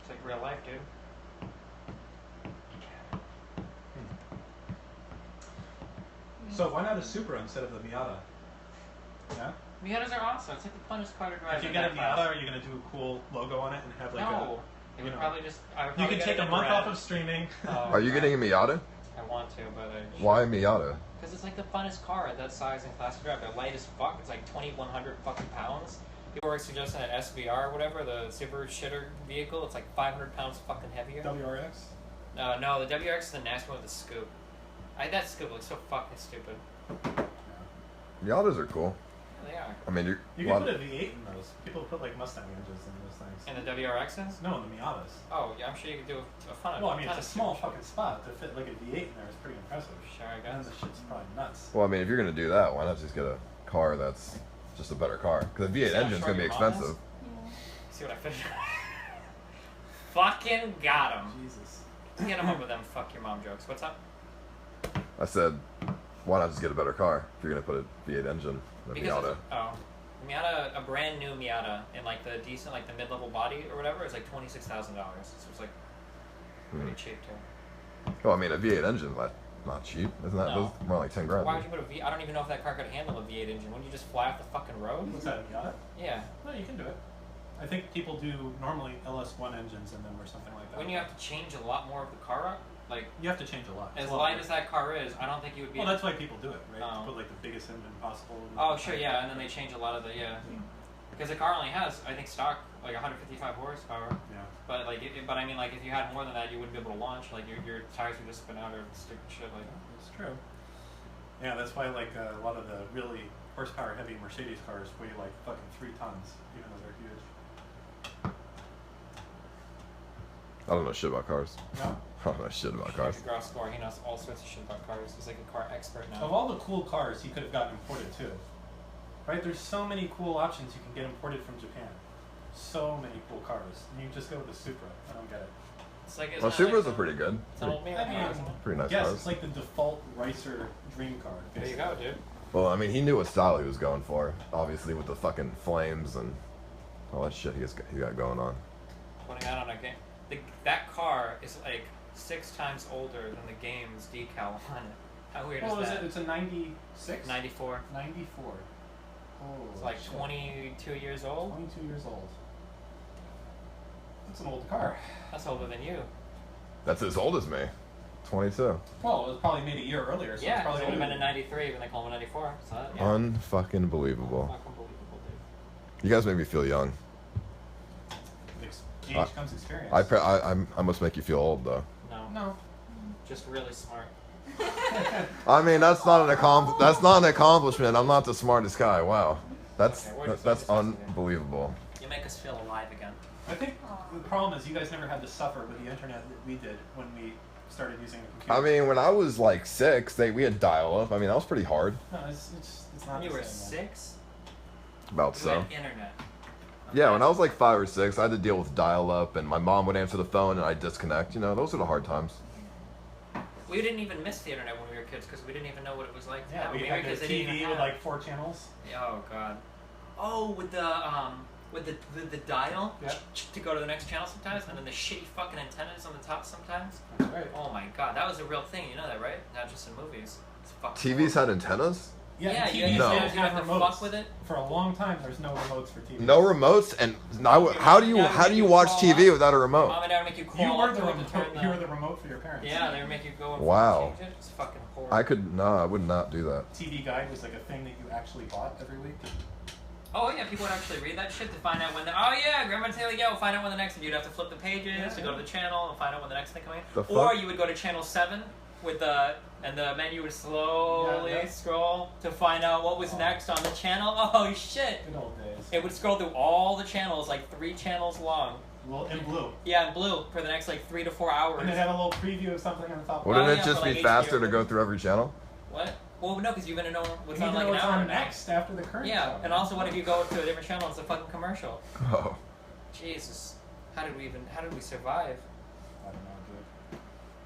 It's like real life, dude. So why not a Supra instead of the Miata? Yeah. Miatas are awesome. It's like the funnest car to drive. If you in get a that class. Miata, are you gonna do a cool logo on it and have like No. It you would know. probably just. I would You probably can get take it a in month red. off of streaming. Oh, Are you getting a Miata? I want to, but I. Why Miata? Because it's like the funnest car at that size and class to drive. They're light as fuck. It's like 2,100 fucking pounds. People were suggesting an SVR or whatever, the super shitter vehicle. It's like 500 pounds fucking heavier. WRX. No, the WRX is the nasty one with the scoop. That scoop looks so fucking stupid. Miatas are cool. Yeah, they are. I mean, You can put a V8 in those. People put like Mustang engines in those things. And the WRXs? No, in the Miatas. Oh, yeah, I'm sure you could do a fun. Well, I mean, ton it's a of small stupid fucking spot to fit like a V8 in there is pretty impressive. shit. Sure, I And guess. the shit's probably nuts. Well, I mean, if you're gonna do that, why not just get a car that's just a better car? Because a V8 See how engine's short gonna be your mom is? expensive. See what I finished? Fucking got him. Jesus. Get him up with them fuck your mom jokes. What's up? I said, why not just get a better car if you're gonna put a V8 engine in a Because Miata? Miata, a brand new Miata in like the decent, like the mid-level body or whatever, is like $26,000. So it's like pretty cheap too. Well, I mean, a V8 engine, not cheap, isn't that? No. Those more like 10 grand. Why would you put a V? I don't even know if that car could handle a V8 engine. Wouldn't you just fly off the fucking road? What's that, a Miata? Yeah. No, you can do it. I think people do normally LS1 engines in them or something like that. Wouldn't you have to change a lot more of the car up? Like, You have to change a lot. It's as a lot light of as work. that car is, I don't think you would be. Well, that's why people do it, right? Oh. Put like the biggest engine possible. Oh, sure, yeah, and then they change a lot of the, Because the car only has, I think, stock, like 155 horsepower. Yeah. But, like, but I mean, like, if you had more than that, you wouldn't be able to launch. Like, your tires would just spin out or stupid shit like that. It's true. Yeah, that's why like a lot of the really horsepower heavy Mercedes cars weigh like fucking 3 tons, even though they're huge. I don't know shit about cars. No. I don't know shit about cars. Gross score, he knows all sorts of shit about cars. He's like a car expert now. Of all the cool cars, he could have gotten imported too. Right? There's so many cool options you can get imported from Japan. So many cool cars. And you just go with the Supra. I don't get it. It's like, Well, Supras are pretty good. It's an old man I mean, car, isn't it? Pretty nice yes, cars. it's like the default racer dream car. There you go, dude. Well, I mean, he knew what style he was going for. Obviously, with the fucking flames and all that shit he got going on. Putting that on a game. That car is like 6 times older than the game's decal on it. How weird Well, is is that? it? It's a 96? 94. 94. Oh, It's like shit. 22 years old. 22 years old. That's an old car. That's older than you. That's as old as me. 22. Well, it was probably made a year earlier, so Yeah, it's it probably would have been older in than- 93 when they call him a 94. So that, yeah. Unfucking believable. Fucking believable, dude. You guys make me feel young. Age comes experience. I must make you feel old though. No. No. Just really smart. I mean, that's not an accomplishment. I'm not the smartest guy. Wow, that's Okay, we're just that's discussing it. unbelievable. You make us feel alive again. I think the problem is you guys never had to suffer with the internet that we did when we started using a computer. I mean, when I was like 6, we had dial-up. I mean, that was pretty hard. No, it's not When you the were same, man. 6, About you so. had internet. Yeah, when I was like 5 or 6, I had to deal with dial-up, and my mom would answer the phone, and I'd disconnect. You know, those are the hard times. We didn't even miss the internet when we were kids because we didn't even know what it was like. Yeah, now. we Maybe had the 'cause they didn't TV even with have- like 4 channels. Oh god. Oh, with the dial Yep. to go to the next channel sometimes, and then the shitty fucking antennas on the top sometimes. That's right. Oh my god, that was a real thing. You know that, right? Not just in movies. It's fucking TVs had antennas? Yeah, you TVs No. don't have have to remotes. fuck with it. For a long time, there's no remotes for TV. No remotes, and how do you watch TV without a Mom remote? and dad would make you call You were up the to remote. turn the... You were the remote for your parents. Yeah, they would make you go and Wow. change it. It's fucking horrible. I would not do that. TV Guide was like a thing that you actually bought every week. Oh yeah, people would actually read that shit to find out when the Grandma Taylor, find out when the next, and you'd have to flip the pages to go to the channel and find out when the next thing coming in. The Or fuck? you would go to channel 7 with and the menu would slowly scroll to find out what was next on the channel. Oh shit! Good old days. It would scroll through all the channels, like 3 channels long. Well, in blue. Yeah, in blue for the next like 3 to 4 hours. And it had a little preview of something on the top. Wouldn't it yeah, just for be like faster HBO. to go through every channel? What? Well, no, because you're gonna know what's You on need like to know an what's hour on now. next after the current. Yeah, channel. and also what if you go to a different channel? It's a fucking commercial. Oh. Jesus, how did we survive? I don't know, dude.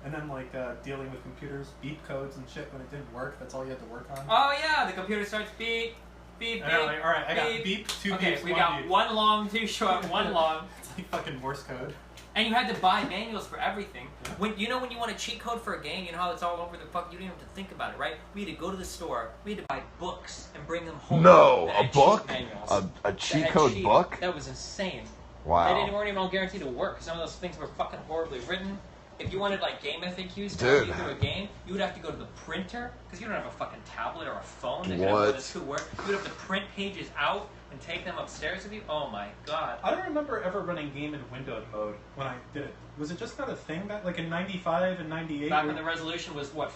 And then like dealing with computers, beep codes and shit when it didn't work. That's all you had to work on. Oh yeah, the computer starts beep, beep, And they're beep. like, all right, I got beep. beep, 2 Okay, beeps, we 1 got beep. 1 long, 2 short, 1 long. It's like fucking Morse code. And you had to buy manuals for everything. Yeah. When you want a cheat code for a game, you know how it's all over the fuck. You don't even have to think about it, right? We had to go to the store. We had to buy books and bring them home. No, that a had book? cheat manuals. A That cheat had code cheat. book? That was insane. Wow. They weren't even all guaranteed to work. Some of those things were fucking horribly written. If you wanted like game FAQs to Dude. you through a game, you would have to go to the printer because you don't have a fucking tablet or a phone that can have What? more than 2 words. You would have to print pages out and take them upstairs with you. Oh my god. I don't remember ever running game in windowed mode when I did it. Was it just not a thing back like in '95 and '98? Back when the resolution was what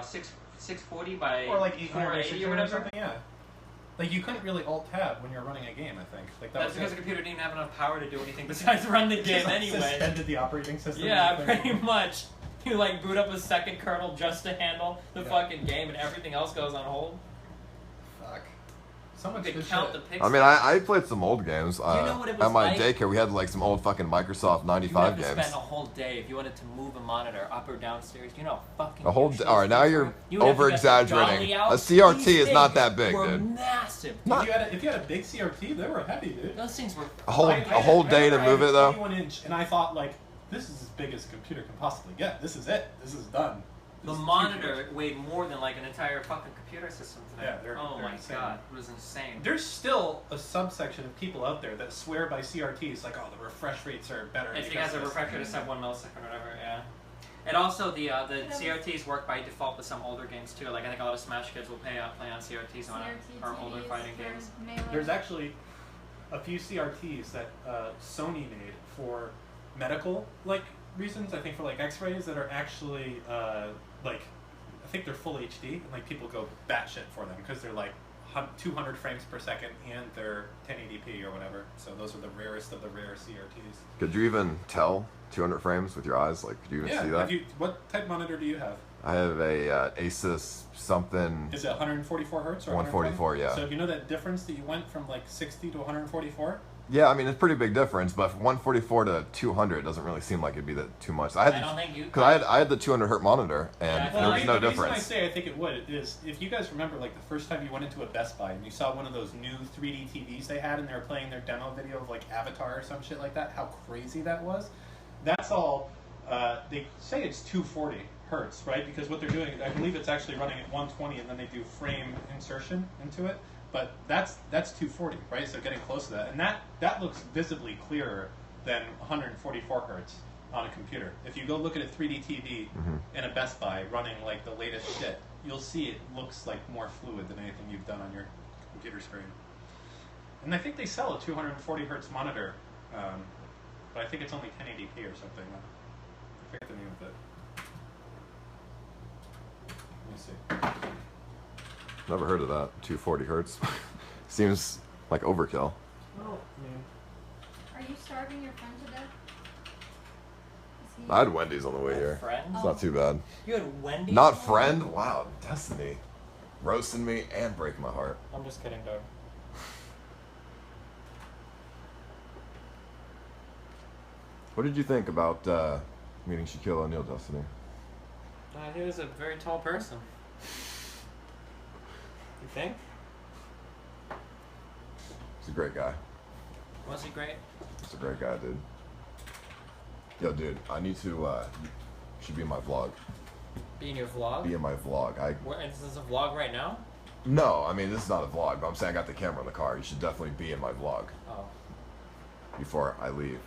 640 by or like 800 or 480 600 or or whatever. something? Yeah. Like you couldn't really alt tab when you're running a game. I think like that That's was because it. the computer didn't even have enough power to do anything besides run the Just, game like, anyway. Suspended the operating system. Yeah, and everything. pretty much. You like boot up a second kernel just to handle the Yeah. fucking game, and everything else goes on hold. Fuck. So much You could good count shit. the pixels. I mean, I played some old games. know what it was at my like? daycare, we had like some old fucking Microsoft You 95 have to games. spend a whole day if you wanted to move a monitor up or downstairs. You know, fucking. A whole huge day. those All right, now things you're were. You would have to get the over-exaggerating. dolly out. A CRT These is not things that big, were dude. Massive. Not- If you had a big CRT, they were heavy, dude. Those things were. A whole I whole had- day I to remember move I had it though. 21 inch, and I thought like, this is as big as a computer can possibly get. This is it. This is done. The This is monitor huge. weighed more than like an entire fucking computer system today. Yeah, they're oh my insane. god, it was insane. There's still a subsection of people out there that swear by CRTs, like, oh, the refresh rates are better. If it because has a of this. refresher to set 1 millisecond or whatever, yeah. And also the CRTs work by default with some older games too. Like I think a lot of Smash kids will play on CRTs on our older fighting games. There's actually a few CRTs that Sony made for medical like reasons. I think for like X-rays that are actually like I think they're full HD and like people go batshit for them because they're like 200 frames per second and they're 1080p or whatever. So those are the rarest of the rare CRTs. Could you even tell 200 frames with your eyes? Like, could you even see that? What type monitor do you have? I have a Asus something. Is it 144 hertz or 144, 120? yeah. So you know that difference that you went from like 60 to 144? Yeah, I mean it's a pretty big difference, but from 144 to 200 doesn't really seem like it'd be that too much. I don't think you. Because I had the 200 hertz monitor and Yeah, there was no the reason I difference. say I think it would is if you guys remember like the first time you went into a Best Buy and you saw one of those new 3D TVs they had and they were playing their demo video of like Avatar or some shit like that, how crazy that was. That's all. They say it's 240 hertz, right? Because what they're doing, I believe it's actually running at 120 and then they do frame insertion into it. But that's 240, right? So getting close to that, and that looks visibly clearer than 144 hertz on a computer. If you go look at a 3D TV in a Best Buy running like the latest shit, you'll see it looks like more fluid than anything you've done on your computer screen. And I think they sell a 240 hertz monitor, but I think it's only 1080p or something. I forget the name of it. Let me see. Never heard of that. 240 hertz. Seems like overkill. Well, I mean, Are you starving your friend to death? Is he- I had Wendy's on the way here. Friends? It's not too bad. You had Wendy's? Not friend? Wow, Destiny. Roasting me and breaking my heart. I'm just kidding, dog. What did you think about meeting Shaquille O'Neal, Destiny? He was a very tall person. You think? He's a great guy. Was he great? He's a great guy, dude. Yo, dude, I need to, you should be in my vlog. Be in your vlog? Be in my vlog. Is this a vlog right now? No, I mean, this is not a vlog, but I'm saying I got the camera in the car. You should definitely be in my vlog. Oh. Before I leave.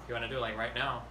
You want to do it like right now?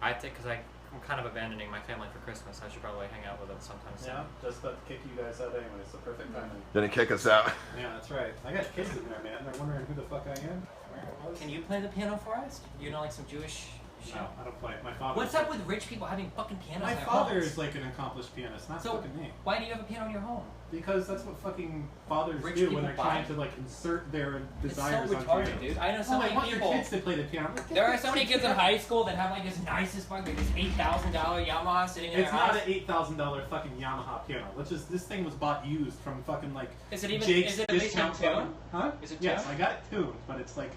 I think, because I'm kind of abandoning my family for Christmas. I should probably hang out with them sometime soon. Yeah, just about to kick you guys out anyway. It's the perfect timing. Didn't kick us out. Yeah, that's right. I got kids in there, man. They're wondering who the fuck I am. Where I was. Can you play the piano for us? You know, like some Jewish shit? No, I don't play. My father. What's up with rich people having fucking pianos My in their father homes? is like an accomplished pianist, not So, fucking me. why do you have a piano in your home? Because that's what fucking fathers Rich do people when they're buy. trying to like insert their desires It's so on retarded, piano. dude. I know so Oh, I many want your people. kids to play the piano. There are so many kids in high school that have like this nicest fucking, like this $8,000 Yamaha sitting in It's their not house. an $8,000 fucking Yamaha piano. This thing was bought used from fucking like Is it even? Jake's Is it at least discount tuned? fucking- Huh? Is it Yes, tuned? I got it tuned, but it's like,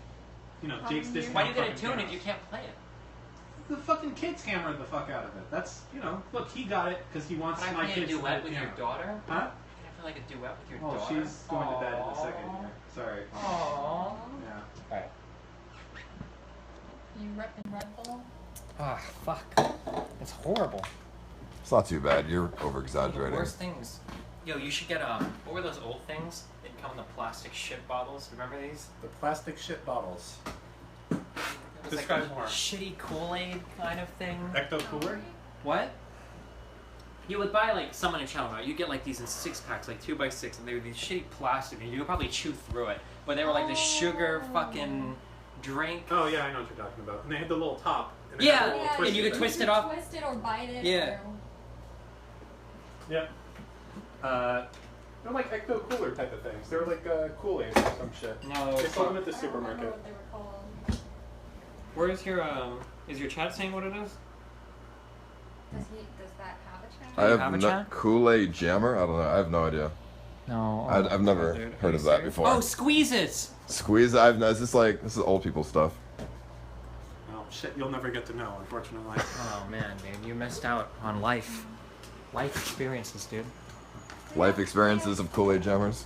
you know, Jake's discount. Why do you get it fucking tuned piano. if you can't play it? The fucking kids hammered the fuck out of it. That's, you know, look, he got it because he wants Can I my play a kids to play duet with your piano. daughter? Huh? Can I play like a duet with your Oh, daughter? she's going to bed in a second here. Sorry. Aww. Yeah. Alright. You repping Red Bull? Ah, fuck. It's horrible. It's not too bad. You're The over-exaggerating. worst things. Yo, you should get, what were those old things? They'd come in the plastic shit bottles. Remember these? The plastic shit bottles. It was Describe like a more. shitty Kool-Aid kind of thing. Ecto Cooler? What? You would buy like some in a channel, right? You get like these in 6-packs, like 2x6, and they were these shitty plastic, and you could probably chew through it. But they were like the sugar fucking drink. Oh, yeah, I know what you're talking about. And they had the little top. And they had Yeah, the little Yeah, twisty and you could thing. twist it off. Twist it or bite it. Yeah. Yep. They're like Ecto Cooler type of things. They're like Kool-Aid or some shit. No. They sold them at the I don't remember supermarket. what they were called. Where's your is your chat saying what it is? Does that have a chat? I you have have a no chat? Kool-Aid Jammer? I don't know. I have no idea. No. I've never Dude, are heard you of that serious? before. Oh, squeeze it! Squeeze? This is old people stuff. Oh, shit, you'll never get to know, unfortunately. Oh man, dude, you missed out on life experiences, dude. Life experiences of Kool-Aid Jammers.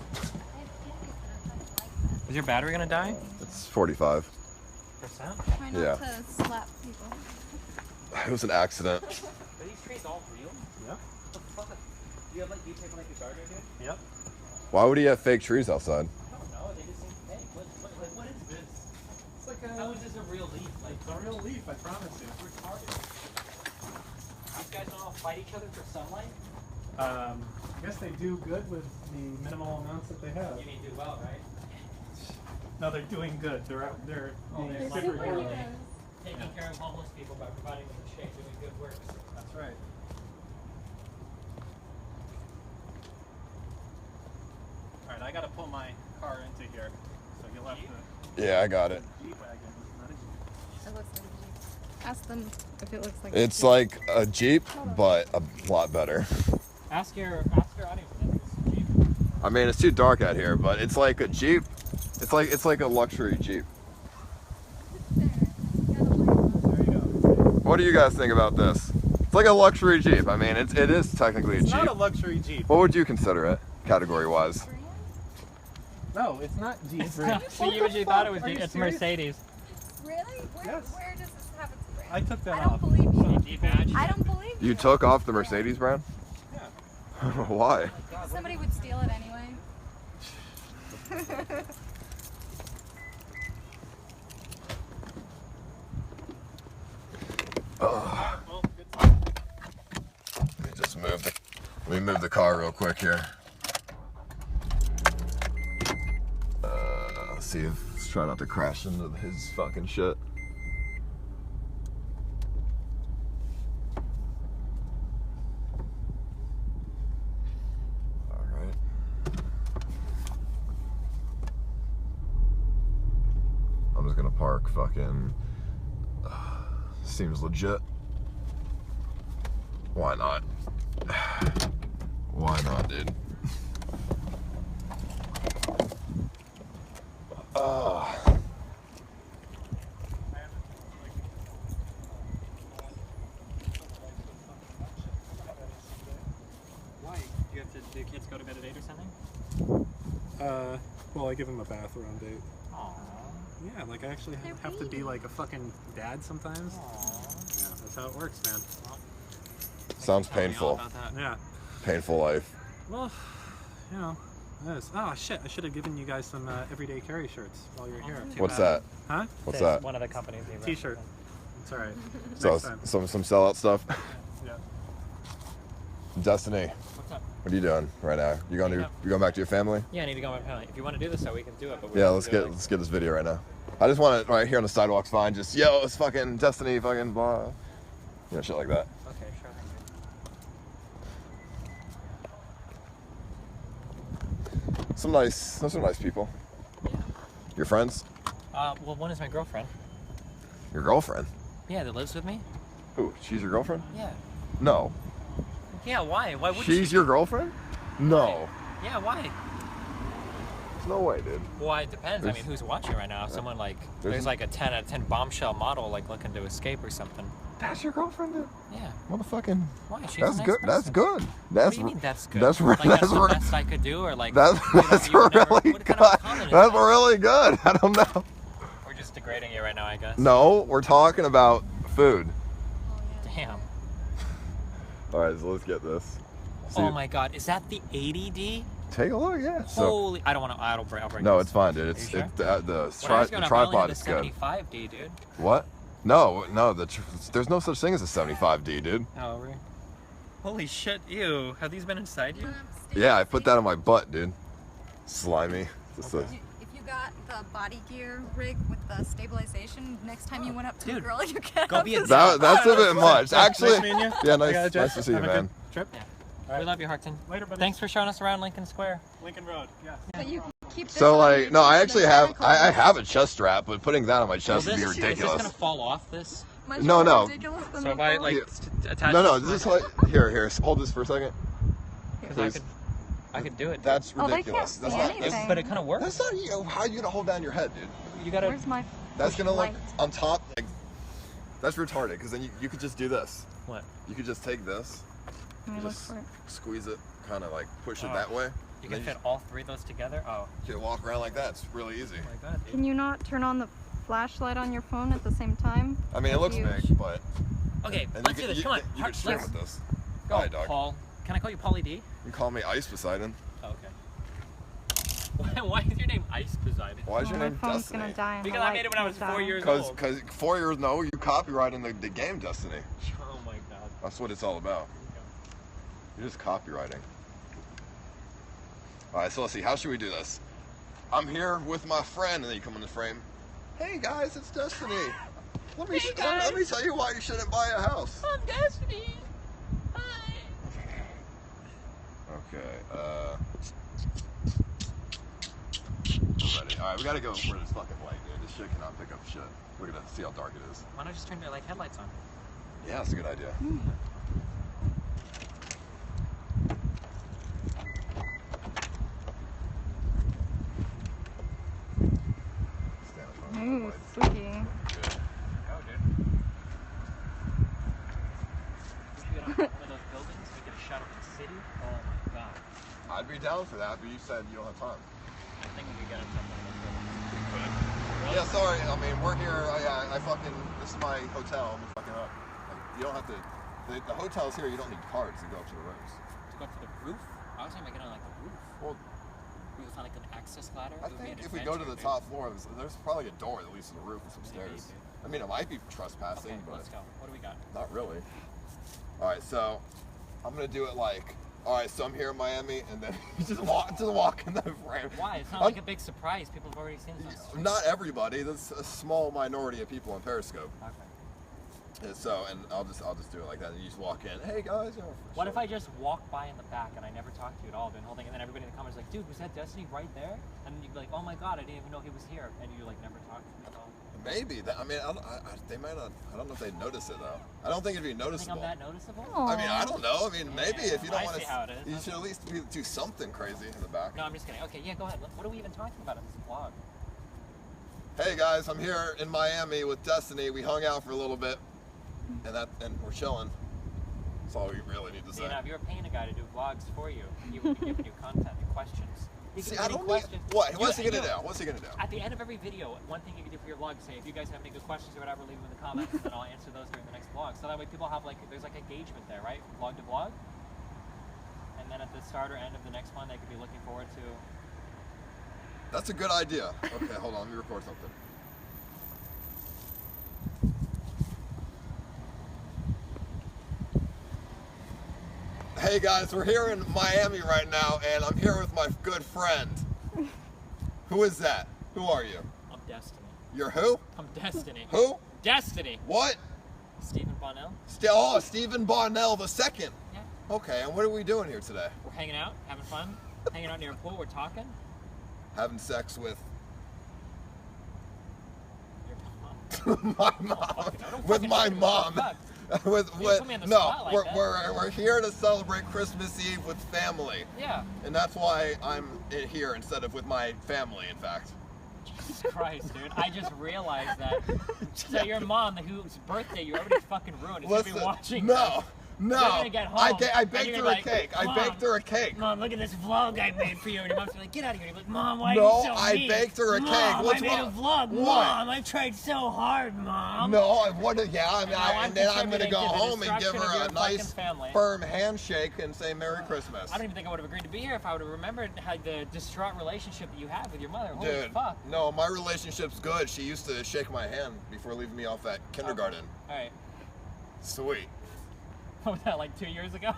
Is your battery gonna die? It's 45. Try not Yeah. to slap people. It was an accident. Are these trees all real? Yep. What the fuck? Do you take like a gardener, dude? Yep. Why would he have fake trees outside? I don't know. They just seem fake. What is this? It's like How is this a real leaf? Like, It's a real leaf, I promise you. it's retarded. These guys don't all fight each other for sunlight. I guess they do good with the minimal amounts that they have. You need to do well, right? No, they're doing good. They're out. They're Oh, being they're superheroes. superheroes. Taking care of homeless people by providing them with shade, doing good work. That's right. All right, I gotta pull my car into here, so you'll have to. Yeah, I got it. Jeep wagon, not a Jeep. It looks like a Jeep. Ask them if it looks like It's a Jeep. like a Jeep, but a lot better. Ask your audience if it's cheap. I mean, it's too dark out here, but it's like a Jeep. It's like a luxury Jeep. There you go. What do you guys think about this? It's like a luxury Jeep. I mean, it is technically a It's Jeep. not a luxury Jeep. What would you consider it, category-wise? No, it's not Jeep. So you usually thought it was Are you it's serious? Mercedes. Really? Yes. Where does this have its brand? I took that I don't off. believe you. Jeep badge. I don't believe you. You took off the Mercedes brand? Yeah. Why? Somebody would steal it anyway. Well, good. Let me move the car real quick here. Let's try not to crash into his fucking shit. Alright. I'm just gonna park fucking... seems legit. Why not? Why not, dude? Why? Do you have to do kids go to bed at 8 or something? Well, I give him a bath around 8. Oh. Yeah, like I actually They're have to be babies. like a fucking dad sometimes. Yeah, that's how it works, man. Sounds Tell me all painful. about that. Yeah. Painful life. Well, you know, it is. Oh shit! I should have given you guys some everyday carry shirts while you're here. Too What's bad. that? Huh? What's Says that? One of the companies. he T-shirt. represents. It's all right. So Next time. some sellout stuff. Yeah. Destiny, What's up? what are you doing right now? You going back to your family? Yeah, I need to go. If you want to do this, so we can do it. But Yeah, let's get this video right now. I just want it right here on the sidewalk's fine. Just yo, it's fucking Destiny, fucking blah, you know, shit like that. Okay, sure. Those are nice people. Yeah. Your friends? Well, one is my girlfriend. Your girlfriend? Yeah, that lives with me. Who? She's your girlfriend? Yeah. No. Yeah. Why? Why would She's your girlfriend? No. Yeah. Why? There's no way, dude. Well, it depends. I mean, who's watching right now? If someone like there's like a 10 out of 10 bombshell model like looking to escape or something. That's your girlfriend, dude? Yeah. Motherfucking. Why? She's That's a nice good. That's person. good. What That's do you mean that's good? That's like, that's that's the re- best I could do, or like that's you would never- really what good. kind of comment is That's that? really good. I don't know. We're just degrading you right now, I guess. No, we're talking about food. Oh, yeah. Damn. All right, so let's get this. See, Oh my God, is that the 80D? take a look. Yeah. So Holy! I don't want to. I'll bring. no, this. it's fine, dude. It's Are you it, sure? the When I was growing up, I only tripod had is the good. 75D, dude. What? No, there's no such thing as a 75D, dude. Oh, really? Holy shit! Ew. Have these been inside you? Yeah, I put that on my butt, dude. Slimy. Just Okay. If you got the body gear rig with the stabilization, next time you went up to a Dude, girl, you get go up be a to- that's a bit much. Actually, Nice meeting you. yeah, I gotta nice jet. to see you, Have a man. good trip. Yeah. All right. We love you, Harton. Later, buddy. Thanks for showing us around Lincoln Square. Lincoln Road. Yeah. But you keep this So on like, you no, I keep actually the have medical I ones. have a chest strap, but putting that on my chest would be Is this ridiculous. gonna fall off this? Much No, more no. ridiculous than So if I before. like Yeah. attach No, this this is like here, hold this for a second. because I could do it. That's Oh, they ridiculous. can't That's see not. anything. But it kind of works. That's not you. How are you gonna hold down your head, dude? You gotta. Where's my That's gonna look light? on top. Like, that's retarded. Because then you could just do this. What? You could just take this, Let me look just for it. squeeze it, kind of like push it Oh. that way. You and can then fit all three of those together. Oh You can walk around like that. It's really easy. my God, dude. Can you not turn on the flashlight on your phone at the same time? I mean, it looks Huge. big, but Okay, and let's do this. Come on, you can swim let's with this. go, Hi, dog. Paul. Can I call you Paulie D? You can call me Ice Poseidon. Oh, okay. Why is your name Ice Poseidon? Why is Oh, your my name phone's Destiny? gonna die. and Because the I made it when I was light's gonna 4 die. years old. Because 4 years, no, you copyrighting the game Destiny. Oh my God. That's what it's all about. You're just copywriting. Alright, so let's see. How should we do this? I'm here with my friend, and then you come in the frame. Hey guys, it's Destiny. Let me tell you why you shouldn't buy a house. I'm Destiny. Hi. Okay, we're ready. Alright, we gotta go where this fucking light, dude. This shit cannot pick up shit. We're gonna see how dark it is. Why not just turn your like headlights on? Yeah, that's a good idea. Stand in front of the Ooh, lights. spooky. Good. Oh, dude. We should get on one of those buildings. We get a shot of the city. Oh my God. I'd be down for that, but you said you don't have time. I think we get on something like Yeah, sorry. I mean, we're here. I fucking. This is my hotel. I'm fucking up. Like, you don't have to. The hotels here. You don't need cards to go up to the rooms. to go up to the roof. I was thinking about getting on like the roof. Well, We could find like an access ladder. I It would be think an if we go to the adventure, top floor, there's probably a door that leads to the roof and some Maybe, stairs. dude. I mean, it might be dude. trespassing, Okay, but let's go. What do we got? not really. All right, so I'm gonna do it like. All right, so I'm here in Miami, and then you just walk in the frame. Why? It's not I'm- like a big surprise. People have already seen this. on the Not everybody. There's a small minority of people on Periscope. street. Okay. And so, and I'll just do it like that. And you just walk in. Hey guys, you know. What if I just walk by in the back and I never talk to you at all, doing the whole thing, and then everybody in the comments is like, dude, was that Destiny right there? And you'd be like, oh my God, I didn't even know he was here, and you like never talk to me at all. Maybe that. I mean, they might not. I don't know if they notice it though. I don't think it'd be You think I'm noticeable. that noticeable? I mean, I don't know. I mean, maybe Yeah, if you don't I want see how it is. you should at least do something crazy in the back. No, I'm just kidding. Okay, yeah, go ahead. What are we even talking about in this vlog? Hey guys, I'm here in Miami with Destiny. We hung out for a little bit, and we're chilling. That's all we really need to See, say. now if you were paying a guy to do vlogs for you, he would be giving you content and questions. You See, can I do any don't questions. need, what? What's he You- gonna do? What's he gonna do? At the end of every video, one thing you can do for your vlog is say, if you guys have any good questions or whatever, leave them in the comments, and then I'll answer those during the next vlog. So that way people have like, there's like engagement there, right? From vlog to vlog. And then at the start or end of the next one, they could be looking forward to. That's a good idea. Okay, hold on. Let me record something. Hey guys, we're here in Miami right now, and I'm here with my good friend. Who is that? Who are you? I'm Destiny. You're who? I'm Destiny. Who? Destiny. What? Stephen Bonnell. Stephen Bonnell the second. Yeah. Okay, and what are we doing here today? We're hanging out, having fun, hanging out near a pool. We're talking. Having sex with Your mom. my Don't mom. fucking With my say mom. fuck. with put me on the no, spot like that. we're here to celebrate Christmas Eve with family, Yeah. and that's why I'm here instead of with my family. In fact, Jesus Christ, dude. I just realized that. So your mom, whose birthday you already fucking ruined, is going to be listen, watching no, You're no, gonna get home, I and baked you're her like, a cake. I "Mom, baked her a cake. Mom, look at this vlog I made for you. And your mom's like, get out of here. And you're like, Mom, why No, are you so I mean? baked her a cake. Mom, What's I made wrong? a vlog. What? Mom, I tried so hard, Mom. No, I wanted, yeah, I mean, Now and then I'm gonna contributing go to the home and give destruction of her your a nice, fucking family. firm handshake and say Merry Christmas. I don't even think I would have agreed to be here if I would have remembered how the distraught relationship that you have with your mother. Holy Dude, fuck. no, my relationship's good. She used to shake my hand before leaving me off at kindergarten. All right. Sweet. What was that, like 2 years ago?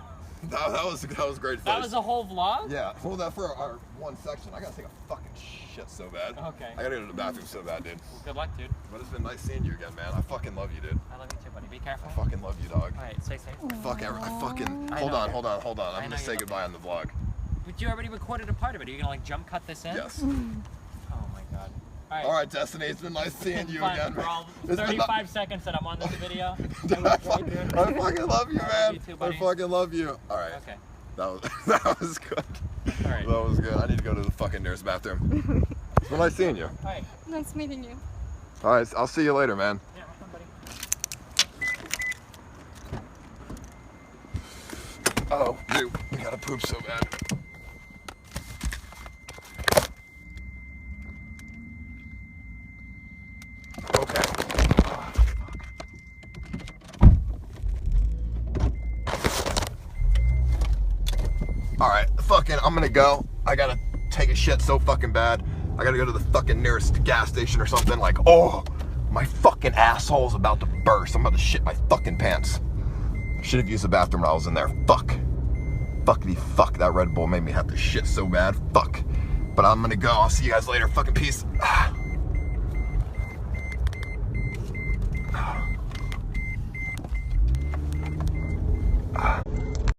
That was great. That face. was a whole vlog? Yeah, hold that for our one section. I gotta take a fucking shit so bad. Okay. I gotta go to the bathroom so bad, dude. Well, good luck, dude. But it's been nice seeing you again, man. I fucking love you, dude. I love you too, buddy. Be careful. I fucking love you, dog. All right, stay safe. I fucking. I Hold know. on. I'm I gonna know say you love goodbye on the vlog. But you already recorded a part of it. Are you gonna like jump cut this in? Yes. Oh my god. All right, Destiny. It's been nice seeing you Fun again, for man. all It's been 35 seconds that I'm on this video. I fucking love you, I love man. you too, I buddy. fucking love you. All right. Okay. That was good. All right. That was good. I need to go to the fucking nearest bathroom. It's been nice seeing you. All right. Nice meeting you. All right, I'll see you later, man. Yeah, have fun, buddy. Oh, dude, I gotta poop so bad. Okay. All right, fucking, I'm gonna go. I gotta take a shit so fucking bad. I gotta go to the fucking nearest gas station or something. Like, oh, my fucking asshole's about to burst. I'm about to shit my fucking pants. Should have used the bathroom when I was in there. Fuck. Fuckity fuck. That Red Bull made me have to shit so bad. Fuck. But I'm gonna go. I'll see you guys later. Fucking peace.